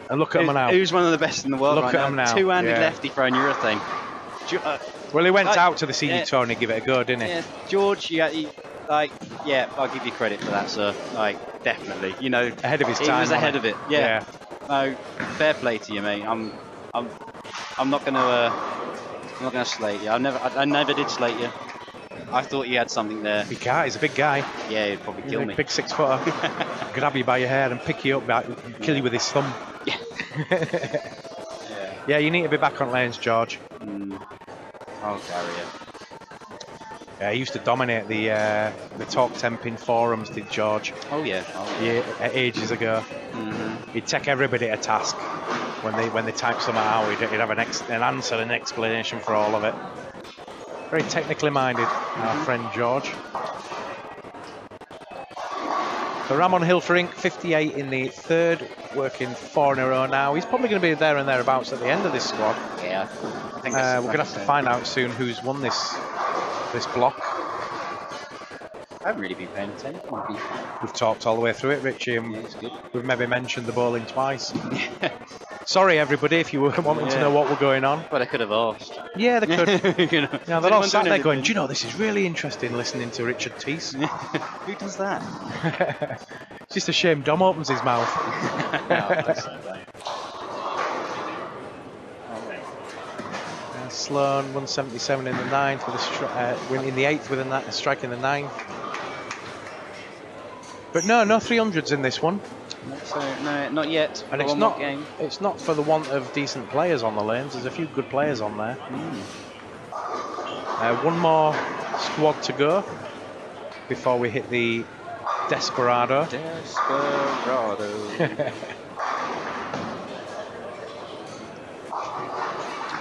And look at him now. Who's one of the best in the world look at him now. Two-handed lefty throwing urethane. Well, he went out to the senior tour and he gave it a go, didn't he? Yeah, George, I'll give you credit for that, sir. Definitely. Ahead of his time. He was ahead of it. Yeah. No, fair play to you, mate. I'm not gonna slate you. I never did slate you. I thought you had something there. Big guy. He's a big guy. Yeah, he'd probably kill me. Big 6-footer. Grab you by your hair and pick you up, and kill you with his thumb. Yeah. Yeah, you need to be back on lanes, George. I'll carry it. Yeah, he used to dominate the Talk 10-pin forums, did George? Oh yeah. Ages ago. He'd take everybody to task when they typed something out. He'd have an answer, an explanation for all of it. Very technically minded, our friend George. So Ramon Hilferink, 58 in the third, working 4 in a row now. He's probably going to be there and thereabouts at the end of this squad. Yeah, I think we're going to have to find out soon who's won this block. I haven't really been paying attention. We've talked all the way through it, Richie, and it's good. We've maybe mentioned the bowling twice. Sorry, everybody, if you were wanting to know what were going on. Well, they could have asked. Yeah, they could. They're all sat there going, do you know, this is really interesting listening to Richard Teese. Who does that? It's just a shame Dom opens his mouth. Sloan, 177 in the 9th, with in the 8th with a strike in the 9th. But no 300s in this one. So, no, not yet. And it's not for the want of decent players on the lanes. There's a few good players on there. One more squad to go before we hit the Desperado.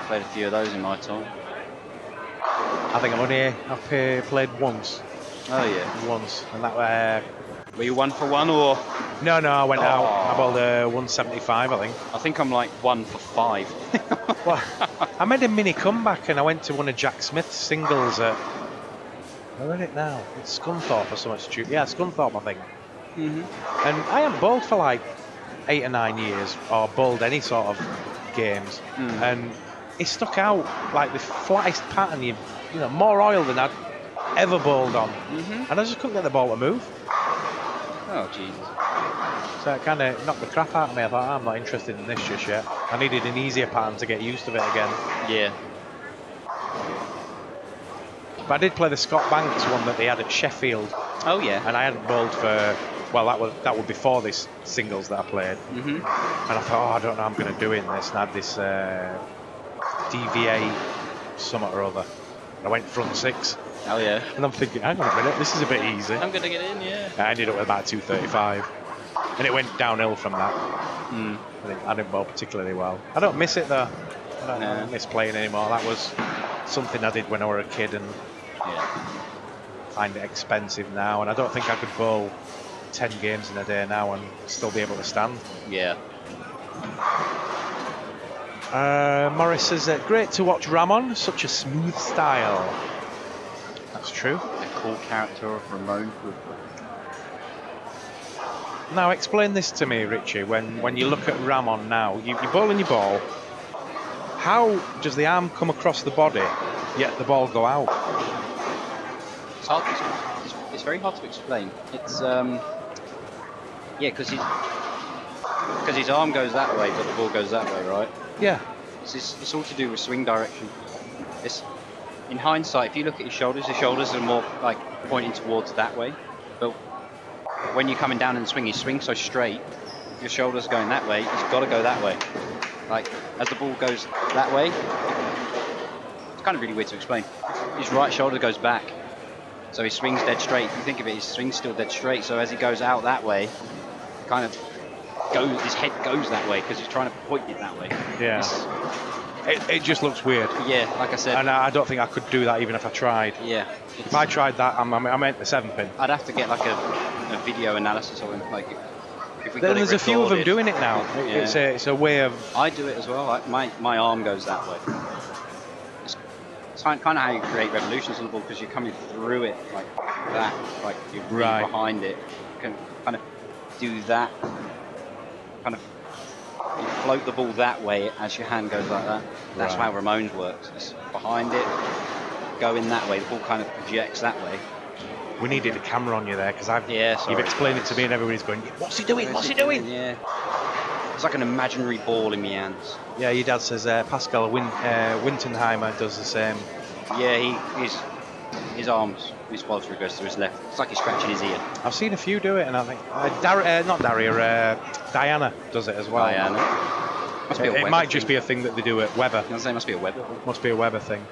Played a few of those in my time. I think I've played once. Oh yeah. once, and that. Were you 1 for 1 or? No, I went out. I bowled 175, I think. I think I'm like 1 for 5. Well, I made a mini comeback and I went to one of Jack Smith's singles at. Where is it now? It's Scunthorpe or something stupid. Yeah, Scunthorpe, I think. Mm-hmm. And I haven't bowled for like 8 or 9 years, or bowled any sort of games. And it stuck out like the flattest pattern. You know, more oil than I'd ever bowled on, and I just couldn't get the ball to move. Oh Jesus! So it kind of knocked the crap out of me. I thought, I'm not interested in this just yet. I needed an easier pattern to get used to it again. Yeah. But I did play the Scott Banks one that they had at Sheffield. Oh yeah. And I hadn't bowled for, well, that was before this singles that I played. And I thought, I don't know, I'm going to do it in this. And I had this DVA something or other. I went front 6. Oh yeah. And I'm thinking, hang on a minute, this is a bit easy. I'm going to get in, yeah. I ended up with about 235. And it went downhill from that. I didn't bowl particularly well. I don't miss it though. I don't miss playing anymore. That was something I did when I was a kid, and find it expensive now. And I don't think I could bowl 10 games in a day now and still be able to stand. Yeah. Morris says, great to watch Ramon, such a smooth style. That's true. A cool character of Ramona. Now explain this to me, Richie. When you look at Ramon now, you're bowling your ball. How does the arm come across the body, yet the ball go out? It's hard. It's very hard to explain. It's because his arm goes that way, but the ball goes that way, right? Yeah. It's all to do with swing direction. It's in hindsight, if you look at his shoulders are more like pointing towards that way. But when you're coming down and swing, you swing so straight, your shoulders are going that way. He's got to go that way. Like as the ball goes that way, it's kind of really weird to explain. His right shoulder goes back, so he swings dead straight. If you think of it, his swing's still dead straight. So as he goes out that way, kind of goes. His head goes that way because he's trying to point it that way. Yeah. It just looks weird. Yeah, like I said. And I don't think I could do that even if I tried. Yeah. If I tried that, I meant the 7-pin. I'd have to get like a video analysis of him. Like if we There's a few of them doing it now. Yeah. It's a way of. I do it as well. Like my arm goes that way. It's kind of how you create revolutions on the ball, because you're coming through it like that, like you're right behind it. You can kind of do that. Kind of you float the ball that way as your hand goes like that. That's how Ramone's works. It's behind it, going that way. The ball kind of projects that way. We needed a camera on you there, because you've explained it to me and everybody's going, what's he doing? What's he doing? Yeah. It's like an imaginary ball in my hands. Yeah, your dad says Pascal Wintenheimer does the same. Yeah, his arms, his follow through goes to his left. It's like he's scratching his ear. I've seen a few do it, and I think Diana does it as well. Diana. It might just be a thing that they do at Weber. I was saying, must be a Weber. Must be a Weber thing.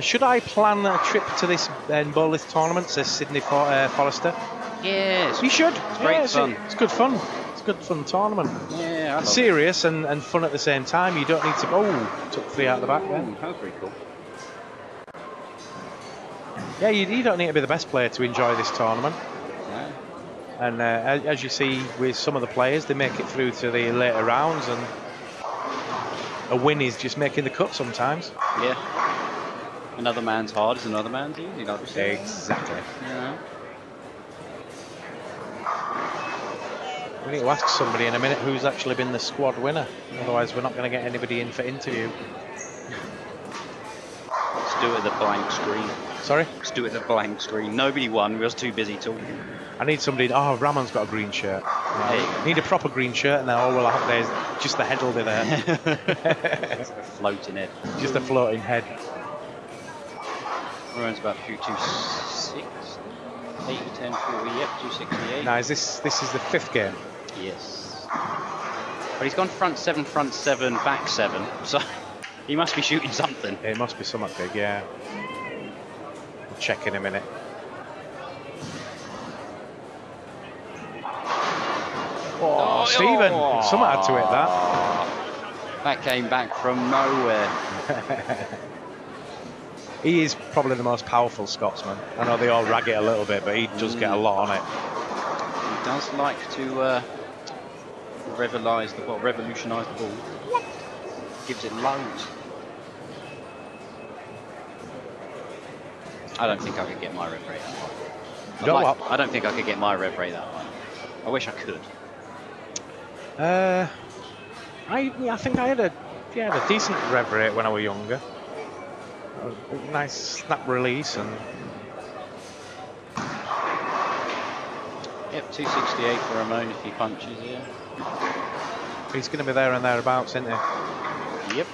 Should I plan a trip to this bowlers tournament, says Sydney Forrester? Yes. You should. It's great fun. It's good fun. It's a good fun tournament. Yeah, I love serious and fun at the same time. You don't need to. Took 3 out of the back then. That was pretty cool. Yeah, you don't need to be the best player to enjoy this tournament. Yeah. And as you see with some of the players, they make it through to the later rounds, and a win is just making the cut sometimes. Yeah. Another man's hard is another man's easy, like we say. Exactly. Yeah. We need to ask somebody in a minute who's actually been the squad winner. Otherwise, we're not going to get anybody in for interview. Let's do it at the blank screen. Sorry? Let's do it at the blank screen. Nobody won. We was too busy talking. I need somebody. Oh, Ramon's got a green shirt. Need a proper green shirt, and then all we'll have there is just the head will be there. It's a floating head. Just a floating head. Runs about 226, 80, 10, 40, yep, 268. Now, this is the 5th game? Yes. But he's gone front 7, back 7, so he must be shooting something. It must be something big, yeah. We'll check in a minute. Oh, Stephen, something had to hit that. That came back from nowhere. He is probably the most powerful Scotsman. I know they all rag it a little bit, but he does get a lot on it. He does like to revolutionise the ball. Gives it loads. I don't think I could get my rev rate that high. I don't think I could get my rev rate that high. I wish I could. I think I had a decent rev rate when I was younger. A nice snap release and. Yep, 268 for Ramona if he punches here. He's going to be there and thereabouts, isn't he? Yep.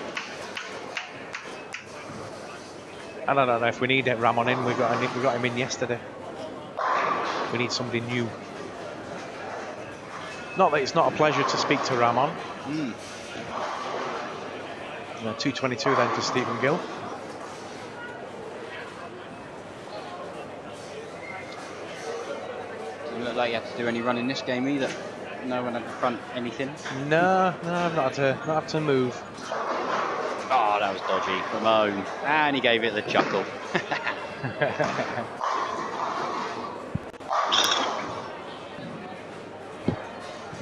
I don't know if we need Ramon in. We got him in yesterday. We need somebody new. Not that it's not a pleasure to speak to Ramon. 222 then to Stephen Gill. Doesn't look like you have to do any running this game either. No one at the front, anything? No, I've not had to move. Oh, that was dodgy. Ramon. And he gave it the chuckle.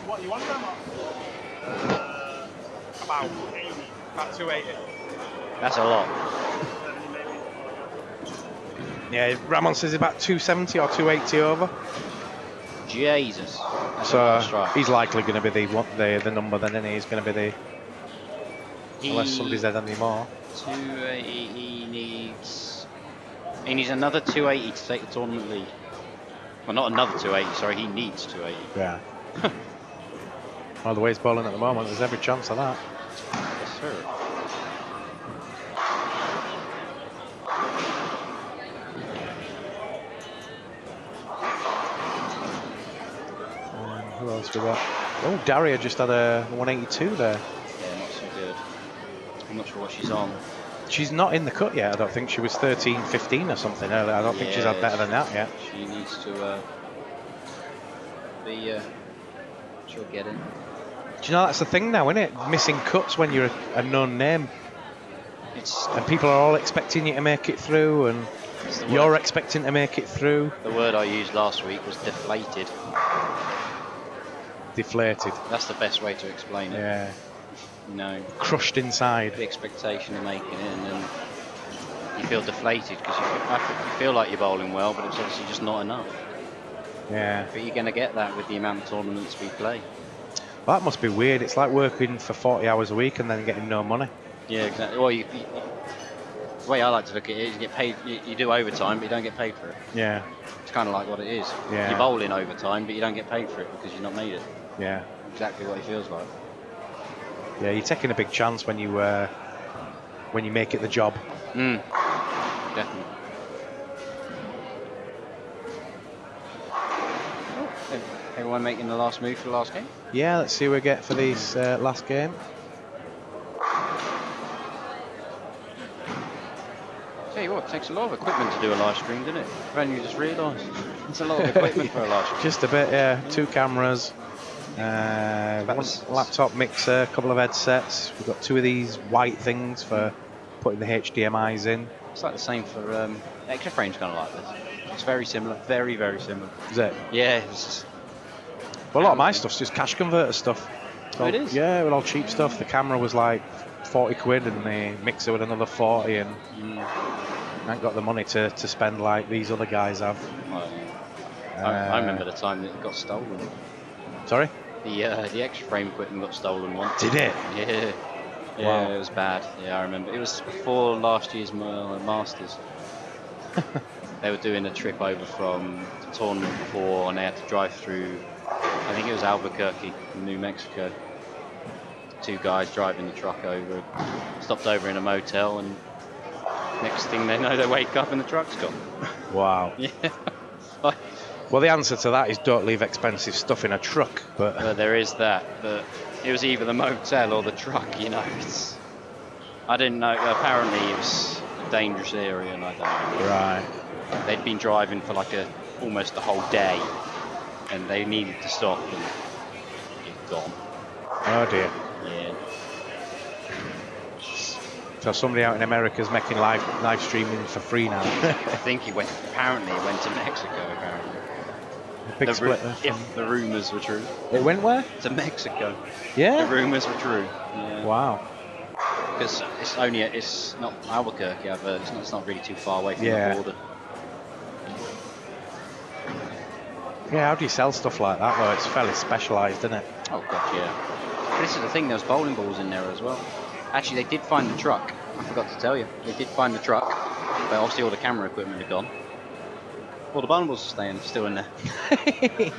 What you want, Ramon? About 80. About 280. That's a lot. Yeah, Ramon says about 270 or 280 over. Jesus. That's So he's likely going to be the number then, isn't he? He's going to be unless somebody's had any more. 280. He needs another 280 to take the tournament lead. Well, not another 280. Sorry, he needs 280. Yeah. Well, the way he's bowling at the moment, there's every chance of that. Yes, sir. Who else we got? Oh, Daria just had a 182 there. Yeah, not so good. I'm not sure what she's on. She's not in the cut yet. I don't think she was 13, 15 or something earlier. I don't think she's had better than that yet. She needs to be. She'll get in. Do you know that's the thing now, isn't it? Missing cuts when you're a known name. And people are all expecting you to make it through, and you're expecting to make it through. The word I used last week was deflated. Deflated. That's the best way to explain it. Yeah. No. Crushed inside. The expectation of making it, and then you feel deflated because you feel like you're bowling well, but it's obviously just not enough. Yeah. But you're going to get that with the amount of tournaments we play. Well, that must be weird. It's like working for 40 hours a week and then getting no money. Yeah, exactly. Well, the way I like to look at it is you get paid. You do overtime, but you don't get paid for it. Yeah. It's kind of like what it is. Yeah. You're bowling overtime, but you don't get paid for it because you've not made it. Yeah. Exactly what it feels like. Yeah, you're taking a big chance when you make it the job. Definitely. Everyone making the last move for the last game? Yeah, let's see what we get for this last game. Tell you what, it takes a lot of equipment to do a live stream, doesn't it? When you just realised it's a lot of equipment for a live stream. Just a bit, yeah. 2 cameras, one laptop mixer, a couple of headsets. We've got 2 of these white things for putting the HDMI's in. It's like the same for extra frames, kind of like this. It's very similar, very, very similar. Is it? Yeah. It's just, well, a lot of my stuff's just cash converter stuff. Oh, it is? Yeah, with all cheap stuff. The camera was like 40 quid and the mixer with another 40, and I ain't got the money to spend like these other guys have. I remember the time that it got stolen. Sorry? The extra frame equipment got stolen once. Did it? Yeah. Yeah, wow. It was bad. Yeah, I remember. It was before last year's Masters. They were doing a trip over from the tournament before, and they had to drive through, I think it was Albuquerque, New Mexico. 2 guys driving the truck over, stopped over in a motel, and next thing they know, they wake up and the truck's gone. Wow. Yeah. Well, the answer to that is don't leave expensive stuff in a truck. But well, there is that. But it was either the motel or the truck. You know, I didn't know. Apparently, it was a dangerous area, and I don't know. Right. They'd been driving for like almost the whole day, and they needed to stop, and it's gone. Oh dear. Yeah. So somebody out in America is making live streaming for free now. I think he went. Apparently, it went to Mexico. Apparently, A big split there. If the rumors were true, It went where? to Mexico. Yeah. The rumors were true. Yeah. Wow. Because it's not Albuquerque, but it's not really too far away from the border. Yeah, how do you sell stuff like that though? It's fairly specialised, isn't it? Oh god, yeah. But this is the thing, there was bowling balls in there as well. Actually, they did find the truck. I forgot to tell you. They did find the truck, but obviously all the camera equipment had gone. All the bowling balls are still in there.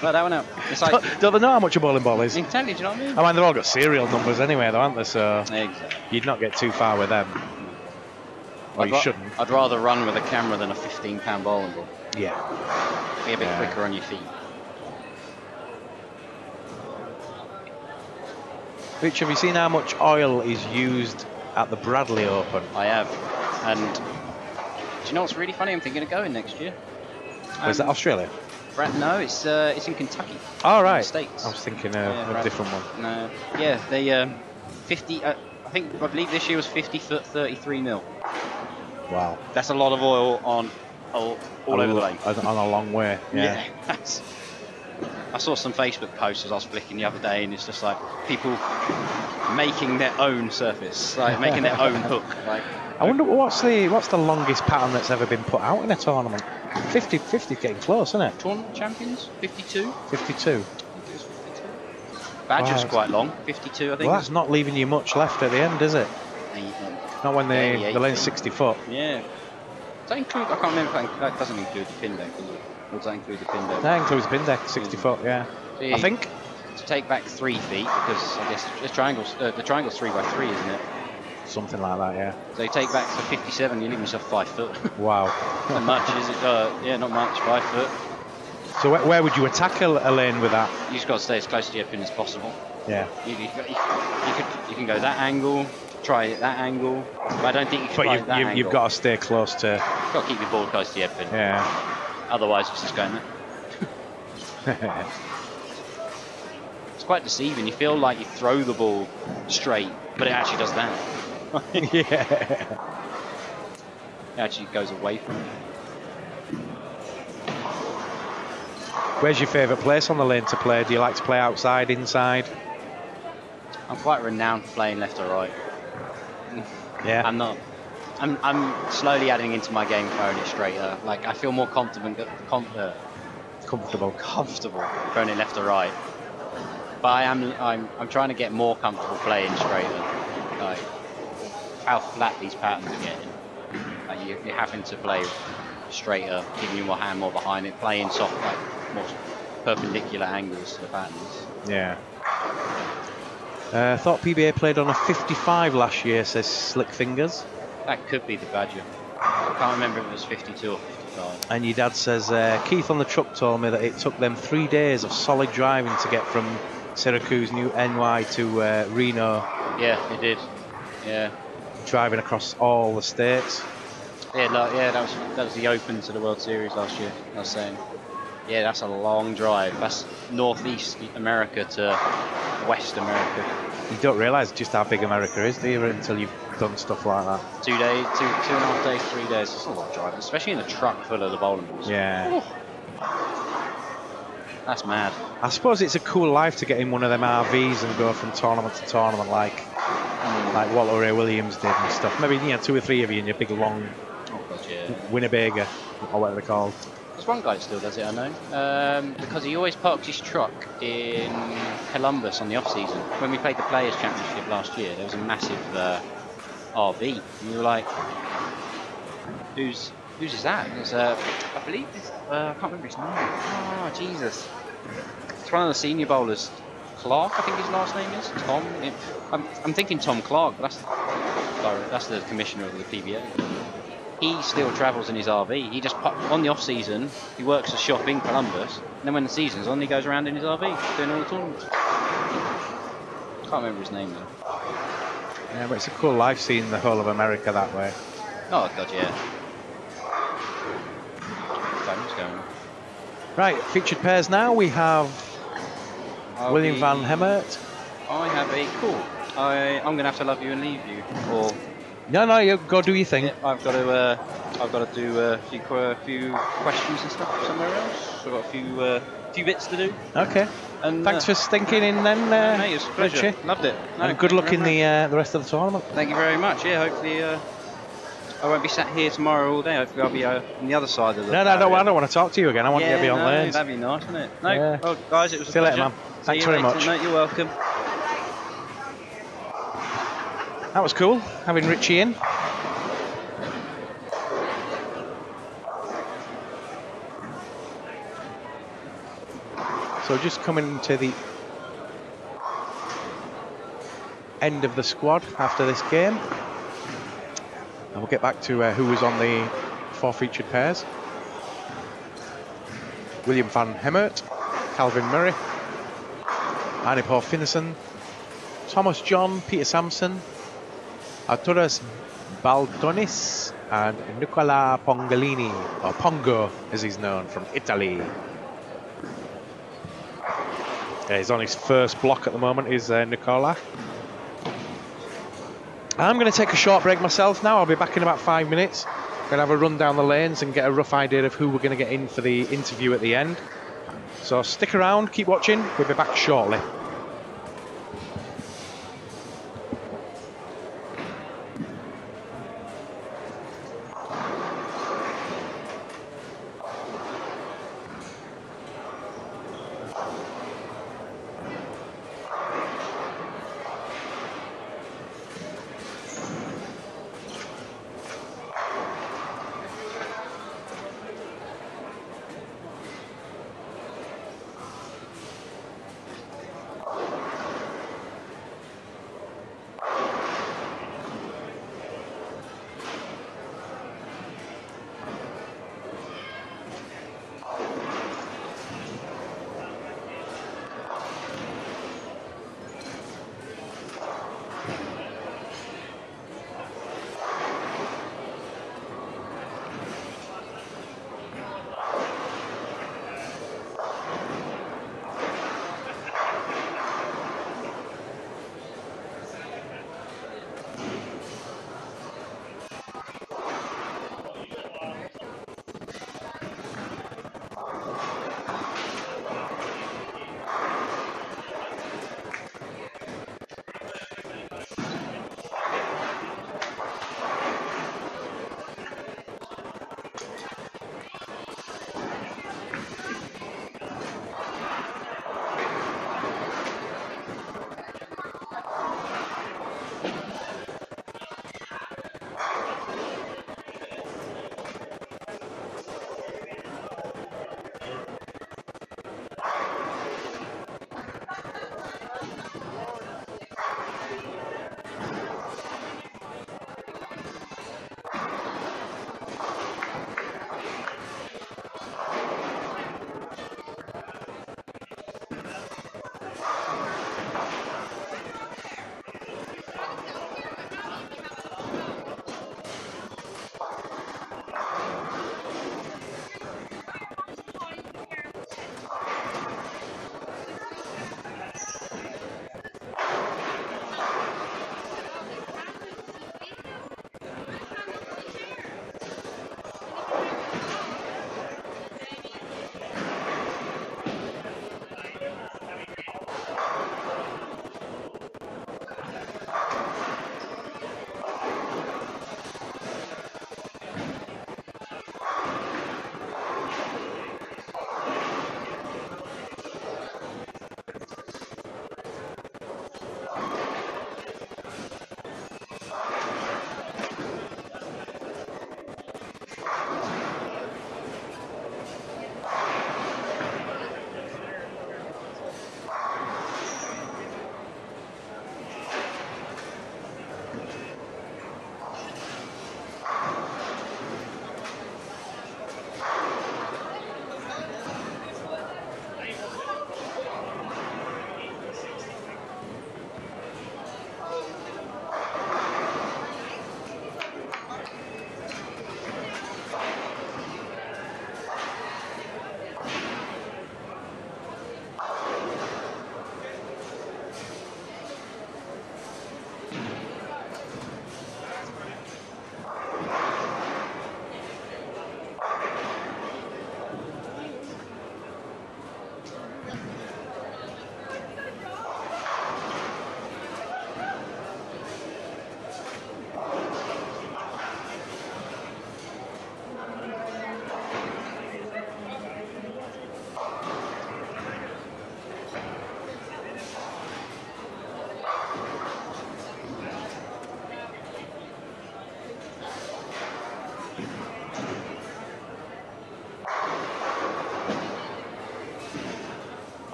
But that one out. It's like, don't they know how much a bowling ball is? Exactly, do you know what I mean? I mean, they've all got serial numbers anyway, though, aren't they? So exactly. You'd not get too far with them. Or you shouldn't. I'd rather run with a camera than a 15-pound bowling ball. Yeah. Be a bit quicker on your feet. Rich, have you seen how much oil is used at the Bradley Open? I have. And do you know what's really funny? I'm thinking of going next year. Was that Australia? No, it's in Kentucky. Oh, right. In the States. I was thinking of a different one. No. Yeah, they 50. I believe this year was 50 foot 33 mil. Wow. That's a lot of oil on all over the lake. On a long way. Yeah. I saw some Facebook posts as I was flicking the other day, and it's just like people making their own surface, like making their own hook. Like, I wonder what's the longest pattern that's ever been put out in a tournament. 50 getting close, isn't it? Tournament champions, 52. 52. Badger's quite long, 52, I think. Well, that's not leaving you much left at the end, is it? Not when the lane's 60 foot. Yeah. Does that include? I can't remember if that doesn't include the pin deck, does it? Or does that include the pin deck? That includes the pin deck, 60 foot, yeah. See, I think. To take back 3 feet, because I guess the triangle's 3x3, isn't it? Something like that, yeah. So you take back to 57, you leave yourself 5 foot. Wow. Not much, is it? Yeah, not much, 5 foot. So where would you attack a lane with that? You just got to stay as close to your pin as possible. Yeah. You can go that angle, try that angle, but I don't think you can try that angle. You've got to stay close to... You've got to keep your ball close to your pin. Yeah. Otherwise, it's just going there. It's quite deceiving. You feel like you throw the ball straight, but it actually does that. Yeah. It actually goes away from it. Where's your favourite place on the lane to play? Do you like to play outside, inside? I'm quite renowned for playing left or right. Yeah. I'm not. I'm slowly adding into my game throwing it straighter. Like I feel more comfortable throwing it left or right. But I'm trying to get more comfortable playing straighter. Like how flat these patterns are getting. Like you're having to play straighter, giving you more hand more behind it, playing soft, like more perpendicular angles to the patterns. Yeah. Thought PBA played on a 55 last year, says Slick Fingers. That could be the Badger. I can't remember if it was 52 or 55. And your dad says, Keith on the truck told me that it took them 3 days of solid driving to get from Syracuse, NY to Reno. Yeah, it did. Yeah. Driving across all the states. Yeah, that was the Open to the World Series last year. I was saying. Yeah, that's a long drive. That's Northeast America to West America. You don't realise just how big America is, do you, until you've done stuff like that. 2 days, 2.5 days, 3 days. It's a lot of driving, especially in a truck full of the bowling balls. Yeah. That's mad. I suppose it's a cool life to get in one of them RVs and go from tournament to tournament like Walter Ray Williams did and stuff. Maybe 2 or 3 of you in your big long Winnebago, or whatever they're called. There's one guy that still does it, I know, because he always parks his truck in Columbus on the off-season. When we played the Players' Championship last year, there was a massive RV, and we were like, whose is that? It was, I believe it's, I can't remember his name. Oh, Jesus. It's one of the senior bowlers. Clark, I think his last name is. Tom. I'm thinking Tom Clark, but that's the commissioner of the PBA. He still travels in his RV. He just on the off season he works a shop in Columbus, and then when the season's on, he goes around in his RV doing all the tournaments. Can't remember his name though. Yeah, but it's a cool life seeing the whole of America that way. Oh god, yeah. What's going on? Right, featured pairs now. We have William Van Hemert. I have a cool. I'm gonna have to love you and leave you, or No, you go do your thing. Yeah, I've got to do a few questions and stuff somewhere else. I've got a few bits to do. Okay. And Thanks for stinking in then, mate, it was a pleasure. Richie. Loved it. No, And good thank luck you in very the rest of the tournament. much. Thank you very much. Yeah, hopefully I won't be sat here tomorrow all day. Hopefully I'll be on the other side of the No, I don't want to talk to you again. I want you to be on lanes. That'd be nice, wouldn't it? No, Yeah. well, guys, it was See a you pleasure. later, man. See Thanks you very later. much. No, you're welcome. That was cool, having Richie in. So just coming to the end of the squad after this game. And we'll get back to who was on the 4 featured pairs. William van Hemert, Calvin Murray, Arne Paul Finneson, Thomas John, Peter Sampson, Arturas Baldonis, and Nicola Pongolini, or Pongo as he's known, from Italy. Yeah, he's on his first block at the moment, is Nicola. I'm going to take a short break myself now. I'll be back in about 5 minutes. Going to have a run down the lanes and get a rough idea of who we're going to get in for the interview at the end. So stick around, keep watching. We'll be back shortly.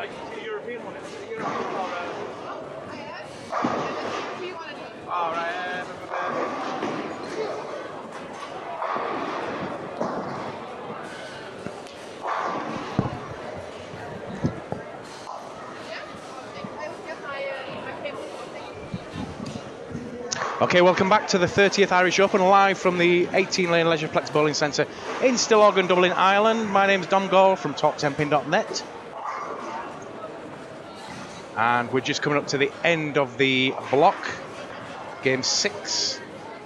like the European one. It's the European one. All right. Okay, welcome back to the 30th Irish Open, live from the 18-lane Leisureplex Bowling Centre in Stillorgan, Dublin, Ireland. My name's Dom Gall from Talk10pin.net. And we're just coming up to the end of the block, game 6.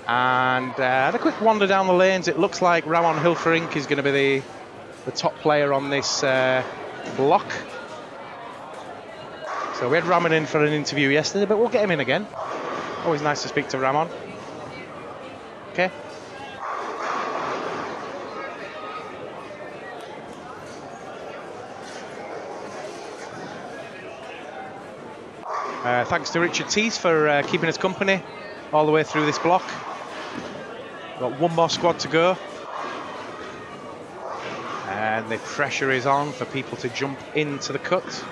And had a quick wander down the lanes. It looks like Ramon Hilferink is going to be the top player on this block. So we had Ramon in for an interview yesterday, but we'll get him in again. Always nice to speak to Ramon. Okay. Thanks to Richard Tees for keeping us company all the way through this block. Got one more squad to go. And the pressure is on for people to jump into the cut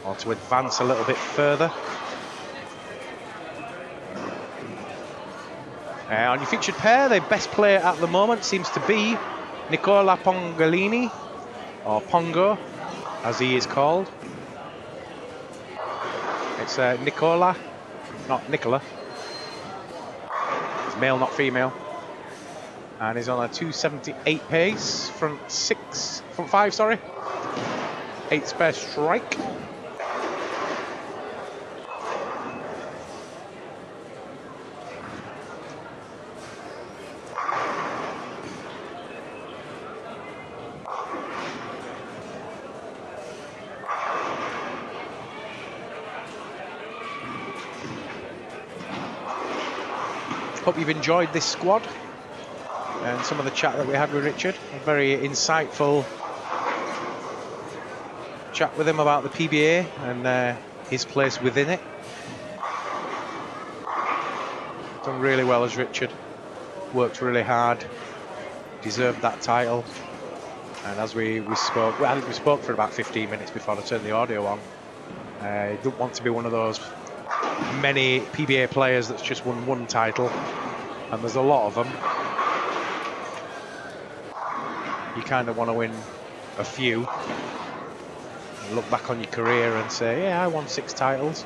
or to advance a little bit further. On your featured pair, the best player at the moment seems to be Nicola Pongolini, or Pongo, as he is called. It's Nicola, not Nicola. It's male, not female. And he's on a 278 pace, front 5, sorry. 8 spare strike. Hope you've enjoyed this squad and some of the chat that we had with Richard. A very insightful chat with him about the PBA and his place within it. Done really well as Richard. Worked really hard. Deserved that title. And as we spoke, well, I think we spoke for about 15 minutes before I turned the audio on. Don't want to be one of those many PBA players that's just won one title, and there's a lot of them. You kind of want to win a few and look back on your career and say, yeah, I won 6 titles,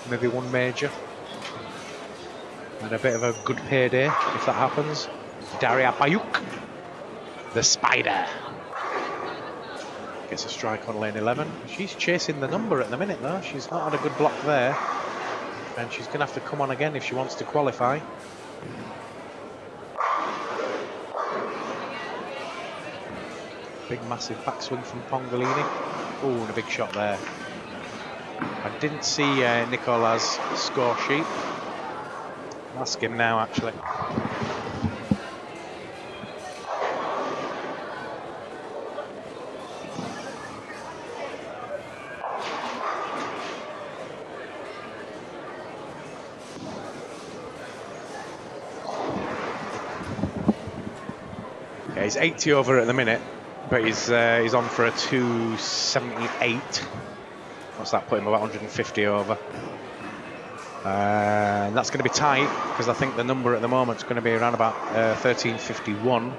maybe one major, and a bit of a good payday if that happens. Daria Payuk, the Spider, gets a strike on lane 11. She's chasing the number at the minute though. She's not had a good block there. And she's going to have to come on again if she wants to qualify. Big massive backswing from Pongolini. Oh, and a big shot there. I didn't see Nicola's score sheet. I'll ask him now actually. He's 80 over at the minute, but he's on for a 278. What's that, put him about 150 over? And that's going to be tight, because I think the number at the moment is going to be around about 1351.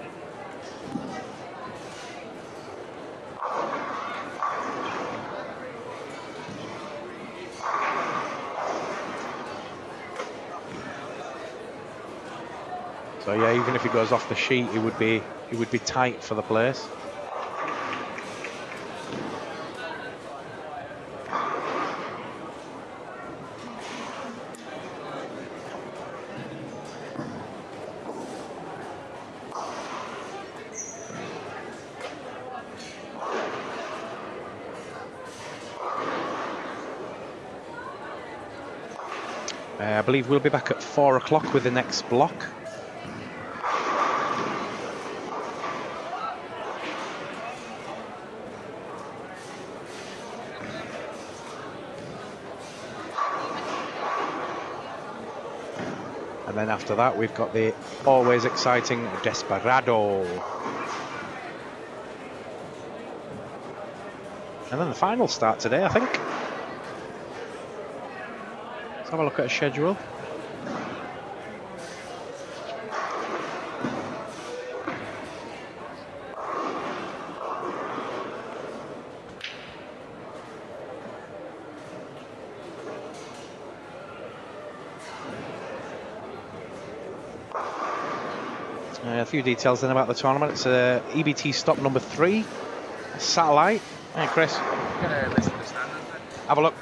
So yeah, even if he goes off the sheet, it would be tight for the place. I believe we'll be back at 4 o'clock with the next block. And then after that, we've got the always exciting Desperado. And then the finals start today, I think. Let's have a look at a schedule. A few details then about the tournament. It's EBT stop number 3, Satellite. Hey, Chris. Have a look.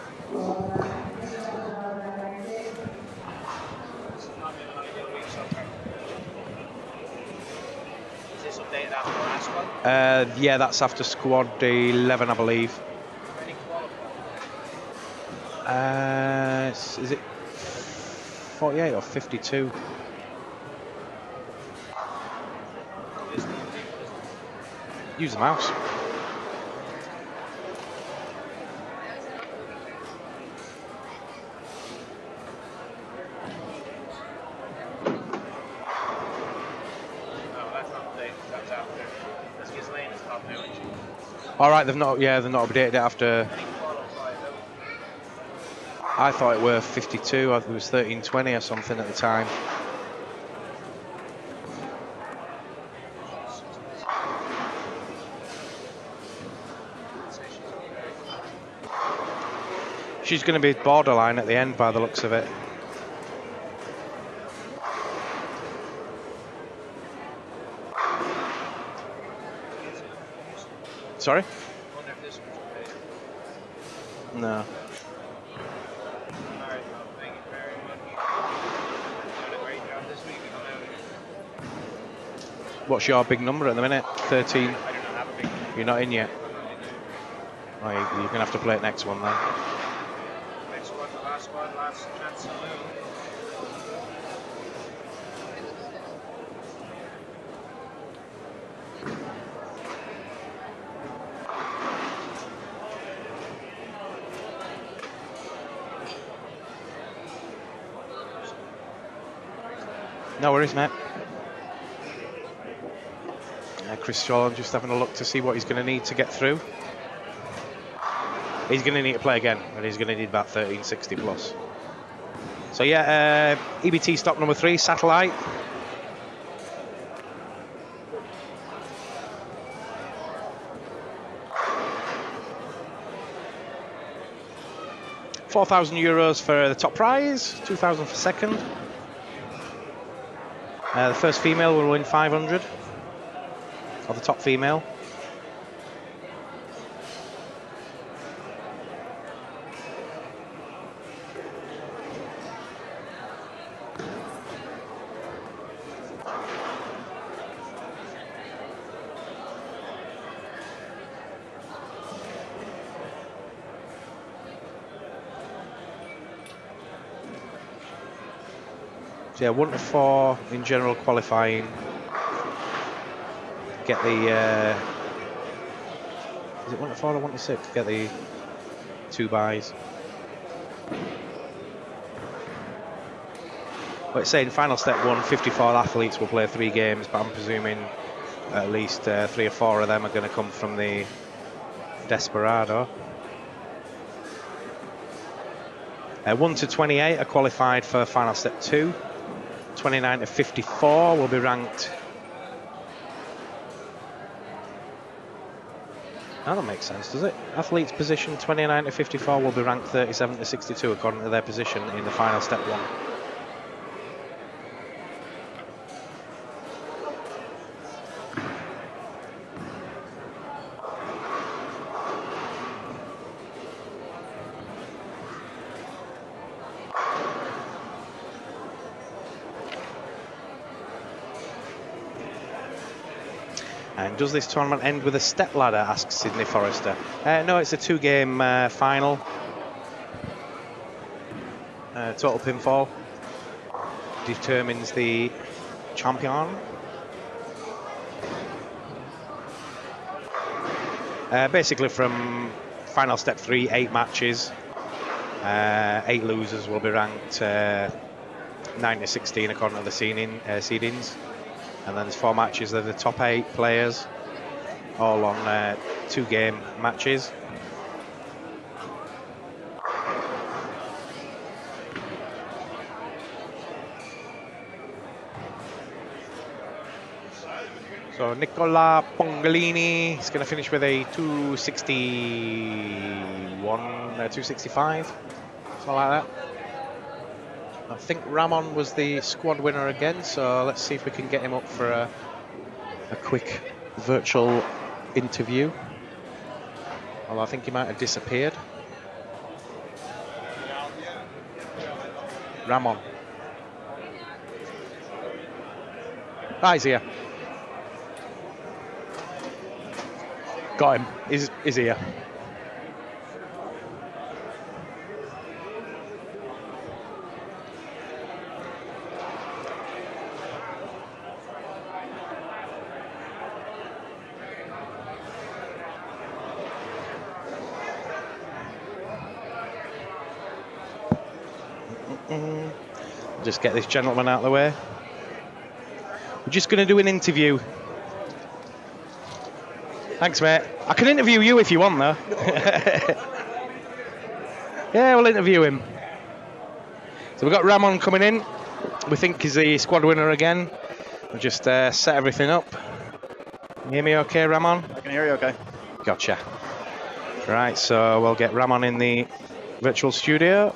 Is this updated after the last one? Yeah, that's after squad 11, I believe. Any qualifier? Is it 48 or 52? Use the mouse. All right, they've not updated it after. I thought it were 52. I think it was 1320 or something at the time. She's going to be borderline at the end by the looks of it. Sorry? No. What's your big number at the minute? 13? I do not have a big number. You're not in yet? Oh, you're going to have to play it next one then. Next one, the last one, last chance to lose. No worries, mate. Chris Shaw just having a look to see what he's going to need to get through. He's going to need to play again, and he's going to need about 1360 plus. So yeah, EBT stop number 3, Satellite. €4,000 for the top prize, 2,000 for second. The first female will win 500, or the top female. So yeah, 1 to 4 in general qualifying. Get the is it 1 to 4 or 1 to 6? Get the 2 buys. But it's saying final step 1, 54 athletes will play 3 games, but I'm presuming at least 3 or 4 of them are going to come from the Desperado. 1 to 28 are qualified for final step 2. 29 to 54 will be ranked. Now that makes sense, does it? Athletes position 29 to 54 will be ranked 37 to 62 according to their position in the final step 1. And does this tournament end with a step ladder, asks Sydney Forrester. No, it's a 2-game final. Total pinfall determines the champion. Basically from final step 3, 8 matches. 8 losers will be ranked 9 to 16 according to the seedings. And then there's 4 matches of the top 8 players, all on 2-game matches. So Nicola Pongolini is going to finish with a 261, 265, something like that. I think Ramon was the squad winner again, so let's see if we can get him up for a quick virtual interview. Although I think he might have disappeared. Ramon. Ah, he's here. Got him. He's here. Just get this gentleman out of the way. We're just going to do an interview. Thanks, mate. I can interview you if you want, though. Yeah, we'll interview him. So we've got Ramon coming in. We think he's the squad winner again. We'll just set everything up. You hear me okay, Ramon? I can hear you okay. Gotcha. Right, so we'll get Ramon in the virtual studio.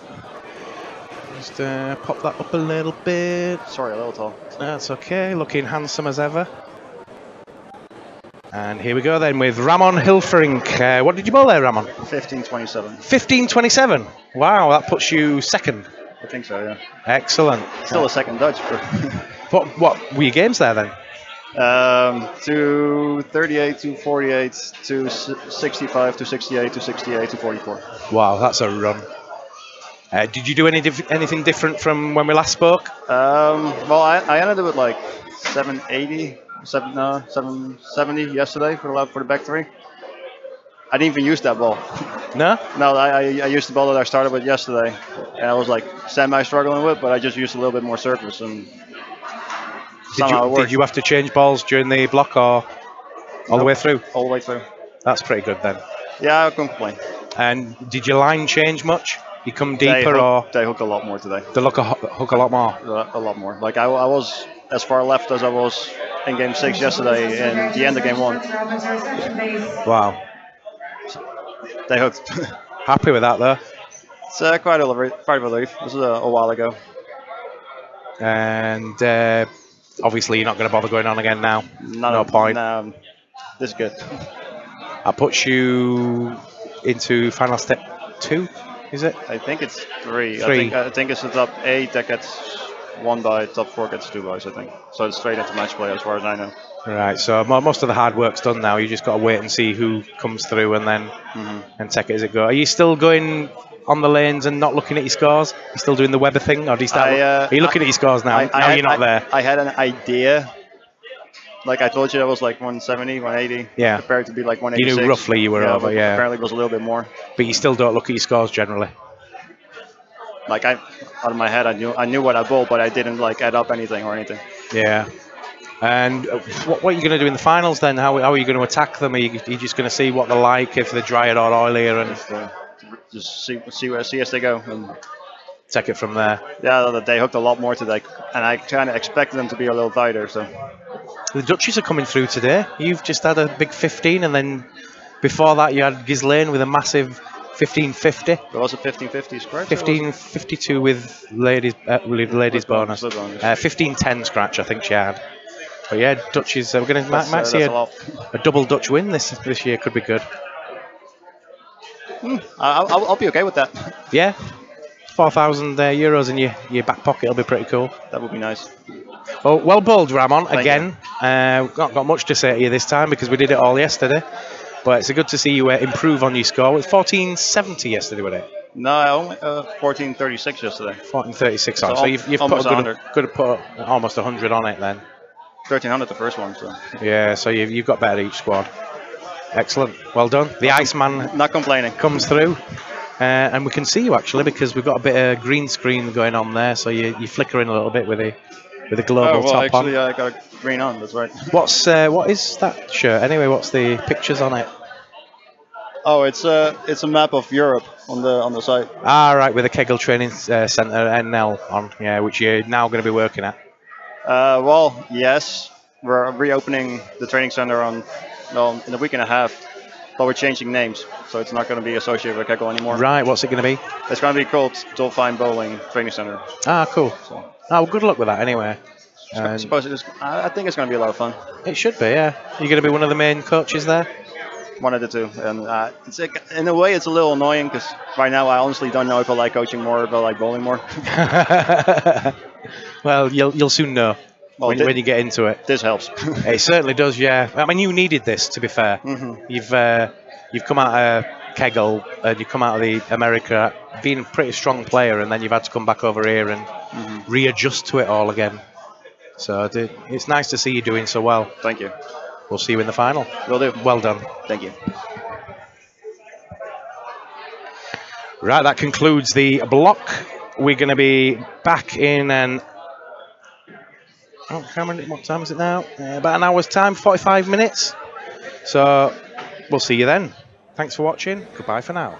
Just pop that up a little bit. Sorry, a little tall. That's okay, looking handsome as ever. And here we go then with Ramon Hilferink. What did you bowl there, Ramon? 15.27. 15.27. Wow, that puts you second. I think so, yeah. Excellent. Still a second Dutch. What were your games there then? 238, 248, 265, 268, 268, 244. Wow, that's a run. Did you do anything different from when we last spoke? Well, I ended up with like 780, 770 yesterday for the back three. I didn't even use that ball. No? No, I used the ball that I started with yesterday, and I was like semi-struggling with, but I just used a little bit more surface, and did you have to change balls during the block or all the way through? All the way through. That's pretty good then. Yeah, I couldn't complain. And did your line change much? You come deeper or? They hook a lot more today. They hook a lot more? A lot more. Like I was as far left as I was in game 6 yesterday and the end of game 1. Wow. They hooked. Happy with that though? It's quite a relief. This was a while ago. And obviously you're not going to bother going on again now. No point. This is good. That puts you into final step 2, is it? I think it's 3. I think it's the top 8 that gets 1 by, top 4 gets 2 buys, I think. So it's straight into match play as far as I know. Right, so most of the hard work's done now. You just got to wait and see who comes through and then and take it as it goes. Are you still going on the lanes and not looking at your scores? You still doing the Weber thing, or do you start? Are you looking at your scores now? You're not there. I had an idea. Like I told you, I was like 170, 180. Yeah. Prepared to be like 186. You knew roughly you were over, yeah. Apparently it was a little bit more. But you still don't look at your scores generally. Like out of my head, I knew what I bowled, but I didn't like add up anything or anything. Yeah. And what are you going to do in the finals then? How are you going to attack them? Are you just going to see what they're like, if they're drier or oilier, and just see as they go and take it from there? Yeah, they hooked a lot more today, and I kind of expected them to be a little tighter. So the Dutchies are coming through today. You've just had a big 15, and then before that you had Ghislaine with a massive 1550. There was a 1550 scratch. 1552 with ladies bonus. 1510 scratch, I think she had. But yeah, Dutchies. We're going to might see a double Dutch win this year. Could be good. I'll be okay with that. Yeah, 4,000 euros in your back pocket will be pretty cool. That would be nice. Well bowled, Ramon. Thank again. Not got much to say to you this time because we did it all yesterday. But it's good to see you improve on your score. It was 1470 yesterday, wasn't it? No, I only 1436 yesterday. 1436 on. So you've put could have put almost 100 on it then. 1300 the first one. So yeah, so you've got better each squad. Excellent. Well done. The Iceman not complaining comes through. And we can see you actually because we've got a bit of green screen going on there. So you're flickering a little bit with the global top actually, on. I got a green on. That's right. What is that shirt anyway? What's the pictures on it? Oh, it's a map of Europe on the site. Ah, right, with the Kegel Training Centre NL on, yeah, which you're now going to be working at. Well, yes, we're reopening the training center in a week and a half, but we're changing names, so it's not going to be associated with Kegel anymore. Right, what's it going to be? It's going to be called Dolphin Bowling Training Center. Ah, cool. So, Oh, well, good luck with that anyway. I suppose I think it's going to be a lot of fun. It should be, yeah. You're going to be one of the main coaches there? One of the two. And in a way, it's a little annoying because right now I honestly don't know if I like coaching more or if I like bowling more. Well, you'll soon know when you get into it. This helps. It certainly does, yeah. I mean, you needed this, to be fair. You've come out of Kegel and you've come out of the America, being a pretty strong player, and then you've had to come back over here and readjust to it all again. So it's nice to see you doing so well. Thank you. We'll see you in the final. Will do. Well done. Thank you. Right, that concludes the block. We're going to be back in what time is it now? About an hour's time, 45 minutes. So we'll see you then. Thanks for watching. Goodbye for now.